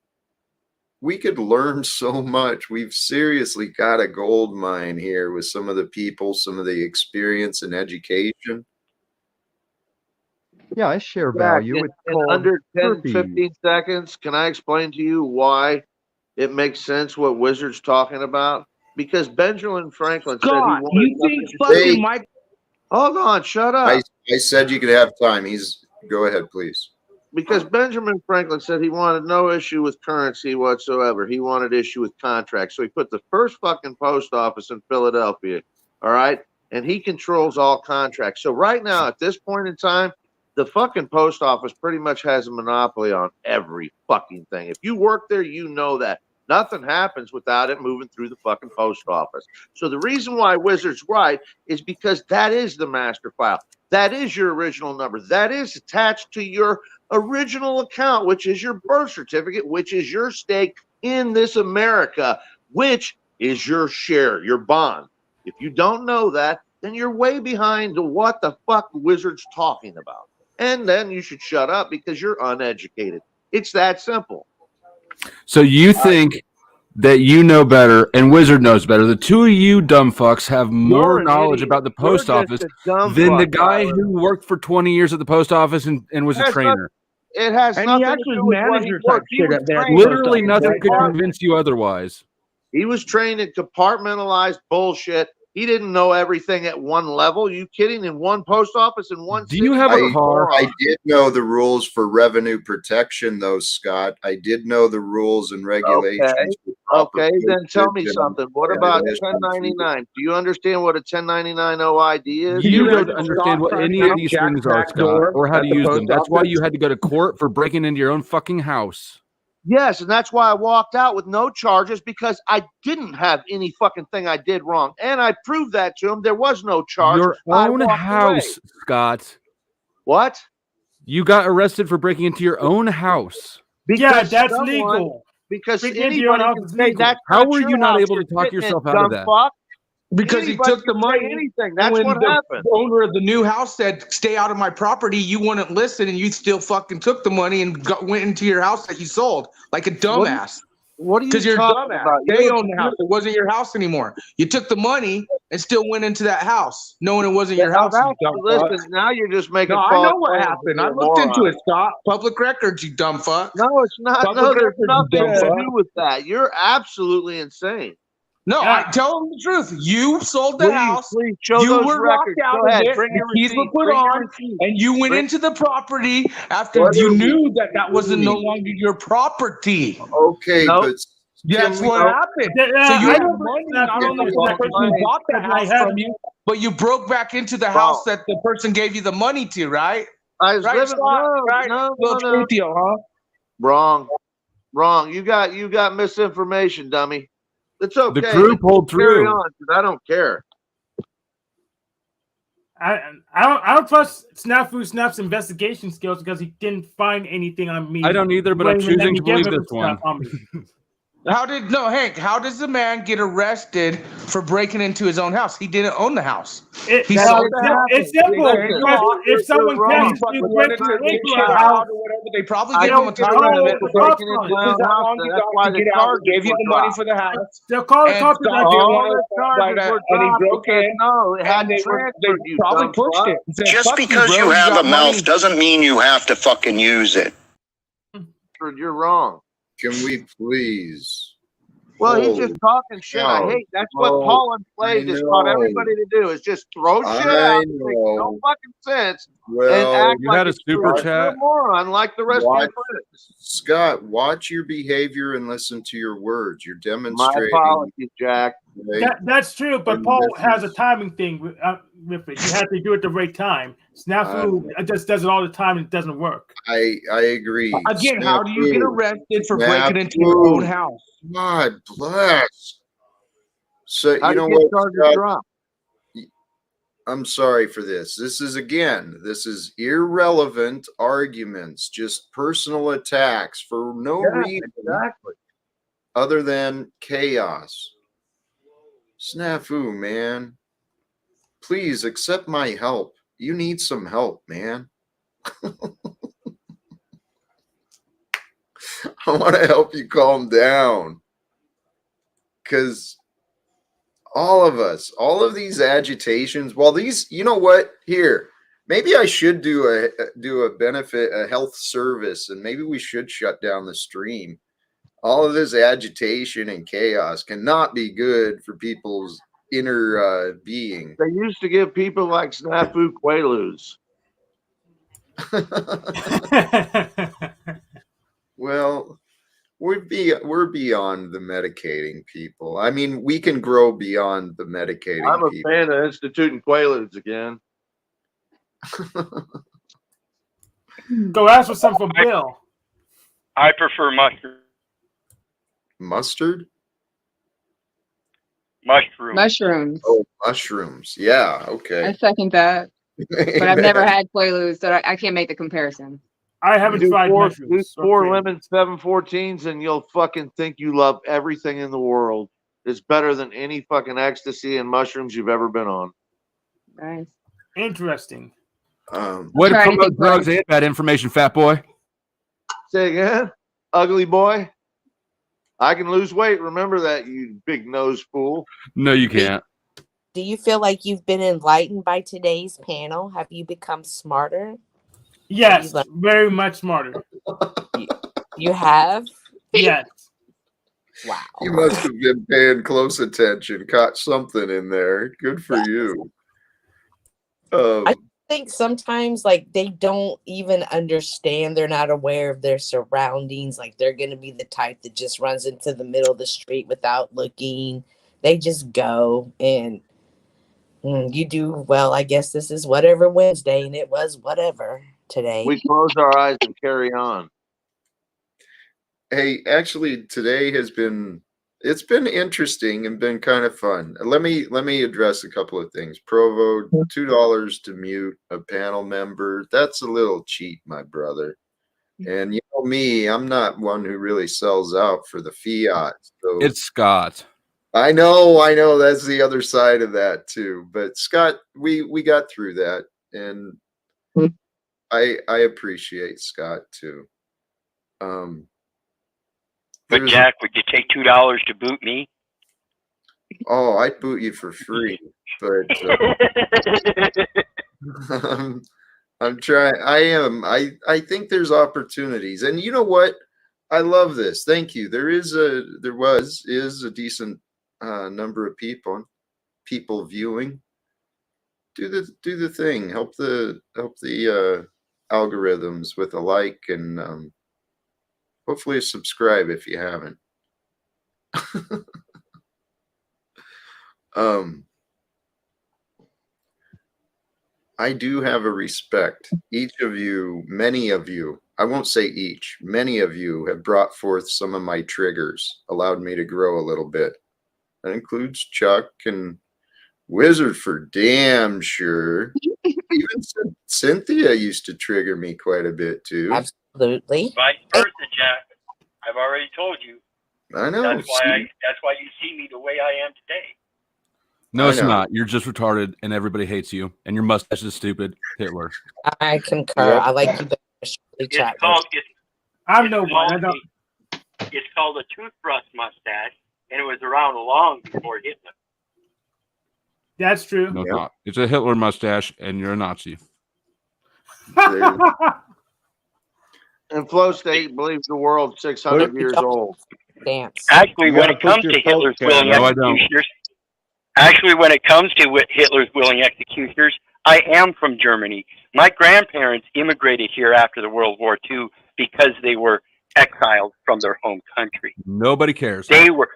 we could learn so much. We've seriously got a gold mine here with some of the people, some of the experience and education. Yeah, I share value. In under 10, 15 seconds, can I explain to you why it makes sense what Wizard's talking about? Because Benjamin Franklin said he wanted you think fucking Mike... Hold on, shut up. I said you could have time. Go ahead, please. Because Benjamin Franklin said he wanted no issue with currency whatsoever. He wanted issue with contracts. So he put the first fucking post office in Philadelphia, all right? And he controls all contracts. So right now, at this point in time, the fucking post office pretty much has a monopoly on every fucking thing. If you work there, you know that. Nothing happens without it moving through the fucking post office. So the reason why Wizard's right is because that is the master file. That is your original number. That is attached to your original account, which is your birth certificate, which is your stake in this America, which is your share, your bond. If you don't know that, then you're way behind to what the fuck Wizard's talking about. And then you should shut up because you're uneducated. It's that simple. So you think that you know better and Wizard knows better. The two of you dumb fucks have more an knowledge idiot. about the You're post just office a dumb than the fuck, guy Tyler. who worked for 20 years at the post office and was a Has trainer. It has And he nothing to actually do with what he manager type worked. He shit was at there. trained Literally in nothing could compart- convince you otherwise. He was trained in compartmentalized bullshit. He didn't know everything at one level. You kidding? In one post office in one city? Do you have a car? I did know the rules for revenue protection, though, Scott. I did know the rules and regulations. Okay, then tell me something. What about 1099? Do you understand what a 1099 OID is? You don't understand what any of these things are, Scott, or how to use them. That's why you had to go to court for breaking into your own fucking house. Yes, and that's why I walked out with no charges, because I didn't have any fucking thing I did wrong. And I proved that to him. There was no charge. Your own house, Scott. What? You got arrested for breaking into your own house. Because that's someone- legal. Because Breaking into your own anybody house can is say legal. that's How not were your you not house, able to you're talk sitting yourself in, out of dumb that? fuck. Because he Anybody took the can say money. anything. And That's when what the happened. owner of the new house said, "Stay out of my property," you wouldn't listen, and you still fucking took the money and went into your house that you sold like a dumbass. What are you Because you're a talking dumbass. about? They own the house. It wasn't your house anymore. You took the money and still went into that house, knowing it wasn't your house. You dumb fuck. Listen, now you're just making No, I false know what claims happened. and I you're a looked into moron. it, Scott. Public records, you dumb fuck. No, it's not. Public No, there's records, you nothing dumb to fuck. do with that. You're absolutely insane. No, I tell them the truth. You sold the house. Please show You those were records. locked out Go of ahead. it. Bring The your keys were receipt. put Bring your on, receipt. and you went Bring- into the property after What you are knew that that wasn't no doing? longer your property. Okay, Nope. but That's what happened. Yeah, So you I had don't money believe not that. only I from the don't person who believe bought the that. house I had- from you, but you broke back into the house that the person gave you the money to, right? I was Right, living. Scott? No, Right? no, Little no, no. Truthio, huh? Wrong. You got misinformation, dummy. It's okay. The crew pulled Carry through. on, 'cause I don't care. I don't trust Snap's investigation skills because he didn't find anything on me. I don't either, but I'm Wait, let choosing me to give believe him this one. stuff on me. Hank, how does the man get arrested for breaking into his own house? He didn't own the house. It's He sold the house. It's simple. Listen, Because if someone you're tells wrong. you fucking to wanted break to get into shit a out house, or whatever, they probably I gave him a don't get time limit. arrested for breaking into This my This is how house. long you That's got why to the get out. charges Gave you were the money dropped. for the house. they'll call the And cops. Scott Like, didn't All want the to by charges that, were and he dropped broke because in. no, it And hadn't they transferred. You probably dumb pushed fuck. it. And said, Just "Fuck because bro, you have got a mouth money." doesn't mean you have to fucking use it. You're wrong. Can we please? Well, he's Holy just talking shit. I cow. hate. That's what Oh, Paul and Slade I just know. taught everybody to do, is just throw shit I out that makes no know. fucking sense and Well, act You like had a it's super true. You're a chat. moron like the rest of Watch, your friends. Scott, watch your behavior and listen to your words. You're My demonstrating. apologies, Jack. Right? that's true, but And Paul this has a is- timing thing with it. You have to do it at the right time. Snafu just does it all the time and it doesn't work. I agree. Again, how do you get Snafu. arrested for breaking into your own Snafu. house? God bless. So How you do know you get what, charges Scott? dropped? I'm sorry for this. This is irrelevant arguments, just personal attacks for no Yeah, reason exactly. other than chaos. Snafu, man. Please accept my help. You need some help, man. I want to help you calm down. Because all of us, all of these agitations, well, these, you know what? Here, maybe I should do a health service, and maybe we should shut down the stream. All of this agitation and chaos cannot be good for people's inner being. They used to give people like Snafu Quaaludes. Well, we're beyond the medicating people. I mean, we can grow beyond the medicating I'm a people. fan of instituting Quaaludes again. Go ask for something for Bill. I prefer mustard. Mustard? Mushrooms. Oh, mushrooms. Yeah, okay. I second that. But I've never had Quaaludes, so I can't make the comparison. I haven't Do tried do mushrooms. or 4 cream. lemon 714s, and you'll fucking think you love everything in the world. It's better than any fucking ecstasy and mushrooms you've ever been on. Nice. Interesting. Way to Try anything, promote drugs Frank? and bad information, fat boy. Say again, ugly boy. I can lose weight. Remember that, you big nose fool. No, you can't. Do you feel like you've been enlightened by today's panel? Have you become smarter? Yes, very much smarter. You have? Yes. Wow. You must have been paying close attention, caught something in there. Good for you. I think sometimes like they don't even understand, they're not aware of their surroundings. Like they're gonna be the type that just runs into the middle of the street without looking. They just go and you do well. I guess this is whatever Wednesday, and it was whatever today. We close our eyes and carry on. Hey, actually, today it's been interesting and been kind of fun. Let me address a couple of things. Provo, $2 to mute a panel member. That's a little cheap, my brother. And you know me, I'm not one who really sells out for the fiat. So It's Scott. I know that's the other side of that too. But Scott, we got through that, and I appreciate Scott too. But Jack, would you take $2 to boot me? Oh, I'd boot you for free, but I'm trying. I think there's opportunities, and you know what? I love this. Thank you. There is a decent number of people viewing. Do the thing. Help the algorithms with a like, and hopefully subscribe if you haven't. I do have a respect. Each of you, many of you, I won't say each, many of you have brought forth some of my triggers, allowed me to grow a little bit. That includes Chuck and Wizard for damn sure. Even Cynthia used to trigger me quite a bit too. Absolutely. Vice versa, Jack. I've already told you. I know. That's why you see me the way I am today. No, it's not. You're just retarded, and everybody hates you, and your mustache is stupid. Hitler. I concur. Yep. I like you better. It's called I'm no one. I don't. It's called a toothbrush mustache, and it was around long before Hitler. That's true. No, it's not. It's a Hitler mustache, and you're a Nazi. And Flow State believes the world's 600 years old. Dance. Actually, when it comes to Hitler's willing executioners, I am from Germany. My grandparents immigrated here after the World War II because they were exiled from their home country. Nobody cares. They were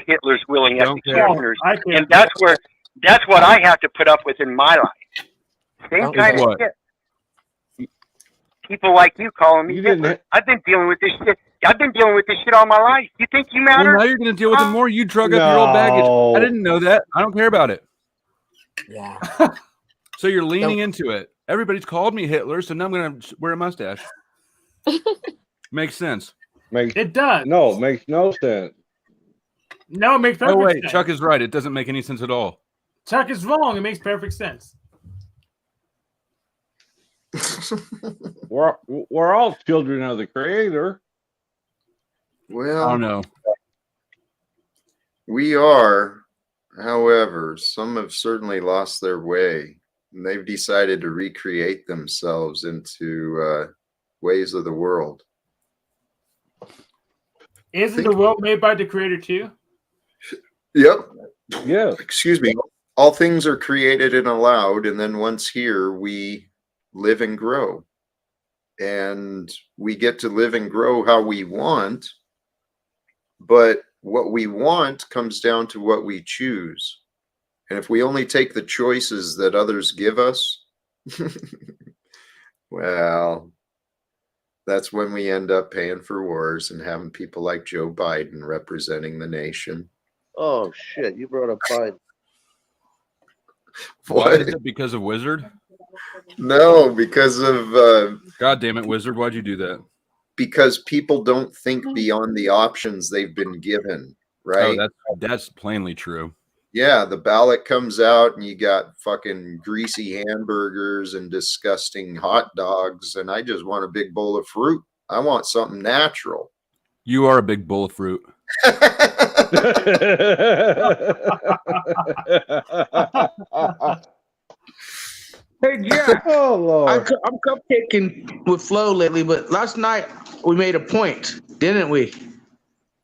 Hitler's willing Don't care. executioners, and that's what I have to put up with in my life. Same kind of shit. People like you calling me Hitler. I've been dealing with this shit. I've been dealing with this shit all my life. You think you matter? Well, now you're going to deal with it more. You drug up your old baggage. I didn't know that. I don't care about it. Yeah. So you're leaning into it. Everybody's called me Hitler, so now I'm going to wear a mustache. Makes sense. It does. No, it makes no sense. No, it makes perfect Oh, wait. sense. Chuck is right. It doesn't make any sense at all. Chuck is wrong. It makes perfect sense. We're all children of the Creator. Well, I don't know. We are. However, some have certainly lost their way, and they've decided to recreate themselves into ways of the world. Isn't the world made by the Creator too? Yep. Yeah. Excuse me. All things are created and allowed, and then once here, we live and grow. And we get to live and grow how we want, but what we want comes down to what we choose. And if we only take the choices that others give us, well, that's when we end up paying for wars and having people like Joe Biden representing the nation. Oh shit! You brought up Biden. Why is it because of Wizard? No, because of God damn it, Wizard! Why'd you do that? because people don't think beyond the options they've been given, Oh, right? that's plainly true. Yeah, the ballot comes out and you got fucking greasy hamburgers and disgusting hot dogs, and I just want a big bowl of fruit. I want something natural. You are a big bowl of fruit. Hey, Jack. Oh, Lord. I'm cupcaking with Flo lately, but last night we made a point, didn't we?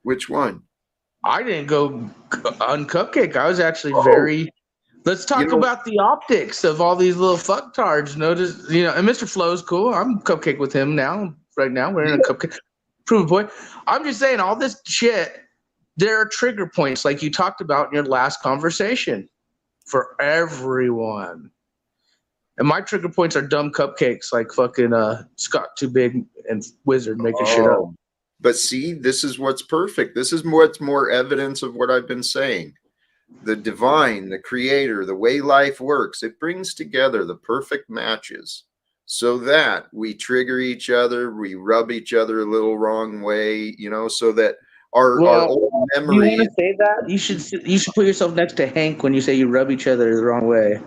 Which one? I didn't go on cupcake. I was actually very. Let's talk about the optics of all these little fucktards. Notice, and Mr. Flo's cool. I'm cupcake with him now. Right now, we're in a cupcake. Prove a point. I'm just saying, all this shit. There are trigger points, like you talked about in your last conversation, for everyone. And my trigger points are dumb cupcakes, like fucking Scott Too Big and Wizard making shit up. But see, this is what's perfect. This is what's more evidence of what I've been saying. The divine, the creator, the way life works, it brings together the perfect matches so that we trigger each other, we rub each other a little wrong way, so that our old memories. You want to say that? You should put yourself next to Hank when you say you rub each other the wrong way.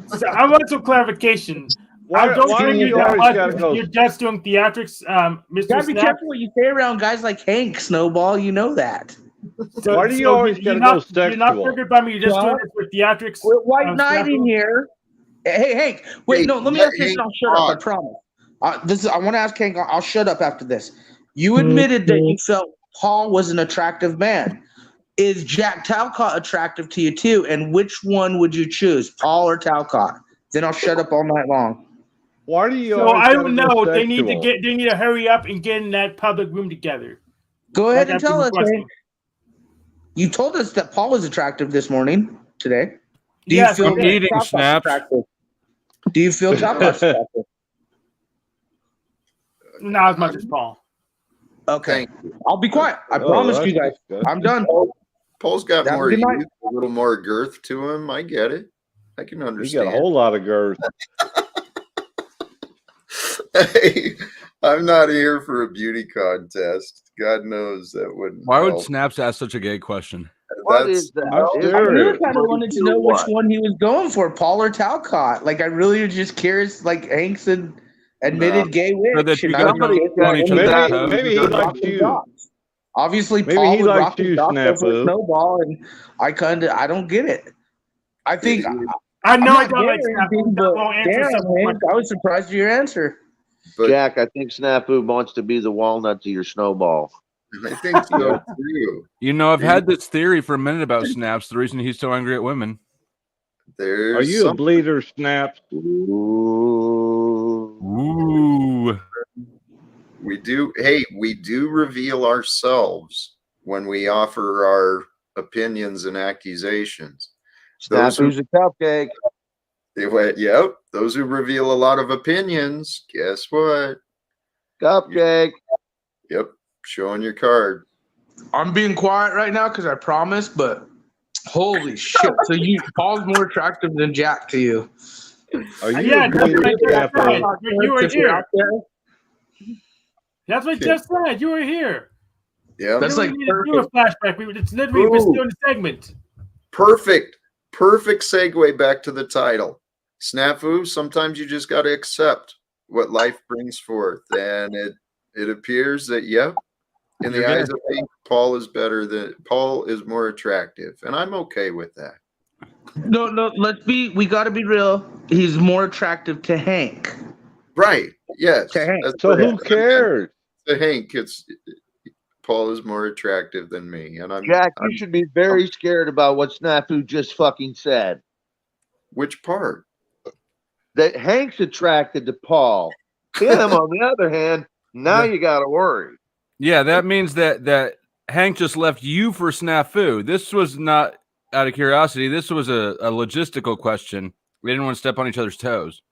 So I want some clarification. Why I don't do think you always gotta go? you're just doing theatrics, Mr. Gotta be Snap. careful what you say around guys like Hank, Snowball. You know that. So, Why do you always gotta go sexual? You're not triggered by me. You're just doing this for theatrics. We're white knight in here. Hey, Hank. Wait, Hey, no. Let me let ask this. Hank And I'll shut up. I talk. promise. I want to ask Hank. I'll shut up after this. You admitted that you felt Paul was an attractive man. Is Jack Talcott attractive to you too? And which one would you choose, Paul or Talcott? Then I'll shut up all night long. Why do you So always I gotta don't go know. They need sexual? to hurry up and get in that public room together. Go ahead and I've been tell us, requesting. Hank. You told us that Paul was attractive this morning, today. Do Yes, you feel I'm that eating Talcott's snaps. attractive? Do you feel Talcott's attractive? Not as much as Paul. Okay. I'll be quiet. I Oh, promise that's you guys. disgusting. I'm done. Paul's got Have a more good night. youth, a little more girth to him. I get it. I can You understand. got a whole lot of girth. Hey, I'm not here for a beauty contest. God knows that wouldn't Why would help. Snaps ask such a gay question? What is that? I'm I serious. really kind of wanted to know which What? one he was going for, Paul or Talcott. Like, I really was just curious. Like, Hank's an admitted gay witch. So that you and guys I don't was step on each other's Maybe, toes. maybe he likes rocking you. jocks. Obviously, Maybe Paul he would likes rock his you, jocks over Snafu. Snowball, and I don't get it. I think I know I I'm not don't like gay or Snap. anything, but Won't answer damn, simple Hank, questions. I was surprised at your answer. But Jack, I think Snafu wants to be the walnut to your snowball. I think so too. You know, I've had this theory for a minute about Snaps. The reason he's so angry at women. There's Are you a some. bleeder, Snaps? Ooh. We do. Hey, we do reveal ourselves when we offer our opinions and accusations. Those who, Snafu's a cupcake. yep, those who reveal a lot of opinions. Guess what? Cupcake. Yep, showing your card. I'm being quiet right now because I promised, but holy shit! So Paul's more attractive than Jack to you? Are you Yeah, a that's bleeder, what I just said. Snafu? You were If you're out here. there, That's what I just said. You were here. Yeah, That's We like don't need to do a flashback. It's literally we're still in the segment. perfect segue back to the title. Snafu. Sometimes you just got to accept what life brings forth, and it appears that yep, in the eyes of me, Paul is more attractive, and I'm okay with that. no, we got to be real. He's more attractive to Hank. Right? Yes. To Hank. That's So what who cares? to Hank, Paul is more attractive than me, and Jack, you should be very scared about what Snafu just fucking said. Which part? That Hank's attracted to Paul. Him, on the other hand, now you got to worry. Yeah, that means that Hank just left you for Snafu. This was not out of curiosity. This was a logistical question. We didn't want to step on each other's toes.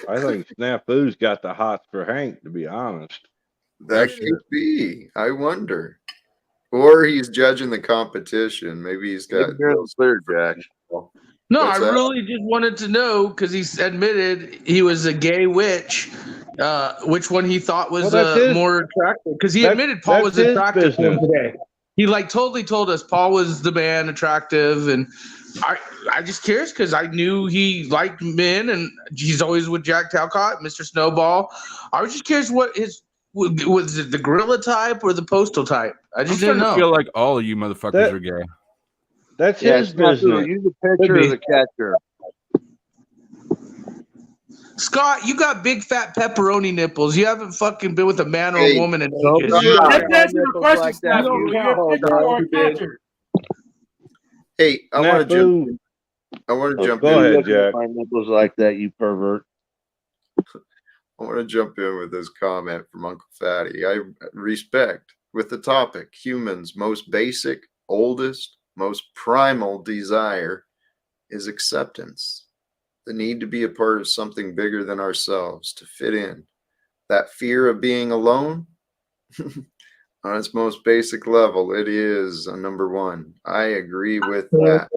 I think Snafu's got the hots for Hank, to be honest. That could be. I wonder. Or he's judging the competition. Maybe he's got those clear, Jack. No, What's I that? really just wanted to know because he admitted he was a gay witch. Which one he thought was more attractive? Because he admitted Paul was attractive to him today. He like totally told us Paul was the man, attractive, and I just curious because I knew he liked men, and he's always with Jack Talcott, Mr. Snowball. I was just curious what his was it the gorilla type or the postal type? I just didn't know. I feel like all of you motherfuckers are gay. That's his business. Use the picture of the catcher. Scott, you got big fat pepperoni nipples. You haven't fucking been with a man or a woman in ages. Let's answer the question, Snafu. You're a pitcher or a catcher? Hey, I want to jump in. I want to jump in. Go ahead, Jack. My nipples like that, you pervert. I want to jump in with this comment from Uncle Fatty. I respect with the topic, humans' most basic, oldest, most primal desire is acceptance. The need to be a part of something bigger than ourselves, to fit in. That fear of being alone, on its most basic level, it is a number one. I agree with that.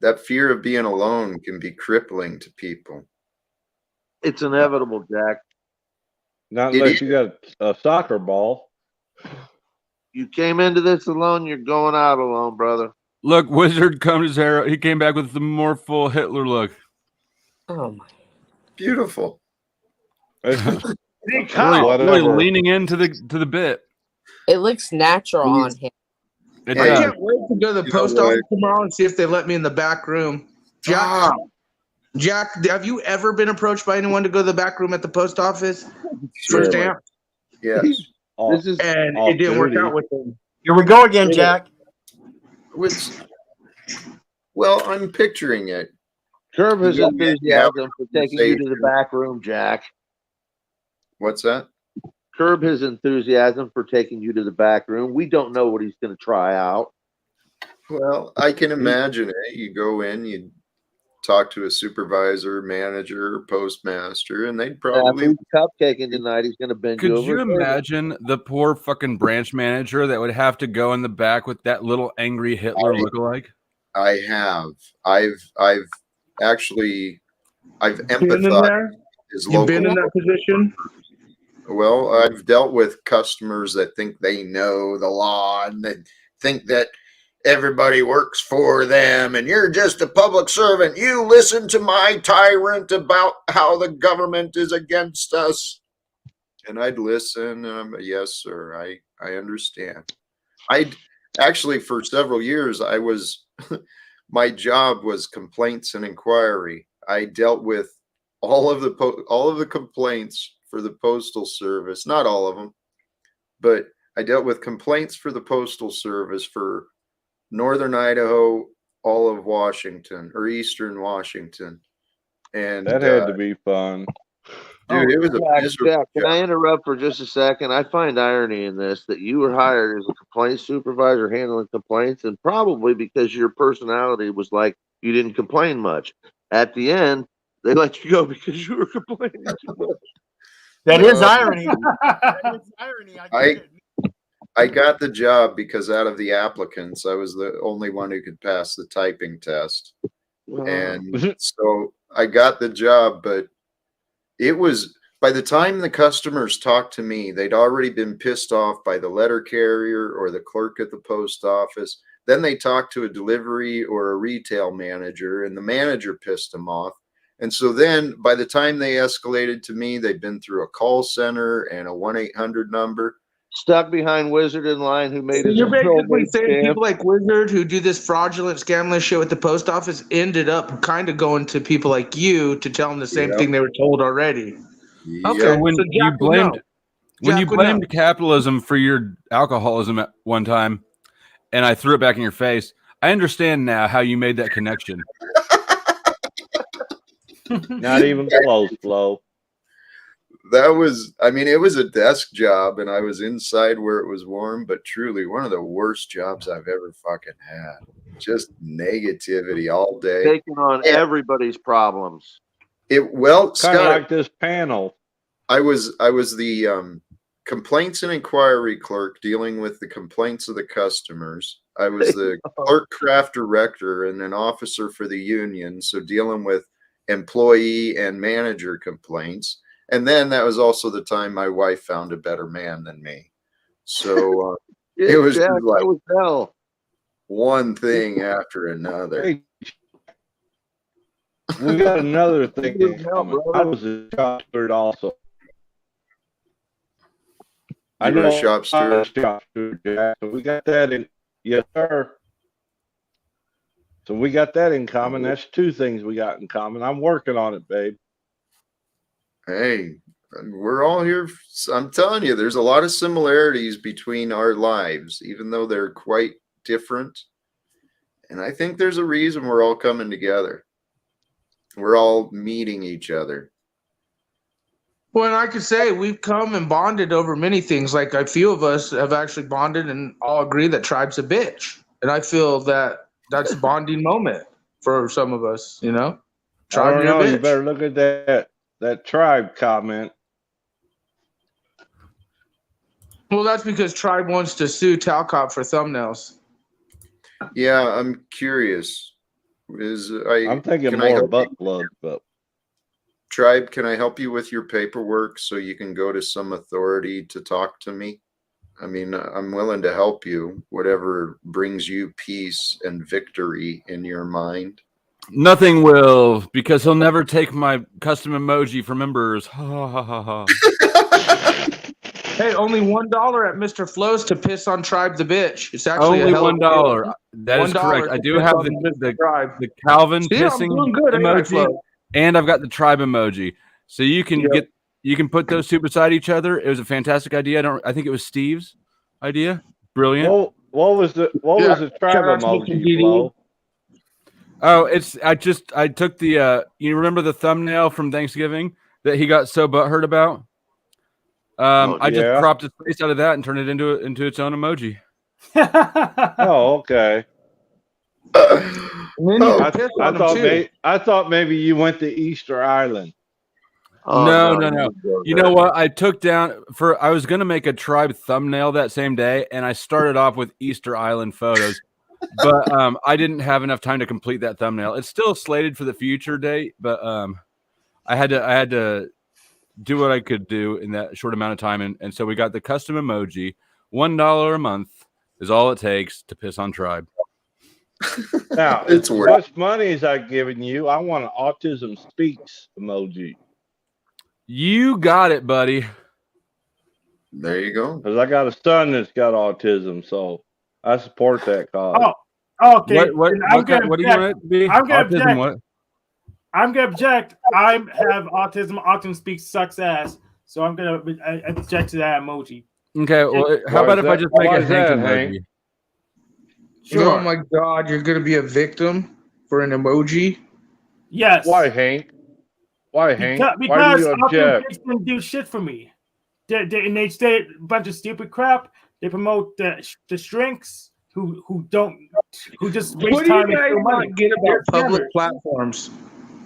That fear of being alone can be crippling to people. It's inevitable, Jack. Not unless you got a soccer ball. You came into this alone, you're going out alone, brother. Look, Wizard combed his hair. He came back with the more full Hitler look. Oh my! Beautiful. really leaning into the bit. It looks natural on him. I can't wait to go to the post office tomorrow and see if they let me in the back room. Jack, have you ever been approached by anyone to go to the back room at the post office for stamp? Yes. And it didn't work out with them. Here we go again, Jack. Well, I'm picturing it. Curb his enthusiasm for taking you to the back room, Jack. What's that? Curb his enthusiasm for taking you to the back room. We don't know what he's going to try out. Well, I can imagine it. You go in, you talk to a supervisor, manager, postmaster, and they'd probably cupcaking tonight. He's going to bend you Could over. you imagine the poor fucking branch manager that would have to go in the back with that little angry Hitler lookalike? I have. I've actually empathized. Been in there? You've been in that position? Well, I've dealt with customers that think they know the law and that think that everybody works for them and you're just a public servant. You listen to my tyrant about how the government is against us. And I'd listen. Yes, sir. I understand. I'd actually, for several years, my job was complaints and inquiry. I dealt with all of the complaints for the Postal Service, not all of them, but I dealt with complaints for the Postal Service for Northern Idaho, all of Washington, or Eastern Washington. And that had to be fun. Dude, it was a miserable Jack, can I interrupt for just a second? I find irony in this that you were hired as a complaint supervisor handling complaints, and probably because your personality was like you didn't complain much. At the end, they let you go because you were complaining too much. That is irony. That is irony. I got the job because out of the applicants, I was the only one who could pass the typing test. And so I got the job, but it was, by the time the customers talked to me, they'd already been pissed off by the letter carrier or the clerk at the post office. Then they talked to a delivery or a retail manager, and the manager pissed them off. And so then by the time they escalated to me, they'd been through a call center and a 1-800 number. Stuck behind Wizard in line who made his You're basically saying scam. people like Wizard who do this fraudulent scamless shit with the post office ended up kind of going to people like you to tell them the same thing they were told already. Okay, So when so you Jack would know. blamed capitalism for your alcoholism at one time, and I threw it back in your face, I understand now how you made that connection. Not even close, Flo. That was, I mean, it was a desk job and I was inside where it was warm, but truly one of the worst jobs I've ever fucking had. Just negativity all day. Taking on everybody's problems. Well, Kind of Scott, like this panel. I was the complaints and inquiry clerk dealing with the complaints of the customers. I was the clerk craft director and an officer for the union, so dealing with employee and manager complaints. And then that was also the time my wife found a better man than me. So it was Jack, just like that was hell. one thing after another. Hey, we got another thing in common. I was a shop steward also. You were a shop steward? Shop steward, Jack. So we got that in. Yes, sir. So we got that in common. That's two things we got in common. I'm working on it, babe. Hey, we're all here. I'm telling you, there's a lot of similarities between our lives, even though they're quite different. And I think there's a reason we're all coming together. We're all meeting each other. Well, and I could say we've come and bonded over many things. Like a few of us have actually bonded and all agree that Tribe's a bitch. And I feel that that's a bonding moment for some of us, you know? I don't know. you're a You bitch. better look at that Tribe comment. Well, that's because Tribe wants to sue Talcott for thumbnails. Yeah, I'm curious. I'm thinking more butt plug, but Tribe, can I help you with your paperwork so you can go to some authority to talk to me? I mean, I'm willing to help you, whatever brings you peace and victory in your mind. Nothing will, because he'll never take my custom emoji for members. Ha ha ha ha. Hey, only $1 at Mr. Flo's to piss on Tribe the bitch. It's actually Only a hell of a deal. $1. That is $1 correct. I to do piss have on the Calvin See, I'm pissing doing good, ain't I, emoji, Flo? and I've got the Tribe emoji. So you can put those two beside each other. It was a fantastic idea. I think it was Steve's idea. Brilliant. what was the Tribe emoji, Flo? Oh, I took the you remember the thumbnail from Thanksgiving that he got so butthurt about? I just cropped his face out of that and turned it into its own emoji. Oh, okay. I thought maybe you went to Easter Island. No. You know what? I took down I was gonna make a Tribe thumbnail that same day, and I started off with Easter Island photos, but I didn't have enough time to complete that thumbnail. It's still slated for the future date, but I had to do what I could do in that short amount of time, and so we got the custom emoji. $1 a month is all it takes to piss on Tribe. Now, it's as much money as I've given you, I want an Autism Speaks emoji. You got it, buddy. There you go. Because I got a son that's got autism, so I support that cause. Oh, okay. What do you want it to be? Autism what? I'm gonna object. I have autism. Autism speaks sucks ass. So I'm gonna object to that emoji. Okay. Well, how about if I just make a Hank emoji? Sure. Oh my God, you're gonna be a victim for an emoji? Yes. Why, Hank? Why, Hank? Because Why do you object? autism didn't do shit for me. They say a bunch of stupid crap. They promote the shrinks who just waste What do time you guys and money. not get about public platforms?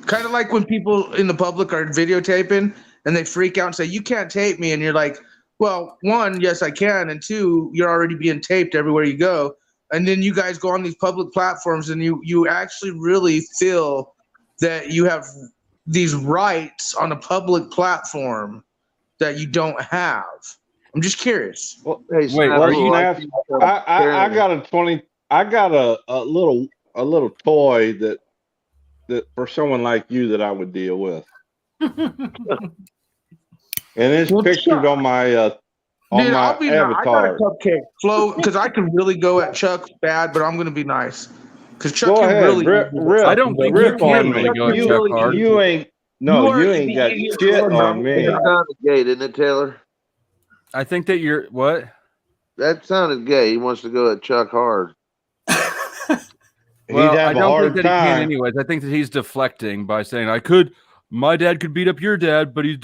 Kind of like when people in the public are videotaping and they freak out and say, "You can't tape me," and you're like, "Well, one, yes, I can, and two, you're already being taped everywhere you go." And then you guys go on these public platforms and you actually really feel that you have these rights on a public platform that you don't have. I'm just curious. Well, hey, wait, I got a little toy that for someone like you that I would deal with. And it's pictured on my Dude, I'll be nice. I got a avatar. cupcake, Flo, because I can really go at Chuck bad, but I'm going to be nice. Because Chuck Go can ahead, really. rip, I don't think you can really go at Chuck hard. You ain't got shit on me. That sounded gay, didn't it, Taylor? I think that you're what? That sounded gay. He wants to go at Chuck hard. Well, He'd have I a don't hard think that he can time. anyways. I think that he's deflecting by saying, my dad could beat up your dad, but he's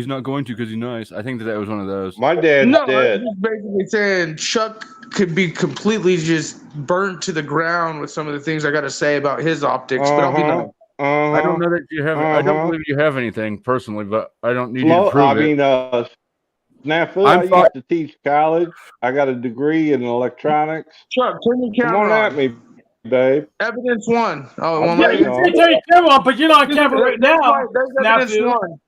not going to because he's nice. I think that was one of those. My dad's dead. I'm just basically saying Chuck could be completely just burnt to the ground with some of the things I got to say about his optics, but I'll be nice. I don't know that you have. I don't believe you have anything personally, but I don't need you to Flo, prove I it. mean, Snafu, I used to teach college. I got a degree in electronics. Chuck, turn your Come camera on at me, babe. Evidence one. Oh, it I'm won't let waiting you. on. Turn your camera on, but you're not on camera right There's now. evidence Snafu. one.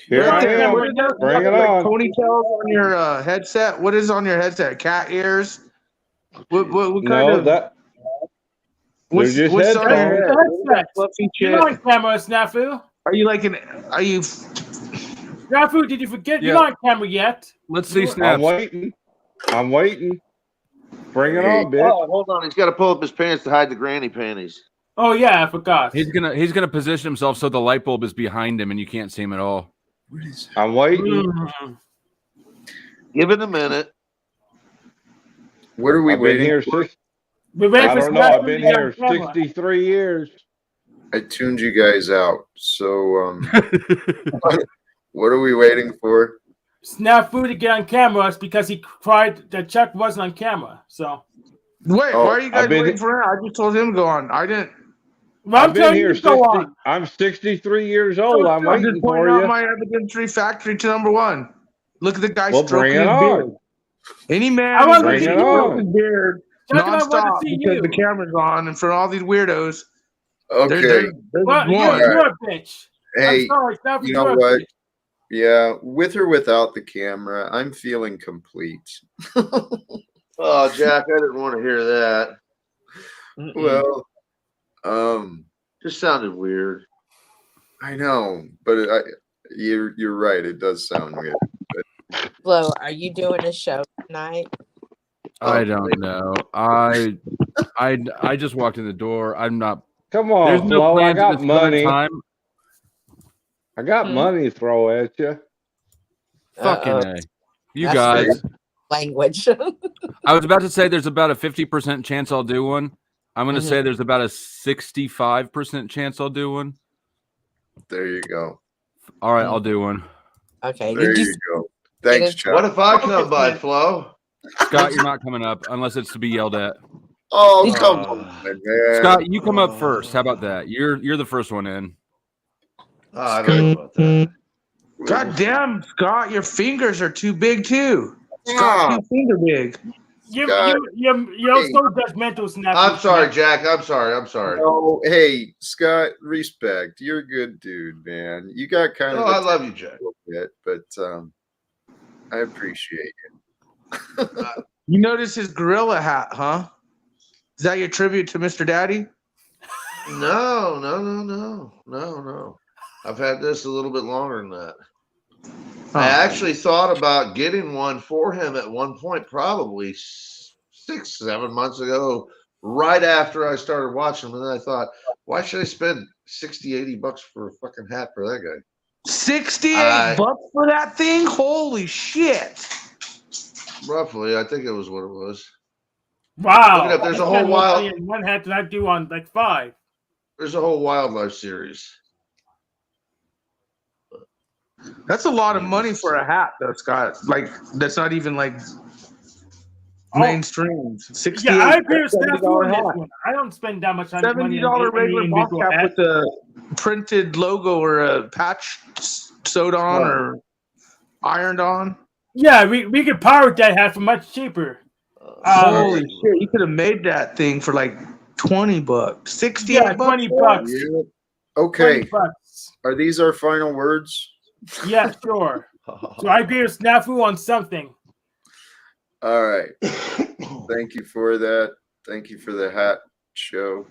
Here Right I there. am. What is that? Bring it Like on. ponytails on your headset? What is on your headset? Cat ears? What kind No, of? they're What's just on your headphones. head? What is that fluffy You're shit? not on camera, Snafu. Are you like an? Are you? Snafu, did you forget? Yeah. You're not on camera yet. Let's see I'm snaps. waiting. I'm waiting. Bring it Hey. on, bitch. Oh, hold on. He's got to pull up his pants to hide the granny panties. Oh yeah, I forgot. He's gonna position himself so the light bulb is behind him and you can't see him at all. I'm waiting. Give it a minute. What are we I've been waiting here for? I don't know. I've been here 63 years. I tuned you guys out. So, what are we waiting for? Snafu to get on camera because he cried that Chuck wasn't on camera. So wait, Oh, why are you guys waiting for him? I just told him to go on. I didn't. Well, I've been here 60. I'm 63 years old. I'm I'm waiting just for pointing out you. my evidentiary factory to number one. Look at the guy Well, bring stroking it his on. beard. Any man I who's want Bring going it to stroke on. his beard Chuck and I want to nonstop see because you. the camera's on, and for all these weirdos, Okay. there's Well, one. you're a bitch. Hey, I'm sorry, Snafu, you know you're a what? bitch. Yeah, with or without the camera, I'm feeling complete. Oh, Jack, I didn't want to hear that. Well, just sounded weird. I know, but you're right. It does sound weird. But Flo, are you doing a show tonight? I don't know. I just walked in the door. I'm not. Come on, There's no Flo. I plans at got this current money. time. I got money to throw at you. Fucking A. You That's guys. language. I was about to say there's about a 50% chance I'll do one. I'm going to say there's about a 65% chance I'll do one. there you go. All right, I'll do one. Okay. There you go. Thanks, Chuck. What if I come by, Flo? Scott, you're not coming up unless it's to be yelled at. Oh, come on, man. Scott, you come up first. How about that? You're the first one in. I don't know about that. God damn, Scott, your fingers are too big too. Scott, too finger big. You're Scott, so judgmental, Snafu. I'm sorry, Jack. I'm sorry. Oh, hey, Scott, respect. You're a good dude, man. You got kind of. I love you, Jack. A little bit, but I appreciate it. You notice his gorilla hat, huh? Is that your tribute to Mr. Daddy? No. I've had this a little bit longer than that. I actually thought about getting one for him at one point, probably 6-7 months ago, right after I started watching him. And then I thought, why should I spend $60-$80 for a fucking hat for that guy? 68 bucks for that thing? Holy shit. Roughly, I think it was what it was. Wow. Look it up. There's a whole wild. One hat that I do on like 5. There's a whole wildlife series. That's a lot of money for a hat, though, Scott. Like, that's not even like mainstream. 68 Yeah, I agree with Snafu on $70 this hat. one. I don't spend that much money. $70 regular ball cap with a printed logo or a patch sewed on or ironed on. Yeah, we could pirate that hat for much cheaper. Holy shit! You could have made that thing for like $20, 68 Yeah, bucks. $20. Yeah. Okay. $20. Are these our final words? Yeah, sure. So I agree with Snafu on something. All right. Thank you for that. Thank you for the hat show.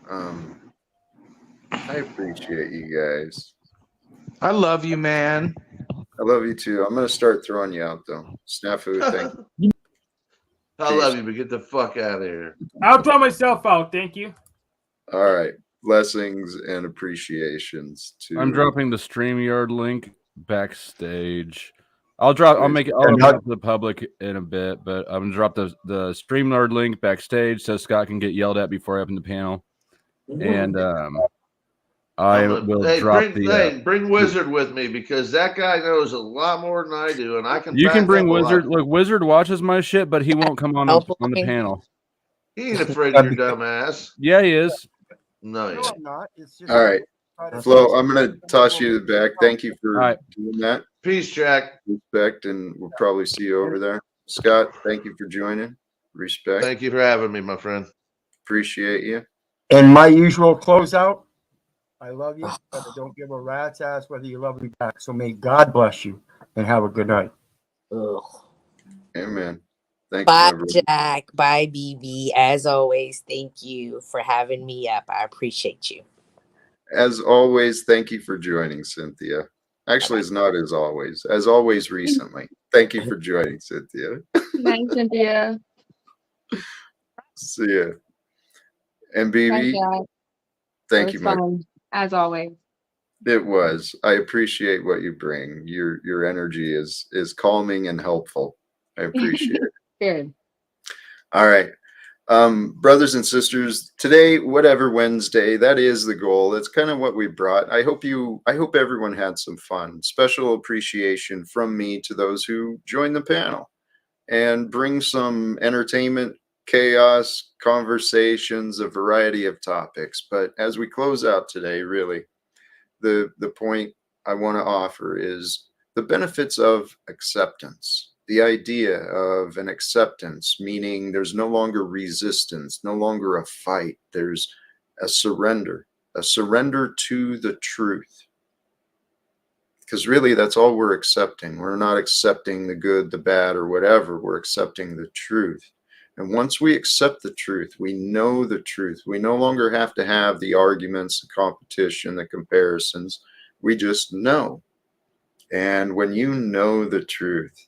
I appreciate you guys. I love you, man. I love you too. I'm gonna start throwing you out though. Snafu, thank you. I love you, but get the fuck out of here. I'll throw myself out. Thank you. All right. Blessings and appreciations to. I'm dropping the StreamYard link backstage. I'll drop it to the public in a bit, but I'm gonna drop the StreamYard link backstage so Scott can get yelled at before I open the panel. And I will drop bring Wizard with me because that guy knows a lot more than I do, and I can. You can bring Wizard. Look, Wizard watches my shit, but he won't come on the panel. He ain't afraid of your dumb ass. Yeah, he is. No, No, I'm not. It's just All right. Flo, I'm going to toss you back. Thank you for right. doing that. Peace, Jack. Respect, and we'll probably see you over there. Scott, thank you for joining. Respect. Thank you for having me, my friend. Appreciate you. And my usual closeout, I love you, but I don't give a rat's ass whether you love me back. So may God bless you and have a good night. Ugh. Amen. Thank Bye, you, Jack. Bye, BB. As always, thank you for having me up. I appreciate you. As always, thank you for joining, Cynthia. Actually, it's not as always recently. Thank you for joining, Cynthia. Night, Cynthia. See ya. And Bye, BB, Jack. thank It you, was my fun, as always. It was. I appreciate what you bring. Your energy is calming and helpful. I appreciate it. Good. All right. Brothers and sisters, today, whatever Wednesday, that is the goal. That's kind of what we brought. I hope everyone had some fun. Special appreciation from me to those who joined the panel and bring some entertainment, chaos, conversations, a variety of topics. But as we close out today, really, the point I want to offer is the benefits of acceptance. The idea of an acceptance, meaning there's no longer resistance, no longer a fight. There's a surrender to the truth. Because really, that's all we're accepting. We're not accepting the good, the bad, or whatever. We're accepting the truth. And once we accept the truth, we know the truth. We no longer have to have the arguments, the competition, the comparisons. We just know. And when you know the truth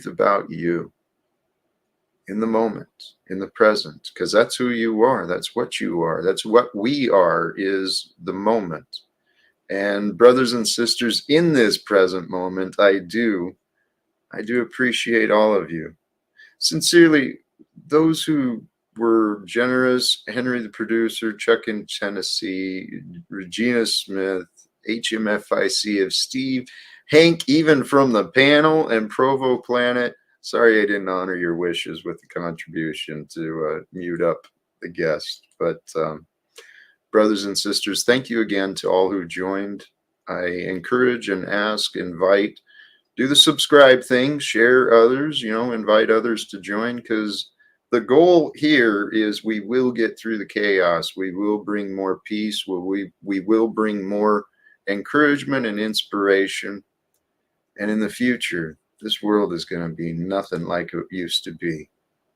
about you in the moment, in the present, because that's who you are, that's what you are, that's what we are, is the moment. And brothers and sisters, in this present moment, I do appreciate all of you. Sincerely, those who were generous, Henry the producer, Chuck in Tennessee, Regina Smith, HMFIC of Steve, Hank, even from the panel, and Provo Planet. Sorry I didn't honor your wishes with the contribution to mute up the guest. But brothers and sisters, thank you again to all who joined. I encourage and ask, invite, do the subscribe thing, share others, invite others to join, because the goal here is we will get through the chaos. We will bring more peace. We will bring more encouragement and inspiration. And in the future, this world is going to be nothing like it used to be,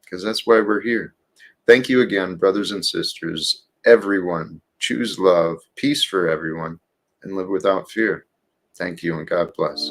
because that's why we're here. Thank you again, brothers and sisters. Everyone, choose love, peace for everyone, and live without fear. Thank you, and God bless.